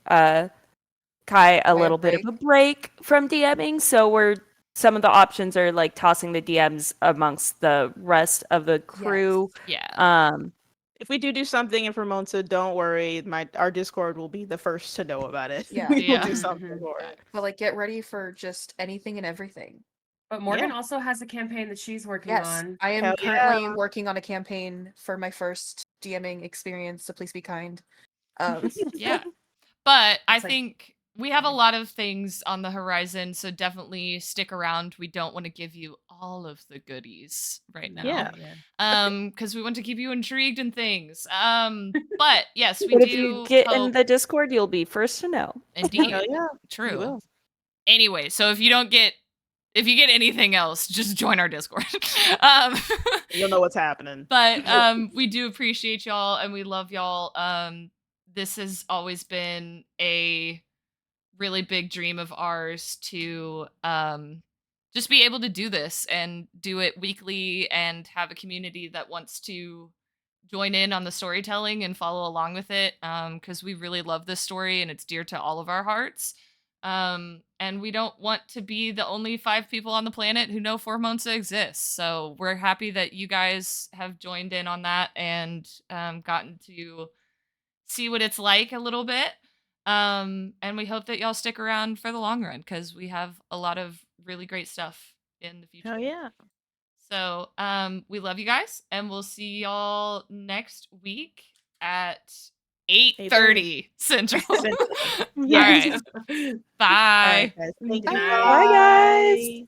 Kai a little bit of break. a break from DMing, so some of the options are like tossing the DMs amongst the rest of the crew. yeah. If we do something in Formonsa, don't worry. Our Discord will be the first to know about it. Yeah. We will Yeah. do something Mhm. for it. But like get ready for just anything and everything. But Morgan Yeah. also has a campaign that she's working Yes. on. I am Hell currently yeah. working on a campaign for my first DMing experience, so please be kind. Yeah. But I It's like- think we have a lot of things on the horizon, so definitely stick around. We don't want to give you all of the goodies right now. Yeah. Because we want to keep you intrigued in things. But yes, we But do if you get in hope the Discord, you'll be first to know. indeed. Hell yeah. True. You will. Anyway, so if you get anything else, just join our Discord. um, You'll know what's happening. but we do appreciate y'all and we love y'all. This has always been a really big dream of ours to just be able to do this and do it weekly and have a community that wants to join in on the storytelling and follow along with it, because we really love this story and it's dear to all of our hearts. And we don't want to be the only 5 people on the planet who know Formonsa exists. So we're happy that you guys have joined in on that and gotten to see what it's like a little bit. And we hope that y'all stick around for the long run because we have a lot of really great stuff in the future. Hell yeah. So we love you guys and we'll see y'all next week at 8:30 Central. Central. All Yes. right. All Bye. right, guys. Thank you. Bye. Bye, guys.